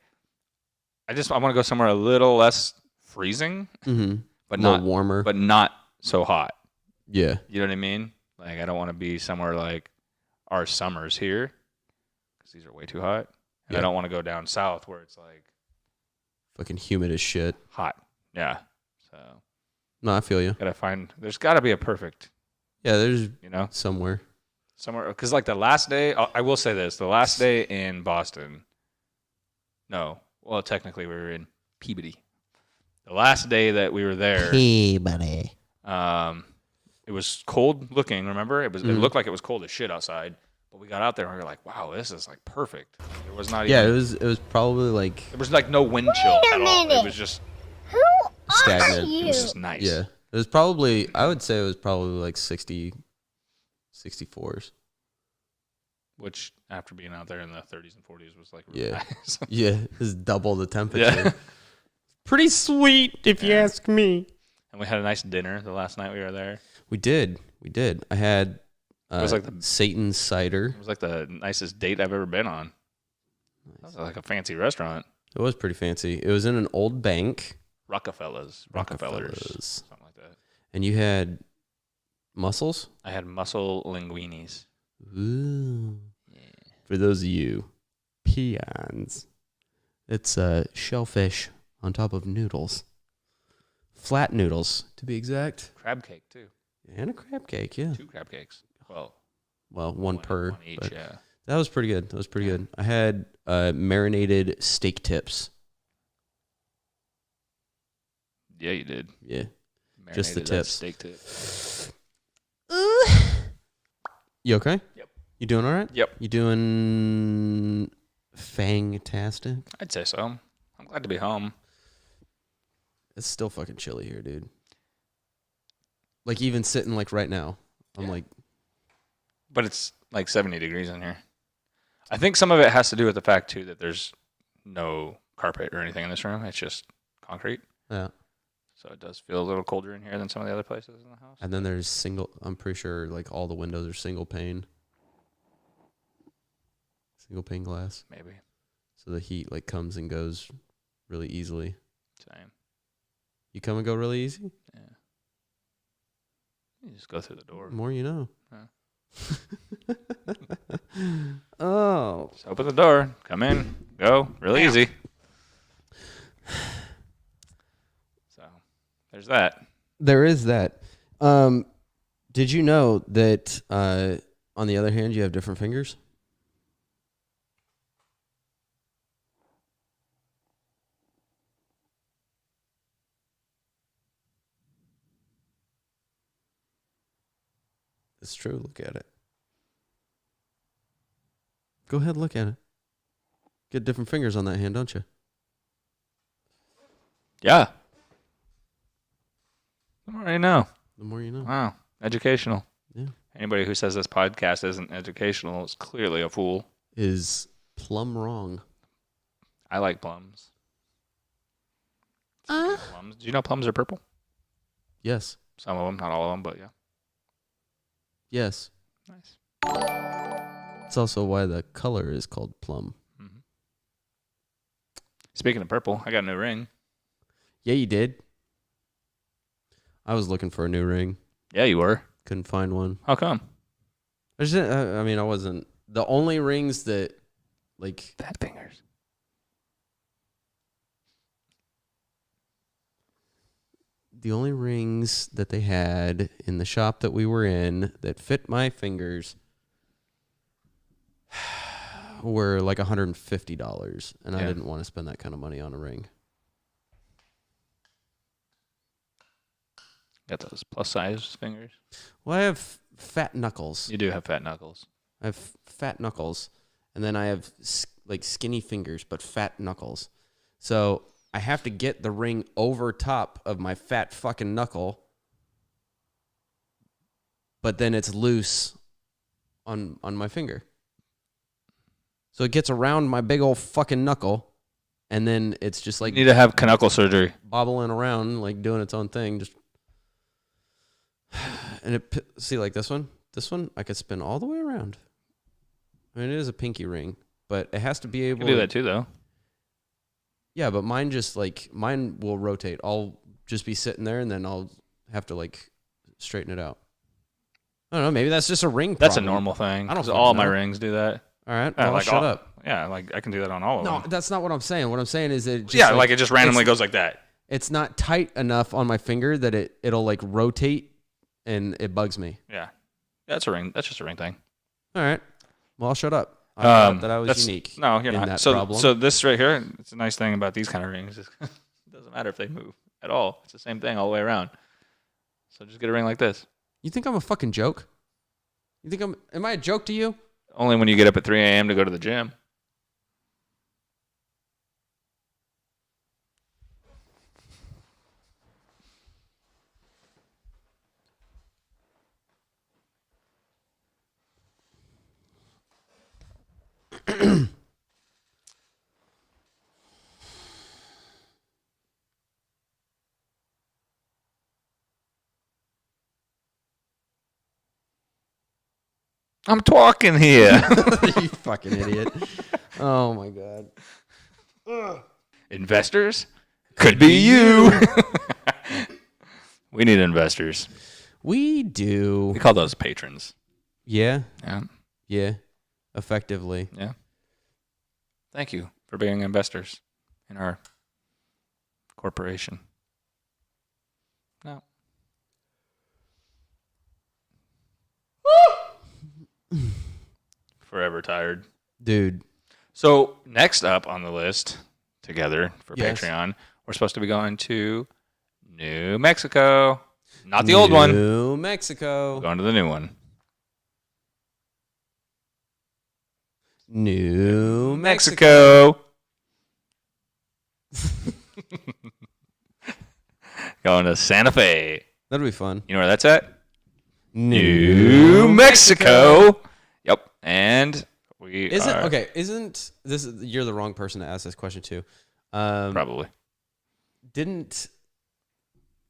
I want to go somewhere a little less freezing, but not warmer, but not so hot. Yeah, you know what I mean. Like I don't want to be somewhere like our summers here because these are way too hot, and I don't want to go down south where it's like fucking humid as shit. Hot, yeah. So no, I feel you. There's got to be a perfect. Yeah, there's somewhere because like the last day, I will say this: the last day in Boston. No, well, technically we were in Peabody. The last day that we were there, Peabody. It was cold looking. Remember, it looked like it was cold as shit outside. But we got out there and we were like, "Wow, this is like perfect." There was not even. Yeah, it was probably like. There was like no wind chill at all. It was just stagnant. It was just nice. Yeah, it was probably. I would say it was probably like 64s. Which, after being out there in the 30s and 40s, was like really nice. Yeah, it's double the temperature. Yeah. Pretty sweet, if you ask me. And we had a nice dinner the last night we were there. We did. I had it was like Satan's cider. It was like the nicest date I've ever been on. That was like a fancy restaurant. It was pretty fancy. It was in an old bank. Rockefellers. Something like that. And you had mussels? I had mussel linguinis. Ooh. Yeah. For those of you peons, it's shellfish on top of noodles. Flat noodles, to be exact. Crab cake, too. And a crab cake, yeah. 2 crab cakes. Well, one per. One each, yeah. That was pretty good. Good. I had marinated steak tips. Yeah, you did. Yeah. Marinated just the tips. Steak tip. You okay? Yep. You doing all right? Yep. You doing fantastic? I'd say so. I'm glad to be home. It's still fucking chilly here, dude. Like even sitting like right now, I'm like. But it's like 70 degrees in here. I think some of it has to do with the fact too that there's no carpet or anything in this room. It's just concrete. Yeah. So it does feel a little colder in here than some of the other places in the house. And then there's I'm pretty sure like all the windows are single pane glass. Maybe. So the heat like comes and goes really easily. Same. You come and go really easy? Yeah. You just go through the door. The more you know. Yeah. Oh. Just open the door. Come in. Go. Really easy. There's that. There is that. Did you know that, on the other hand, you have different fingers? It's true. Look at it. Go ahead, look at it. Get different fingers on that hand, don't you? Yeah. The more you know. The more you know. Wow. Educational. Yeah. Anybody who says this podcast isn't educational is clearly a fool. Is plumb wrong. I like plums. Plums. Do you know plums are purple? Yes. Some of them, not all of them, but yeah. Yes. Nice. It's also why the color is called plum. Mm-hmm. Speaking of purple, I got a new ring. Yeah, you did. I was looking for a new ring. Yeah, you were. Couldn't find one. How come? I wasn't. The only rings that, like... Fat fingers. The only rings that they had in the shop that we were in that fit my fingers were like $150. And I didn't want to spend that kind of money on a ring. Got those plus size fingers? Well, I have fat knuckles. You do have fat knuckles. I have fat knuckles. And then I have like skinny fingers, but fat knuckles. So I have to get the ring over top of my fat fucking knuckle. But then it's loose on my finger. So it gets around my big old fucking knuckle. and then it's just like You need to have knuckle surgery. bobbling around, like doing its own thing. Just and see, like this one, I could spin all the way around. I mean, it is a pinky ring, but it has to be able You can do that too, though. Yeah, but mine will rotate. I'll just be sitting there, and then I'll have to like straighten it out. I don't know. Maybe that's just a ring problem. That's a normal thing. I don't know. All my rings do that. All right, well, like shut up. Yeah, like I can do that on all of them. No, that's not what I'm saying. What I'm saying is it just like it just randomly goes like that. It's not tight enough on my finger that it'll like rotate, and it bugs me. Yeah, that's a ring. That's just a ring thing. All right. Well, I'll shut up. I thought that I was unique. No, you're in not. That So, problem. so this right here, it's a nice thing about these kind of rings. Is it doesn't matter if they move at all. It's the same thing all the way around. So just get a ring like this. You think I'm a fucking joke? You think am I a joke to you? Only when you get up at 3 a.m. to go to the gym. I'm talking here. You fucking idiot. Oh, my God. Ugh. Investors? Could be you. We need investors. We do. We call those patrons. Yeah. Yeah. Yeah. Effectively. Yeah. Thank you for being investors in our corporation. No. Forever tired. Dude. So next up on the list together for Yes. Patreon, we're supposed to be going to New Mexico. Not the old one. New Mexico. We're going to the new one. New Mexico. Going to Santa Fe. That'll be fun. You know where that's at? New Mexico. Yep. And we are... Isn't this? You're the wrong person to ask this question to. Probably. Didn't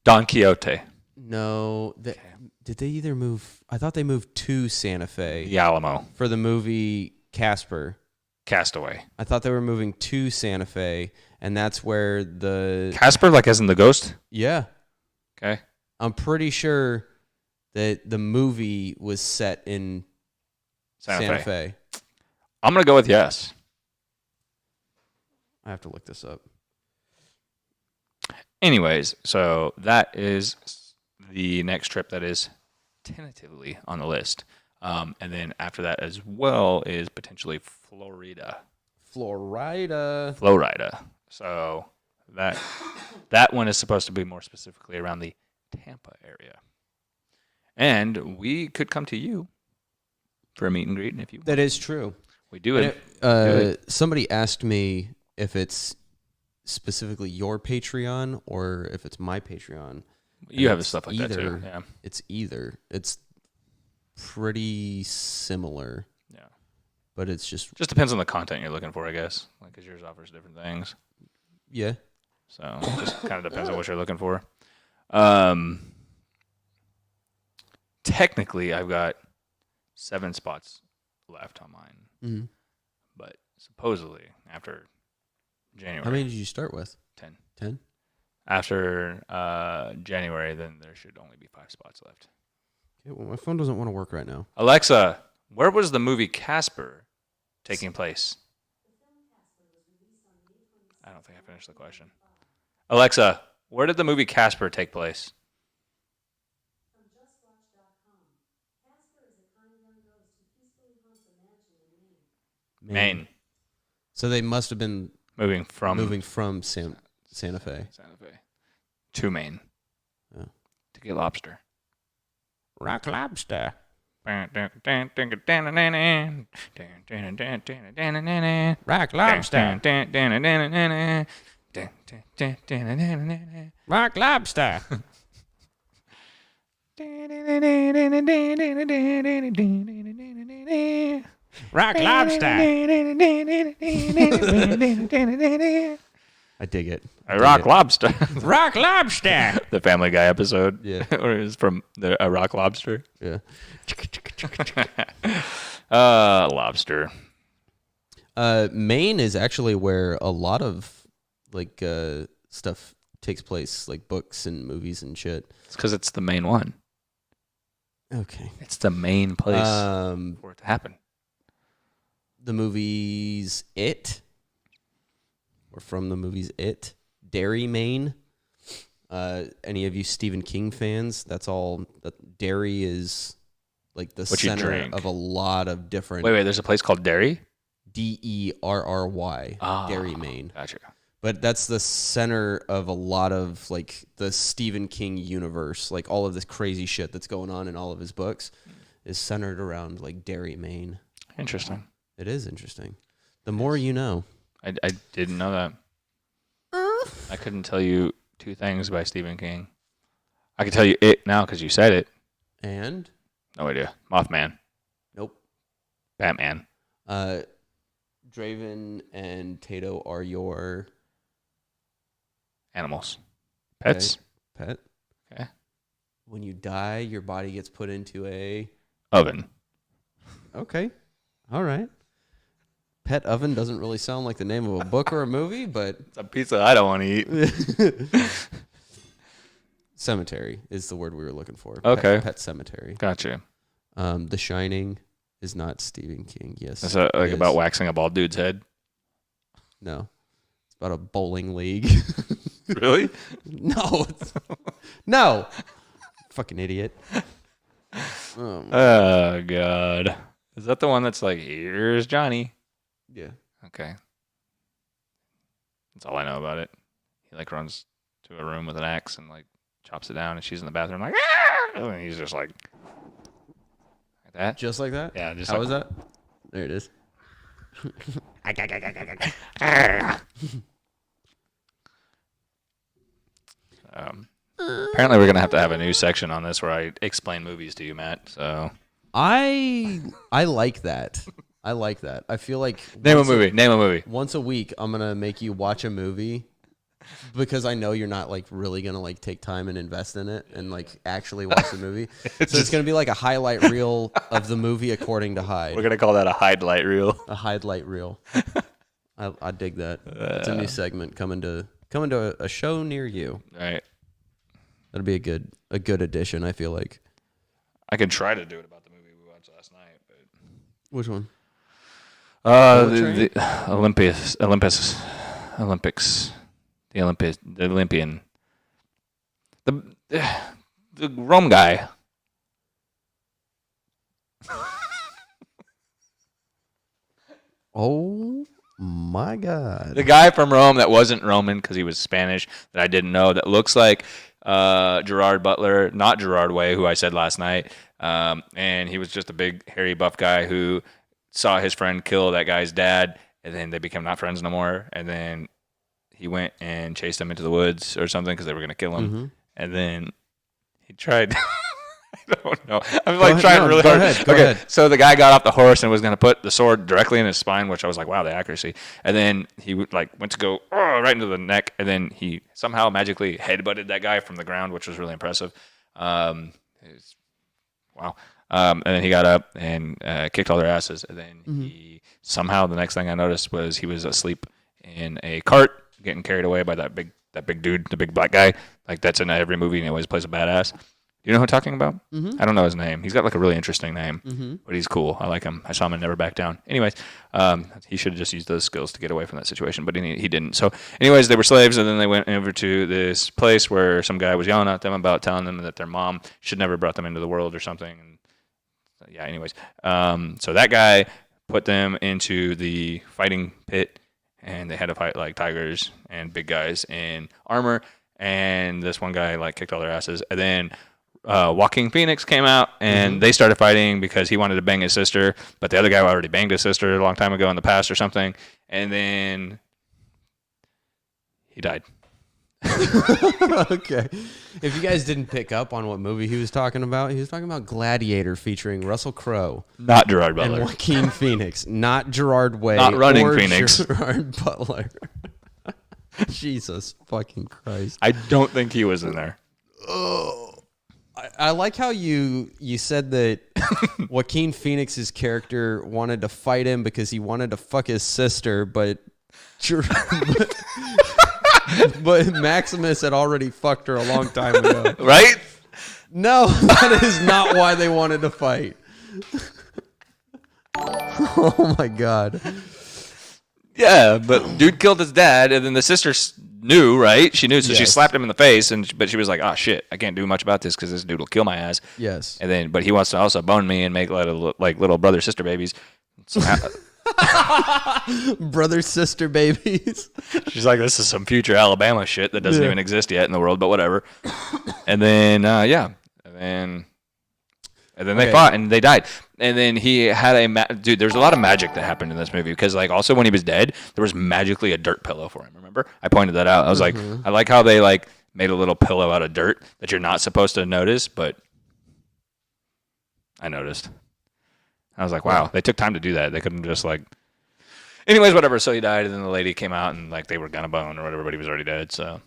Don Quixote. No. Did they either move? I thought they moved to Santa Fe. The Alamo. For the movie Casper. Castaway. I thought they were moving to Santa Fe, and that's where the Casper, like as in the ghost? Yeah. Okay. I'm pretty sure that the movie was set in Santa Fe. I'm going to go with yes. I have to look this up. Anyways, so that is the next trip that is tentatively on the list. And then after that as well is potentially Florida. Florida. So that one is supposed to be more specifically around the Tampa area. And we could come to you for a meet and greet. And if you That is true. We do it. Somebody asked me if it's specifically your Patreon or if it's my Patreon. You have stuff like that too. Yeah. It's either. It's pretty similar. Yeah. But it's just depends on the content you're looking for, I guess. Like, because yours offers different things. Yeah. So it just kind of depends on what you're looking for. Technically, I've got 7 spots left on mine. Mm-hmm. But supposedly, after January. How many did you start with? 10. 10? After January, then there should only be 5 spots left. Okay, well, my phone doesn't want to work right now. Alexa, where was the movie Casper taking place? I don't think I finished the question. Alexa, where did the movie Casper take place? Maine. So they must have been moving from Santa Fe. Santa Fe to Maine. Yeah. To get lobster. Rock lobster. Rock lobster. Rock lobster. Rock lobster. I dig it. A rock lobster. Rock lobster. The Family Guy episode. Yeah. Or it was from a rock lobster. Yeah. Lobster. Maine is actually where a lot of like stuff takes place, like books and movies and shit. It's because it's the main one. Okay. It's the main place for it to happen. The movies It. Or from the movies It. Derry, Maine. Any of you Stephen King fans? That's all. Derry is like the center of a lot of different. Wait, there's a place called Derry? Derry, Derry, Maine. Gotcha. But that's the center of a lot of like the Stephen King universe, like all of this crazy shit that's going on in all of his books is centered around like Derry, Maine. Interesting. It is interesting. The more you know. I didn't know that. I couldn't tell you 2 things by Stephen King. I can tell you It now because you said it. And? No idea. Mothman. Nope. Batman. Draven and Tato are your animals. Pets. Okay. Pet. Okay. When you die, your body gets put into a oven. Okay. All right. Pet oven doesn't really sound like the name of a book or a movie, but it's a pizza I don't want to eat. Cemetery is the word we were looking for. Okay. Pet cemetery. Gotcha. The Shining is not Stephen King. Yes. Is that like about waxing a bald dude's head? No. It's about a bowling league. Really? No. No. Fucking idiot. Oh, God. Is that the one that's like, here's Johnny? Yeah. Okay. That's all I know about it. He like runs to a room with an axe and like chops it down, and she's in the bathroom like, ah! And he's just like that. Just like that? Yeah. Just How like, was that? There it is. Apparently, we're gonna have to have a new section on this where I explain movies to you, Matt. So I like that. I like that. I feel like Name a movie. Once a week, I'm gonna make you watch a movie because I know you're not like really gonna like take time and invest in it and like actually watch the movie. So it's gonna be like a highlight reel of the movie according to Hyde. We're gonna call that a highlight reel. A highlight reel. I dig that. It's a new segment coming to a show near you. All right. That'll be a good addition. I feel like. I could try to do it about the movie we watched last night, but which one? The Olympics, the Olympian, the Rome guy. Oh my God! The guy from Rome that wasn't Roman because he was Spanish that I didn't know that looks like Gerard Butler, not Gerard Way, who I said last night, and he was just a big hairy buff guy who saw his friend kill that guy's dad, and then they became not friends no more, and then he went and chased him into the woods or something because they were going to kill him, and then he tried I don't know. I'm like trying really hard. Go ahead. So the guy got off the horse and was going to put the sword directly in his spine, which I was like, wow, the accuracy. And then he like went to go right into the neck, and then he somehow magically headbutted that guy from the ground, which was really impressive. Wow. And then he got up and kicked all their asses. And then he somehow, the next thing I noticed was he was asleep in a cart, getting carried away by that big dude, the big black guy. Like that's in every movie, and he always plays a badass. You know who I'm talking about? I don't know his name. He's got like a really interesting name, but he's cool. I like him. I saw him in Never Back Down. Anyways, he should have just used those skills to get away from that situation, but he didn't. So anyways, they were slaves, and then they went over to this place where some guy was yelling at them about telling them that their mom should never have brought them into the world or something. And yeah, anyways. So that guy put them into the fighting pit, and they had to fight like tigers and big guys in armor, and this one guy like kicked all their asses. And then Joaquin Phoenix came out, and they started fighting because he wanted to bang his sister, but the other guy already banged his sister a long time ago in the past or something, and then he died. Okay. If you guys didn't pick up on what movie he was talking about Gladiator featuring Russell Crowe. Not Gerard Butler. And Joaquin Phoenix. Not Gerard Way. Not running or Phoenix. Gerard Butler. Jesus fucking Christ. I don't think he was in there. Oh, I like how you said that Joaquin Phoenix's character wanted to fight him because he wanted to fuck his sister, but Maximus had already fucked her a long time ago. Right? No, that is not why they wanted to fight. Oh my God. Yeah, but dude killed his dad, and then the sister knew, right? She knew, so she Yes. slapped him in the face, but she was like, "Oh shit, I can't do much about this because this dude will kill my ass." Yes. And then, but he wants to also bone me and make little brother sister babies. So brother sister babies. she's like, "This is some future Alabama shit that doesn't even exist yet in the world, but whatever." And then, and then they fought and they died. And then he had dude. There's a lot of magic that happened in this movie because, like, also when he was dead, there was magically a dirt pillow for him. Remember, I pointed that out. I was like, I like how they like made a little pillow out of dirt that you're not supposed to notice, but I noticed. I was like, wow, they took time to do that. They couldn't just like. Anyways, whatever. So he died, and then the lady came out and like they were gonna bone or whatever, but he was already dead. So.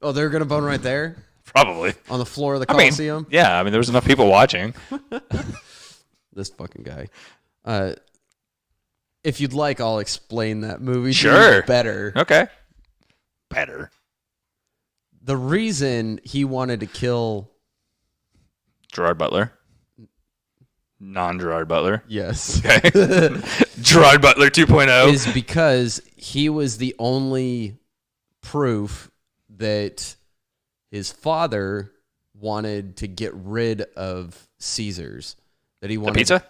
Oh, they were gonna bone right there. Probably on the floor of the Coliseum. Yeah, I mean there was enough people watching. This fucking guy. If you'd like, I'll explain that movie. Sure. Better. Okay. Better. The reason he wanted to kill Gerard Butler. Non-Gerard Butler. Yes. Okay. Gerard Butler 2.0 is because he was the only proof that his father wanted to get rid of Caesar's. That he wanted the pizza?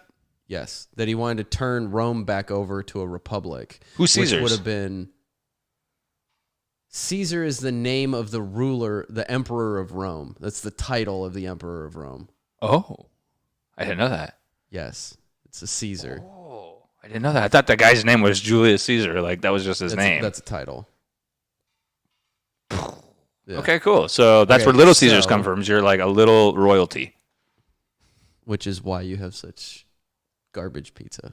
Yes. That he wanted to turn Rome back over to a republic. Who's Caesar's? Which would have been... Caesar is the name of the ruler, the emperor of Rome. That's the title of the emperor of Rome. Oh. I didn't know that. Yes. It's a Caesar. Oh. I didn't know that. I thought the guy's name was Julius Caesar. Like, that was just his name. That's a title. Yeah. Okay, cool. So that's where Little Caesars come from. You're like a little royalty. Which is why you have such garbage pizza.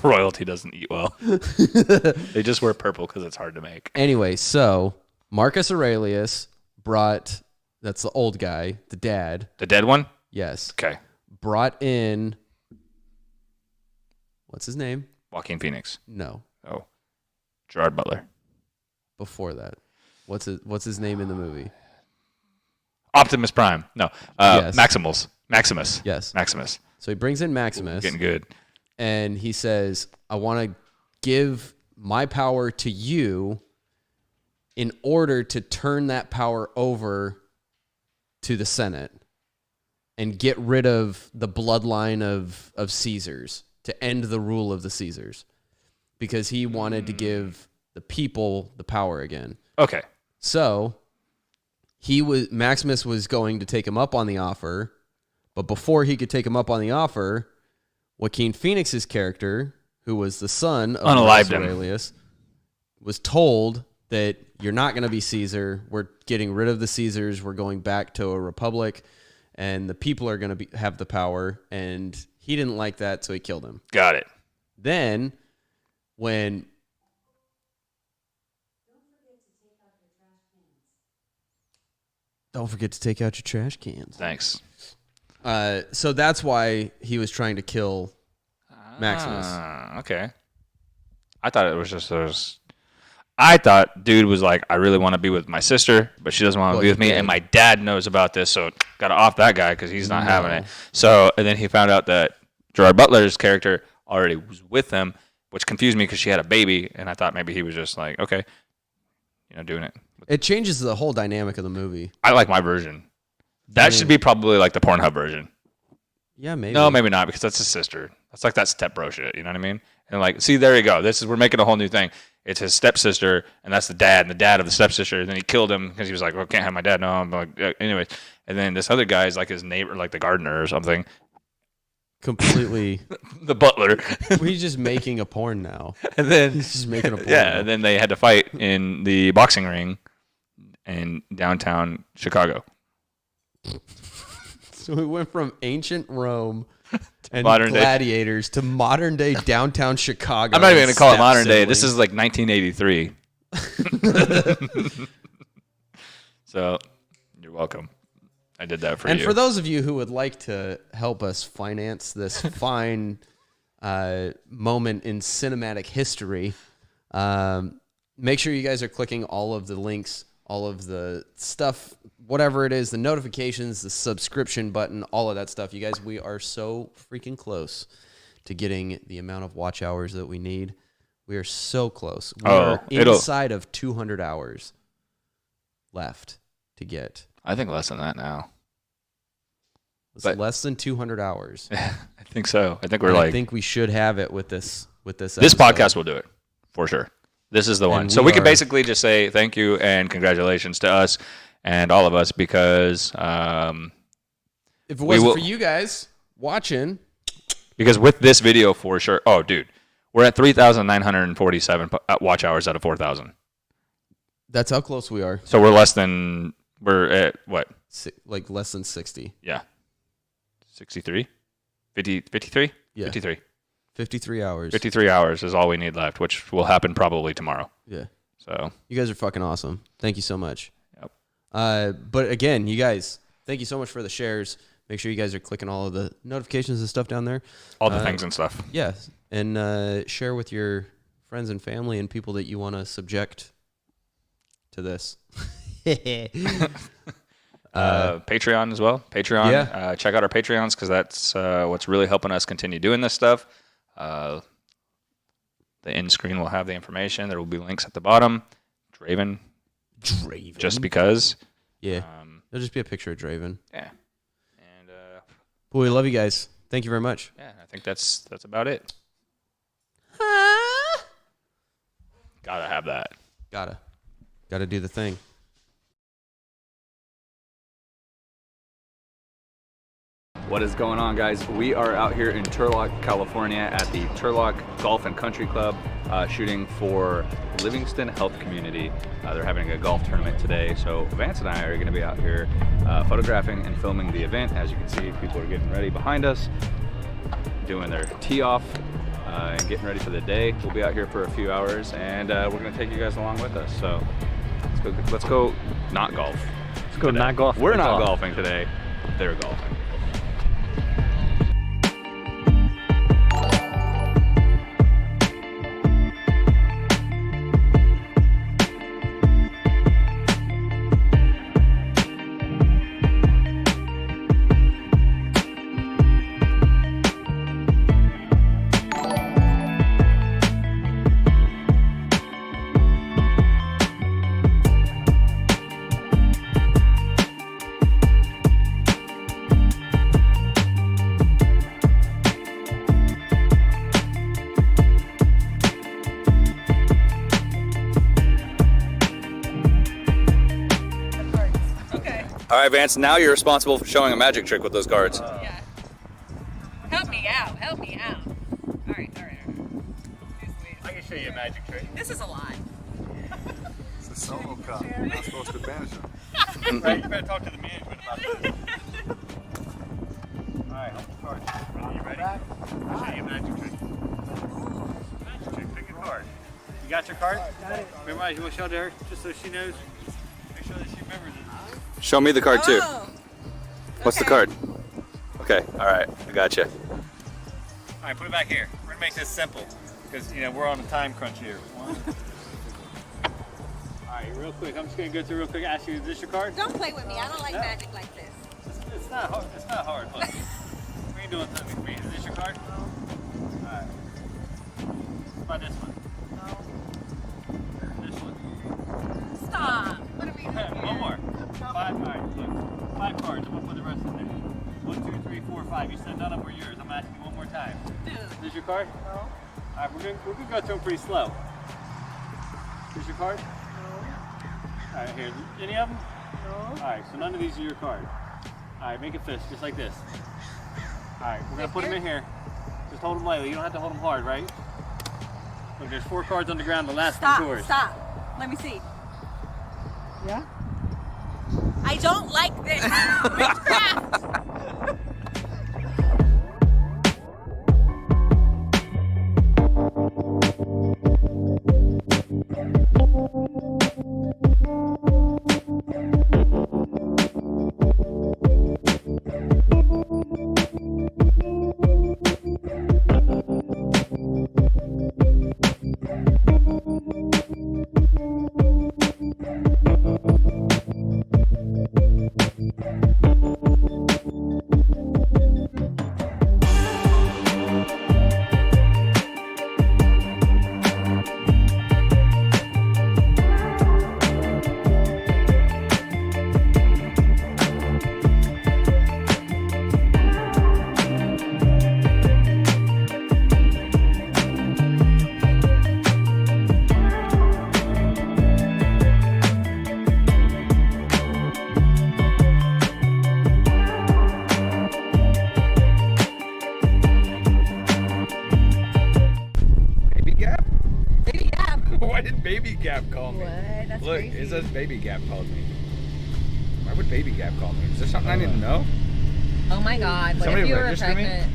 Royalty doesn't eat well. They just wear purple because it's hard to make. Anyway, so Marcus Aurelius brought, that's the old guy, the dad. The dead one? Yes. Okay. Brought in, what's his name? Joaquin Phoenix. No. Oh. Gerard Butler. Before that. What's his name in the movie? Optimus Prime. No. Yes. Maximus. Yes. Maximus. So he brings in Maximus. Getting good. And he says, I want to give my power to you in order to turn that power over to the Senate and get rid of the bloodline of Caesars, to end the rule of the Caesars, because he wanted to give the people the power again. Okay. So Maximus was going to take him up on the offer, but before he could take him up on the offer, Joaquin Phoenix's character, who was the son of Marcus Aurelius, was told that you're not going to be Caesar. We're getting rid of the Caesars. We're going back to a republic, and the people are going to have the power. And he didn't like that, so he killed him. Got it. Then, when don't forget to take out your trash cans. Thanks. So that's why he was trying to kill Maximus. Okay. I thought it was just I thought dude was like, I really want to be with my sister, but she doesn't want to be with me, and my dad knows about this, so got to off that guy because he's not having it. So, and then he found out that Gerard Butler's character already was with him, which confused me because she had a baby, and I thought maybe he was just like, okay, doing it. It changes the whole dynamic of the movie. I like my version. That should be probably like the Pornhub version. Yeah, maybe. No, maybe not, because that's his sister. That's like that stepbro shit, you know what I mean? And like, see, there you go. We're making a whole new thing. It's his stepsister, and that's the dad, and the dad of the stepsister. And then he killed him because he was like, well, can't have my dad. No, I'm like, anyways. And then this other guy is like his neighbor, like the gardener or something. Completely. The butler. He's just making a porn now. And then he's just making a porn. Yeah, now. and then they had to fight in the boxing ring in downtown Chicago. So we went from ancient Rome and modern gladiators to modern day downtown Chicago. I'm not even going to call it modern day. This is like 1983. So, you're welcome. I did that for you. And for those of you who would like to help us finance this fine moment in cinematic history, make sure you guys are clicking all of the links, all of the stuff, whatever it is, the notifications, the subscription button, all of that stuff. You guys, we are so freaking close to getting the amount of watch hours that we need. We are so close. We are inside of 200 hours left to get. I think less than that now. It's less than 200 hours. I think so. I think I think we should have it with this. This podcast will do it for sure. This is the one. So we can basically just say thank you and congratulations to us and all of us because if it wasn't for you guys watching, because with this video for sure. Oh, dude, we're at 3,947 watch hours out of 4,000. That's how close we are. So we're at what? Like less than 60. Yeah. 63? 53? Yeah. 53. 53 hours. 53 hours is all we need left, which will happen probably tomorrow. Yeah. So you guys are fucking awesome. Thank you so much. Yep. But again, you guys, thank you so much for the shares. Make sure you guys are clicking all of the notifications and stuff down there. All the things and stuff. Yeah. And share with your friends and family and people that you want to subject to this. Patreon as well. Patreon. Yeah. Check out our Patreons because that's what's really helping us continue doing this stuff. The end screen will have the information. There will be links at the bottom. Draven. Just because. Yeah. There'll just be a picture of Draven. Yeah. And boy, we love you guys. Thank you very much. Yeah, I think that's about it. Gotta have that. Gotta do the thing. What is going on, guys? We are out here in Turlock, California at the Turlock Golf and Country Club shooting for Livingston Health Community. They're having a golf tournament today, so Vance and I are going to be out here photographing and filming the event. As you can see, people are getting ready behind us, doing their tee off and getting ready for the day. We'll be out here for a few hours, and we're going to take you guys along with us. So let's go not golf. Let's go not golf. We're not golfing today. They're golfing. All right, Vance, now you're responsible for showing a magic trick with those cards. Yeah. Help me out. All right. I can show you a magic trick. This is a lie. It's a solo cup. You're not supposed to banish them. Right, you better talk to the management about this. All right, hold the card. You ready? I'll show you a magic trick. Magic trick, pick a card. You got your card? Got it. Memorize, you want to show it to her just so she knows? Make sure that she remembers it. Show me the card too. Oh, What's the card? Okay, all right, I got you. All right, put it back here. We're gonna make this simple because we're on a time crunch here. All right, real quick. I'm just gonna go through real quick. Ask you, is this your card? don't play with me. I don't like magic like this. It's not hard. It's not hard. Look, we ain't doing something for me. Is this your card? No. All right. What about this one? No. This one. Stop. What are we doing? One more. 5. All right, look. 5 cards. I'm gonna put the rest in there. 1, 2, 3, 4, 5. You said none of them were yours. I'm asking you one more time. Dude. Is this your card? No. All right, we're gonna go through them pretty slow. Is this your card? No. All right, here. Any of them? No. All right, so none of these are your card. All right, make a fist just like this. All right, we're gonna put them in here. Just hold them lightly. You don't have to hold them hard, right? Look, there's 4 cards on the ground. The last one's yours. Stop. Let me see. Yeah? I don't like this. Witchcraft. Why did Baby Gap call me? What? That's Look, crazy. it says Baby Gap called me. Why would Baby Gap call me? Is there something I need to know? Oh my God! What Somebody if you were register me? pregnant?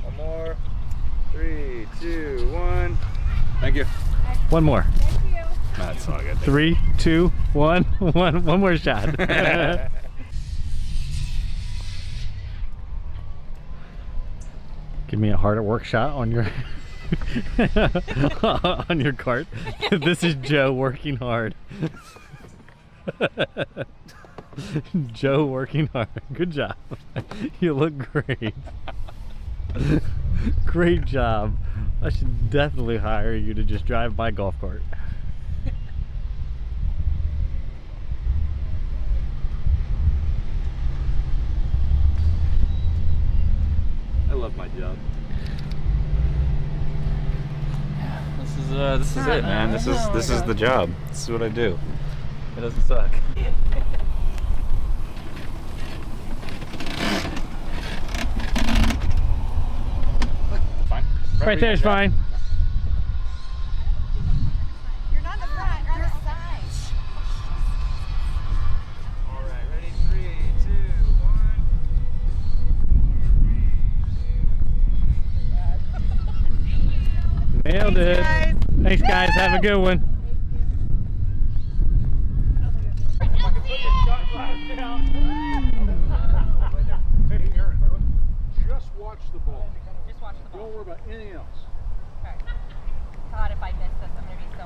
One more. 3, 2, 1. Thank you. One more. That's all good. 3, 2, 1. One more shot. Give me a hard at work shot on your on your cart. This is Joe working hard. Joe working hard. Good job. You look great. Great job. I should definitely hire you to just drive my golf cart. I love my job. This is it, man. This is the job. This is what I do. It doesn't suck. Fine. Right there is fine. You're not in the front. You're on the side. All right, ready? 3, 2, 1. Nailed it. Thanks, guys. Have a good one. Hey, Aaron, just watch the ball. Just watch the ball. Don't worry about anything else. Okay. God, if I miss this, I'm gonna be so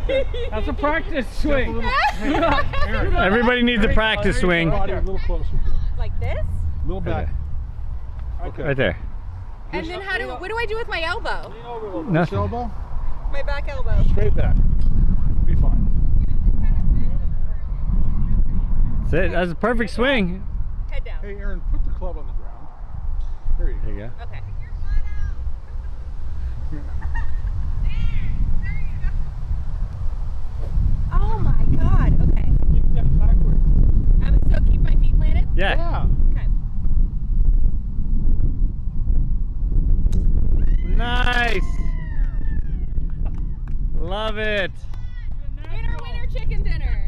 embarrassed. That's a practice swing. Aaron, Everybody needs a practice swing. body a little closer. Like this? A little back. Okay. Right there. And then what do I do with my elbow? Lean over a little bit. Nothing. This elbow, My back elbow. straight back. Be fine. That's it. That's a perfect swing. Head down. Hey, Aaron, put the club on the ground. There you go. There you go. Okay. Oh my God. Okay. Keep stepping backwards. So keep my feet planted? Yeah. Okay. Nice. Love it. Winner, winner, chicken dinner.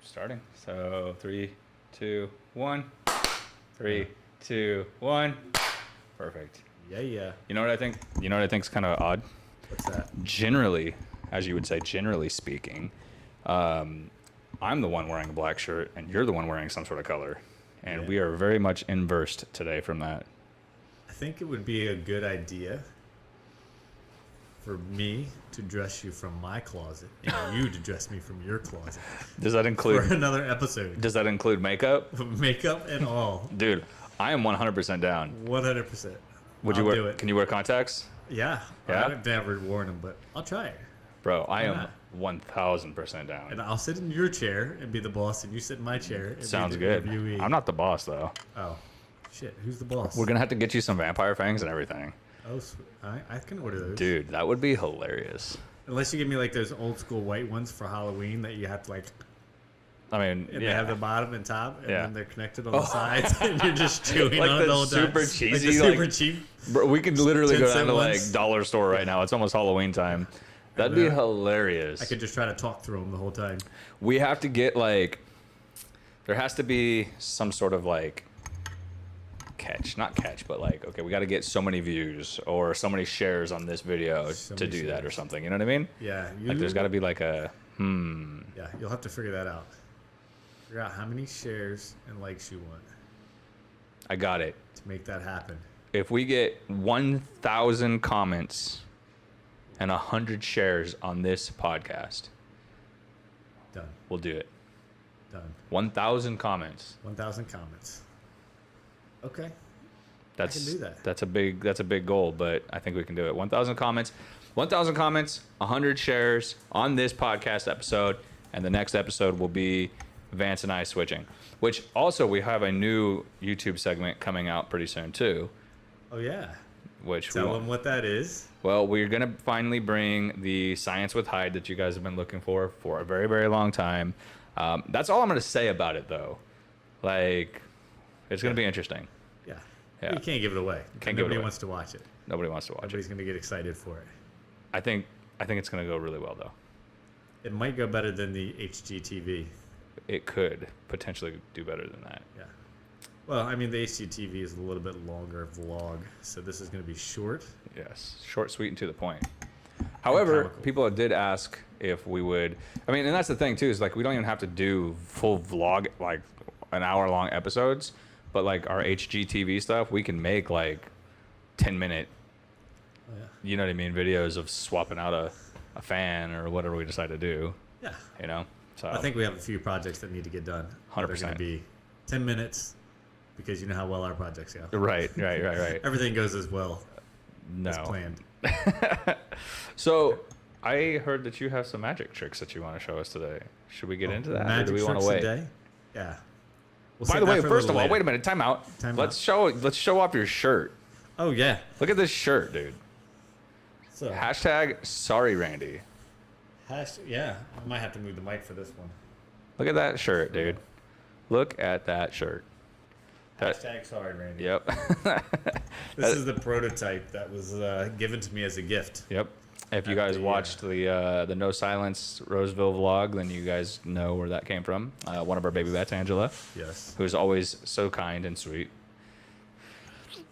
Starting. So 3, 2, 1. 3, 2, 1. Perfect. Yeah. You know what I think? You know what I think's kind of odd? What's that? Generally, as you would say, generally speaking, I'm the one wearing a black shirt and you're the one wearing some sort of color. And we are very much inversed today from that. I think it would be a good idea for me to dress you from my closet and you to dress me from your closet. Does that include for another episode? Does that include makeup? Makeup and all. Dude, I am 100% down. 100%. Would you wear? Can you wear contacts? Yeah. Yeah. I've never worn them, but I'll try it. Bro, I am 1000% down. And I'll sit in your chair and be the boss, and you sit in my chair. And Sounds be the good. interviewee. I'm not the boss though. Oh, shit. Who's the boss? We're gonna have to get you some vampire fangs and everything. Oh, sweet. I can order those. Dude, that would be hilarious. Unless you give me like those old school white ones for Halloween that you have to like. I mean, and they have the bottom and top, and Yeah. then they're connected on the sides, and you're just chewing Like on the it the whole time. super cheesy, like the super like- cheap. Bro, we could literally 10 go down cent to like ones. dollar store right now. It's almost Halloween time. That'd be hilarious. I could just try to talk through them the whole time. We have to get like, there has to be some sort of like not catch, but like, okay, we got to get so many views or so many shares on this video to many do that or shares. something. You know what I mean? Yeah. Like there's got to be like a Yeah, you'll have to figure that out. Figure out how many shares and likes you want I got it. to make that happen. If we get 1,000 comments and 100 shares on this podcast, Done. we'll do it. Done. 1,000 comments. 1,000 comments. Okay. That's I can do that. That's a big goal, but I think we can do it. 1,000 comments, 100 shares on this podcast episode, and the next episode will be Vance and I switching. Which also we have a new YouTube segment coming out pretty soon too. Oh yeah. Which Tell them what that is. Well, we're gonna finally bring the Science with Hyde that you guys have been looking for a very, very long time. That's all I'm gonna say about it though. Like, it's gonna be interesting. Yeah. Yeah. You can't give it away. Can't give it Nobody away. wants to watch it. Nobody wants to watch Everybody's going to get excited for it. I think it's gonna go really well though. It might go better than the HGTV. It could potentially do better than that. Yeah. Well, I mean, the HGTV is a little bit longer vlog, so this is going to be short. Yes, short, sweet, and to the point. However, comical. people did ask if we would. I mean, and that's the thing too, is like we don't even have to do full vlog, like an hour-long episodes. But like our HGTV stuff, we can make like 10-minute, you know what I mean, videos of swapping out a fan or whatever we decide to do. Yeah. You know. So I think we have a few projects that need to get done. 100%. They're going to be 10 minutes because you know how well our projects go. Right. Everything goes as well as No. planned. So I heard that you have some magic tricks that you want to show us today. Should we get into that, or do we want to wait? Today? Yeah. We'll By save the that way, for a first of little all, later. wait a minute, time out. Time let's out. show off your shirt. Oh yeah. Look at this shirt, dude. So Hashtag sorry, Randy. yeah, I might have to move the mic for this one. Look at that shirt, dude. Look at that shirt. Hashtag sorry, Randy. Yep. This is the prototype that was given to me as a gift. Yep. If you guys watched the No Silence Roseville vlog, then you guys know where that came from. One of our baby bats, Angela. Yes. Who's always so kind and sweet.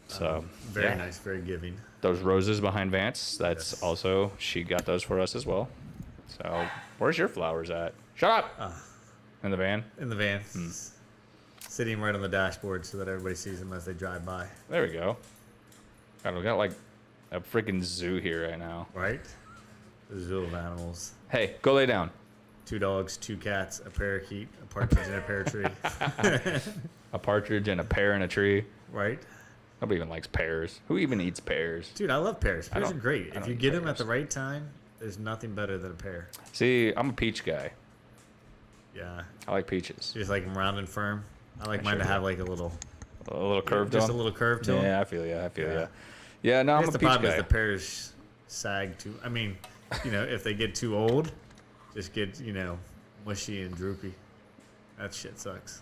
So Very nice, very giving. Those roses behind Vance, that's also, she got those for us as well. So where's your flowers at? Shut up! In the van? In the van. Sitting right on the dashboard so that everybody sees them as they drive by. There we go. God, we got like a freaking zoo here right now. Right? The zoo of animals. Hey, go lay down. 2 dogs, 2 cats, a parakeet, a partridge in a pear tree. A partridge and a pear in a tree. Right? Nobody even likes pears. Who even eats pears? Dude, I love pears. I Pears are don't- great. I If don't you eat get them at the right time, there's nothing better than a pear. See, I'm a peach guy. Yeah. I like peaches. You just like them round and firm. I like mine sure to do. have like a little curve to just them? a little curve to them. Yeah, I feel you. Yeah, no, I I'm guess a the peach problem guy. is the pears sag too. I mean, if they get too old, just get mushy and droopy. That shit sucks.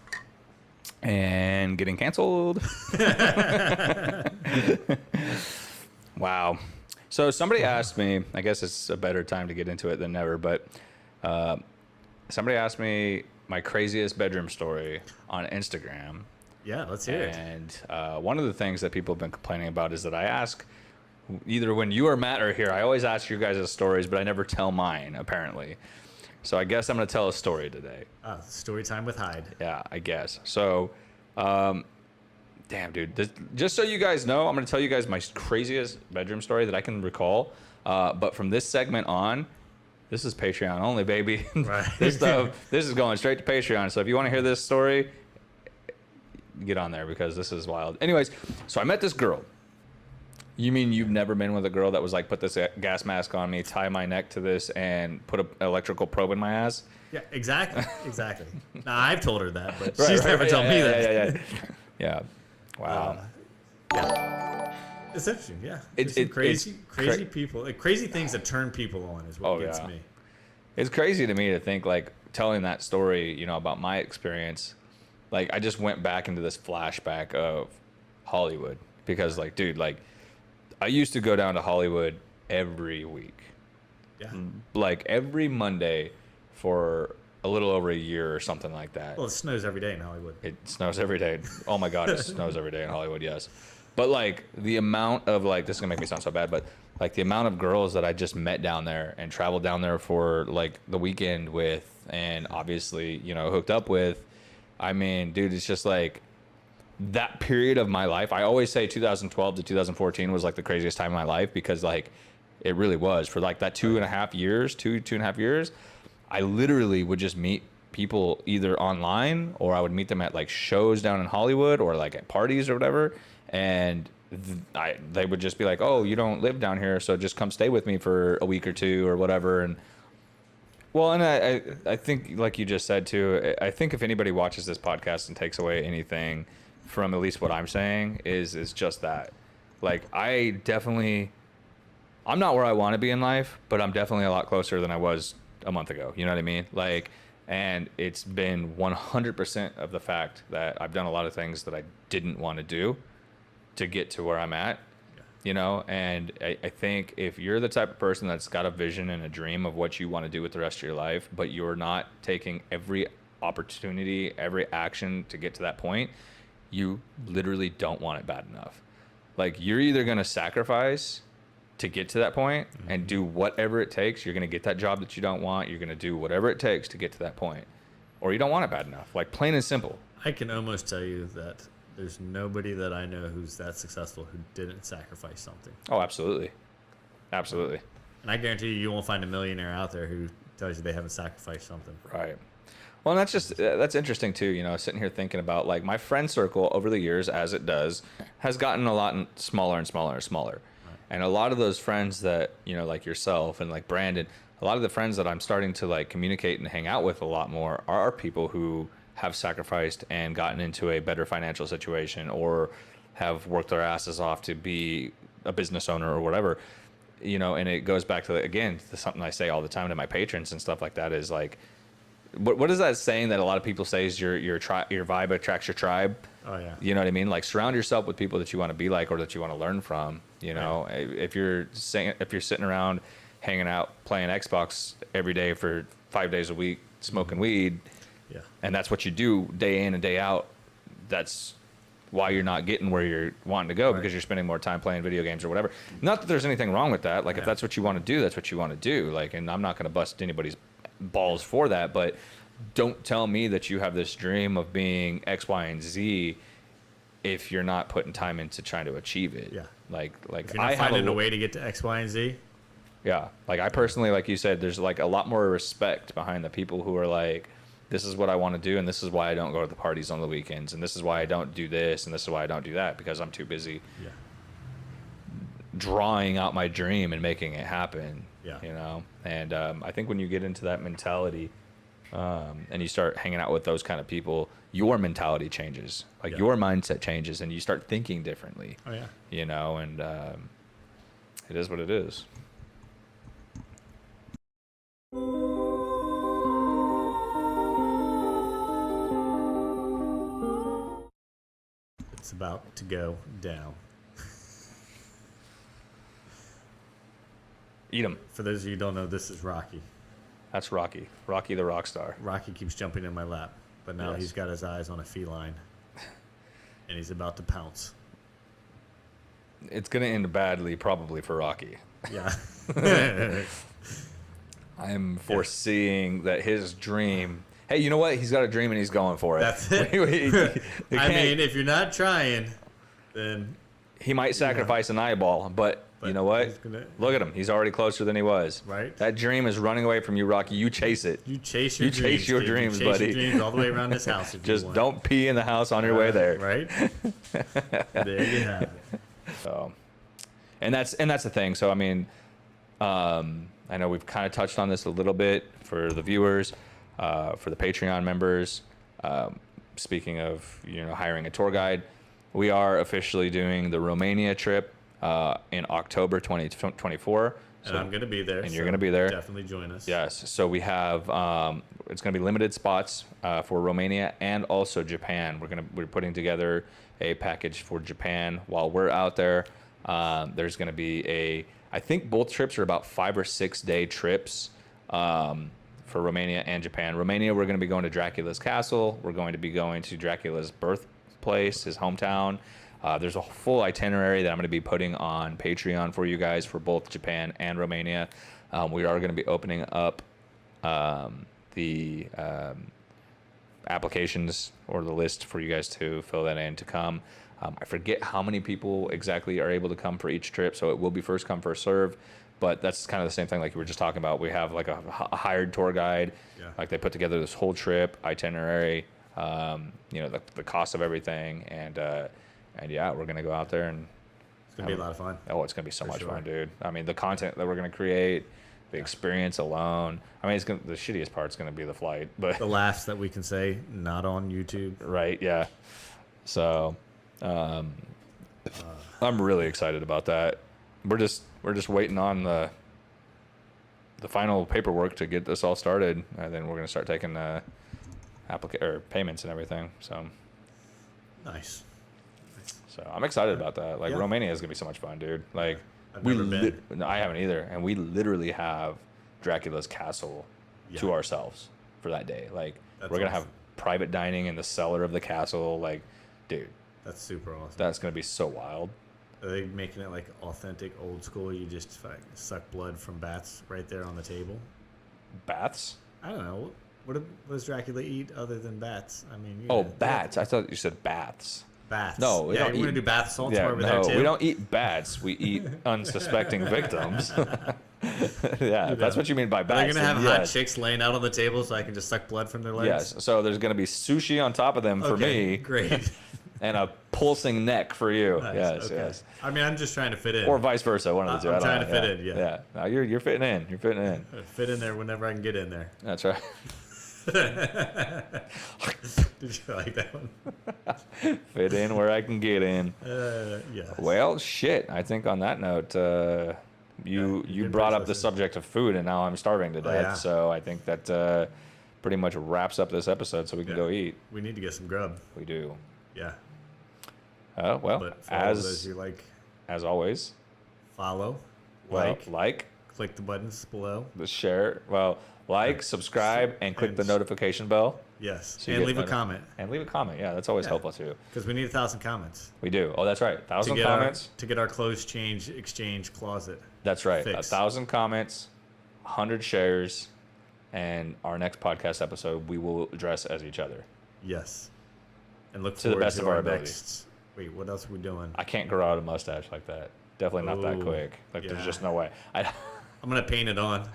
And getting canceled. Wow. So somebody asked me, I guess it's a better time to get into it than never, but somebody asked me my craziest bedroom story on Instagram. Yeah, let's hear it. And one of the things that people have been complaining about is that I ask, either when you or Matt are here, I always ask you guys' stories, but I never tell mine, apparently. So I guess I'm going to tell a story today. Story time with Hyde. Yeah, I guess. So Damn, dude. Just so you guys know, I'm going to tell you guys my craziest bedroom story that I can recall. But from this segment on, this is Patreon only, baby. Right. This is going straight to Patreon. So if you want to hear this story, get on there because this is wild. Anyways, so I met this girl. You mean you've never been with a girl that was like, put this gas mask on me, tie my neck to this, and put an electrical probe in my ass? Yeah, exactly. Now, I've told her that, but she's never told me that. Yeah. Wow. It's interesting, yeah. It's crazy people, like, crazy things that turn people on is what gets me. It's crazy to me to think, like, telling that story, you know, about my experience. Like, I just went back into this flashback of Hollywood because, like, dude, like, I used to go down to Hollywood every week. Yeah. Like, every Monday for a little over a year or something like that. Well, it snows every day in Hollywood. It snows every day. Oh my God, it snows every day in Hollywood, yes. But like the amount of like, this is gonna make me sound so bad, but like the amount of girls that I just met down there and traveled down there for like the weekend with, and obviously, you know, hooked up with, I mean, dude, it's just like that period of my life. I always say 2012 to 2014 was like the craziest time of my life because like it really was for like that 2.5 years, two and a half years. I literally would just meet people either online or I would meet them at like shows down in Hollywood or like at parties or whatever. And they would just be like, oh, you don't live down here, so just come stay with me for a week or two or whatever. And well, and I think like you just said too, I think if anybody watches this podcast and takes away anything from at least what I'm saying is just that. Like I'm not where I want to be in life, but I'm definitely a lot closer than I was a month ago. You know what I mean? Like, and it's been 100% of the fact that I've done a lot of things that I didn't want to do to get to where I'm at, you know? And I think if you're the type of person that's got a vision and a dream of what you want to do with the rest of your life, but you're not taking every opportunity, every action to get to that point, you literally don't want it bad enough. Like you're either going to sacrifice to get to that point and do whatever it takes. You're going to get that job that you don't want. You're going to do whatever it takes to get to that point, or you don't want it bad enough. Like plain and simple. I can almost tell you that there's nobody that I know who's that successful who didn't sacrifice something. Oh, absolutely. Absolutely. And I guarantee you won't find a millionaire out there who tells you they haven't sacrificed something. Right. Well, and that's interesting too, you know, sitting here thinking about like my friend circle over the years, as it does, has gotten a lot smaller and smaller and smaller. And a lot of those friends that, you know, like yourself and like Brandon, a lot of the friends that I'm starting to like communicate and hang out with a lot more are people who have sacrificed and gotten into a better financial situation or have worked their asses off to be a business owner or whatever, you know. And it goes back to, again, to something I say all the time to my patrons and stuff like that is like, what is that saying that a lot of people say is your vibe attracts your tribe? Oh yeah. You know what I mean? Like surround yourself with people that you want to be like or that you want to learn from. You know, right. If you're sitting around, hanging out, playing Xbox every day for 5 days a week, smoking weed, yeah, and that's what you do day in and day out, that's why you're not getting where you're wanting to go, because you're spending more time playing video games or whatever. Not that there's anything wrong with that. Like if that's what you want to do, that's what you want to do. Like, and I'm not going to bust anybody's balls for that, but don't tell me that you have this dream of being X, Y, and Z if you're not putting time into trying to achieve it. Yeah. Like if you're not finding a way to get to X, Y, and Z. Yeah. Like I personally, like you said, there's like a lot more respect behind the people who are like, this is what I want to do, and this is why I don't go to the parties on the weekends, and this is why I don't do this, and this is why I don't do that, because I'm too busy drawing out my dream and making it happen. Yeah. You know? And I think when you get into that mentality, and you start hanging out with those kind of people, your mentality changes. Like your mindset changes, and you start thinking differently. Oh yeah. You know, and it is what it is. It's about to go down. Eat 'em. For those of you who don't know, this is Rocky. That's Rocky. Rocky the rock star. Rocky keeps jumping in my lap, but now he's got his eyes on a feline, and he's about to pounce. It's going to end badly, probably, for Rocky. Yeah. I am foreseeing that his dream Hey, you know what? He's got a dream and he's going for it. That's it. I mean, if you're not trying, then he might sacrifice an eyeball, but you know what? Look at him. He's already closer than he was. Right. That dream is running away from you, Rocky. You chase it. You chase your dreams. Chase your dreams, you chase buddy. Your dreams all the way around this house. If Just you want. don't pee in the house on your way there. Right. There you have it. So, and that's the thing. So I mean, I know we've kind of touched on this a little bit for the viewers, for the Patreon members. Speaking of hiring a tour guide, we are officially doing the Romania trip in October 2024. And I'm going to be there. And you're going to be there. Definitely join us. Yes. So we have it's going to be limited spots for Romania and also Japan. We're putting together a package for Japan while we're out there. There's going to be I think both trips are about 5 or 6 day trips for Romania and Japan. Romania, we're going to be going to Dracula's castle. We're going to be going to Dracula's birthplace, his hometown. There's a full itinerary that I'm going to be putting on Patreon for you guys for both Japan and Romania. We are going to be opening up the applications or the list for you guys to fill that in to come. I forget how many people exactly are able to come for each trip, so it will be first come, first serve. But that's kind of the same thing like you were just talking about. We have like a hired tour guide. Yeah. Like they put together this whole trip itinerary, the cost of everything, and yeah, we're gonna go out there and it's gonna be a lot of fun. Oh, it's gonna be so much fun, dude. I mean, the content that we're gonna create, the experience alone. I mean, the shittiest part's gonna be the flight, but the laughs that we can say not on YouTube. Right? Yeah. So, I'm really excited about that. We're just waiting on the final paperwork to get this all started, and then we're gonna start taking payments and everything. So nice. So I'm excited about that. Like Romania is gonna be so much fun, dude. Like I haven't either, and we literally have Dracula's castle to ourselves for that day. Like we're gonna have private dining in the cellar of the castle. Like, dude, that's super awesome. That's gonna be so wild. Are they making it like authentic old school? You just suck blood from bats right there on the table? Bats? I don't know. What does Dracula eat other than bats? I mean, bats. I thought you said baths. Baths. No, we don't we're gonna do bath salts over no, there too. We don't eat bats. We eat unsuspecting victims. Yeah, if that's what you mean by bats. They're gonna have hot chicks laying out on the table so I can just suck blood from their legs. Yes. So there's gonna be sushi on top of them for me. Great. And a pulsing neck for you. Nice, Yes, okay. yes. I mean, I'm just trying to fit in. Or vice versa. One of the two. I'm trying to fit in. Yeah. Yeah. No, you're fitting in. You're fitting in. Fit in there whenever I can get in there. That's right. Did you like that one? Fit in where I can get in. Yes. Well, shit. I think on that note, you brought up the subject of food, and now I'm starving to death. yeah. So I think that pretty much wraps up this episode, so we can go eat. We need to get some grub. We do. Yeah. Well, But for all of those you as always, follow, like, click the buttons below. The share. Well, subscribe, and click the notification bell. Yes, So you and get leave a comment. And leave a comment. Yeah, that's always helpful too. Because we need 1,000 comments. We do. Oh, that's right. 1,000 comments. To get our clothes change exchange closet. That's right. fixed. 1,000 comments, 100 shares, and our next podcast episode we will address as each other. Yes. And look to the best of our ability. next. Wait, what else are we doing? I can't grow out a mustache like that. Definitely not that quick. Like there's just no way. I'm gonna paint it on.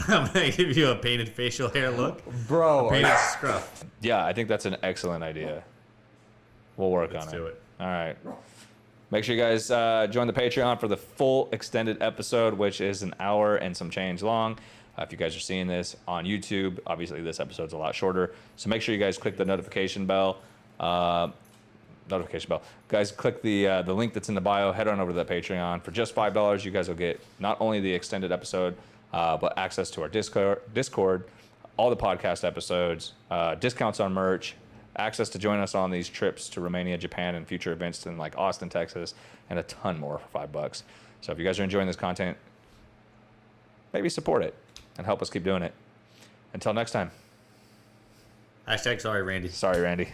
I'm gonna give you a painted facial hair look, bro. Painted scruff. Yeah, I think that's an excellent idea. We'll work on it. Let's do it. All right. Make sure you guys join the Patreon for the full extended episode, which is an hour and some change long. If you guys are seeing this on YouTube, obviously this episode's a lot shorter. So make sure you guys click the notification bell. Guys, click the link that's in the bio. Head on over to the Patreon. For just $5, you guys will get not only the extended episode, but access to our Discord, all the podcast episodes, discounts on merch, access to join us on these trips to Romania, Japan, and future events in like Austin, Texas, and a ton more for $5. So if you guys are enjoying this content, maybe support it and help us keep doing it. Until next time. #sorry, Randy. Sorry, Randy.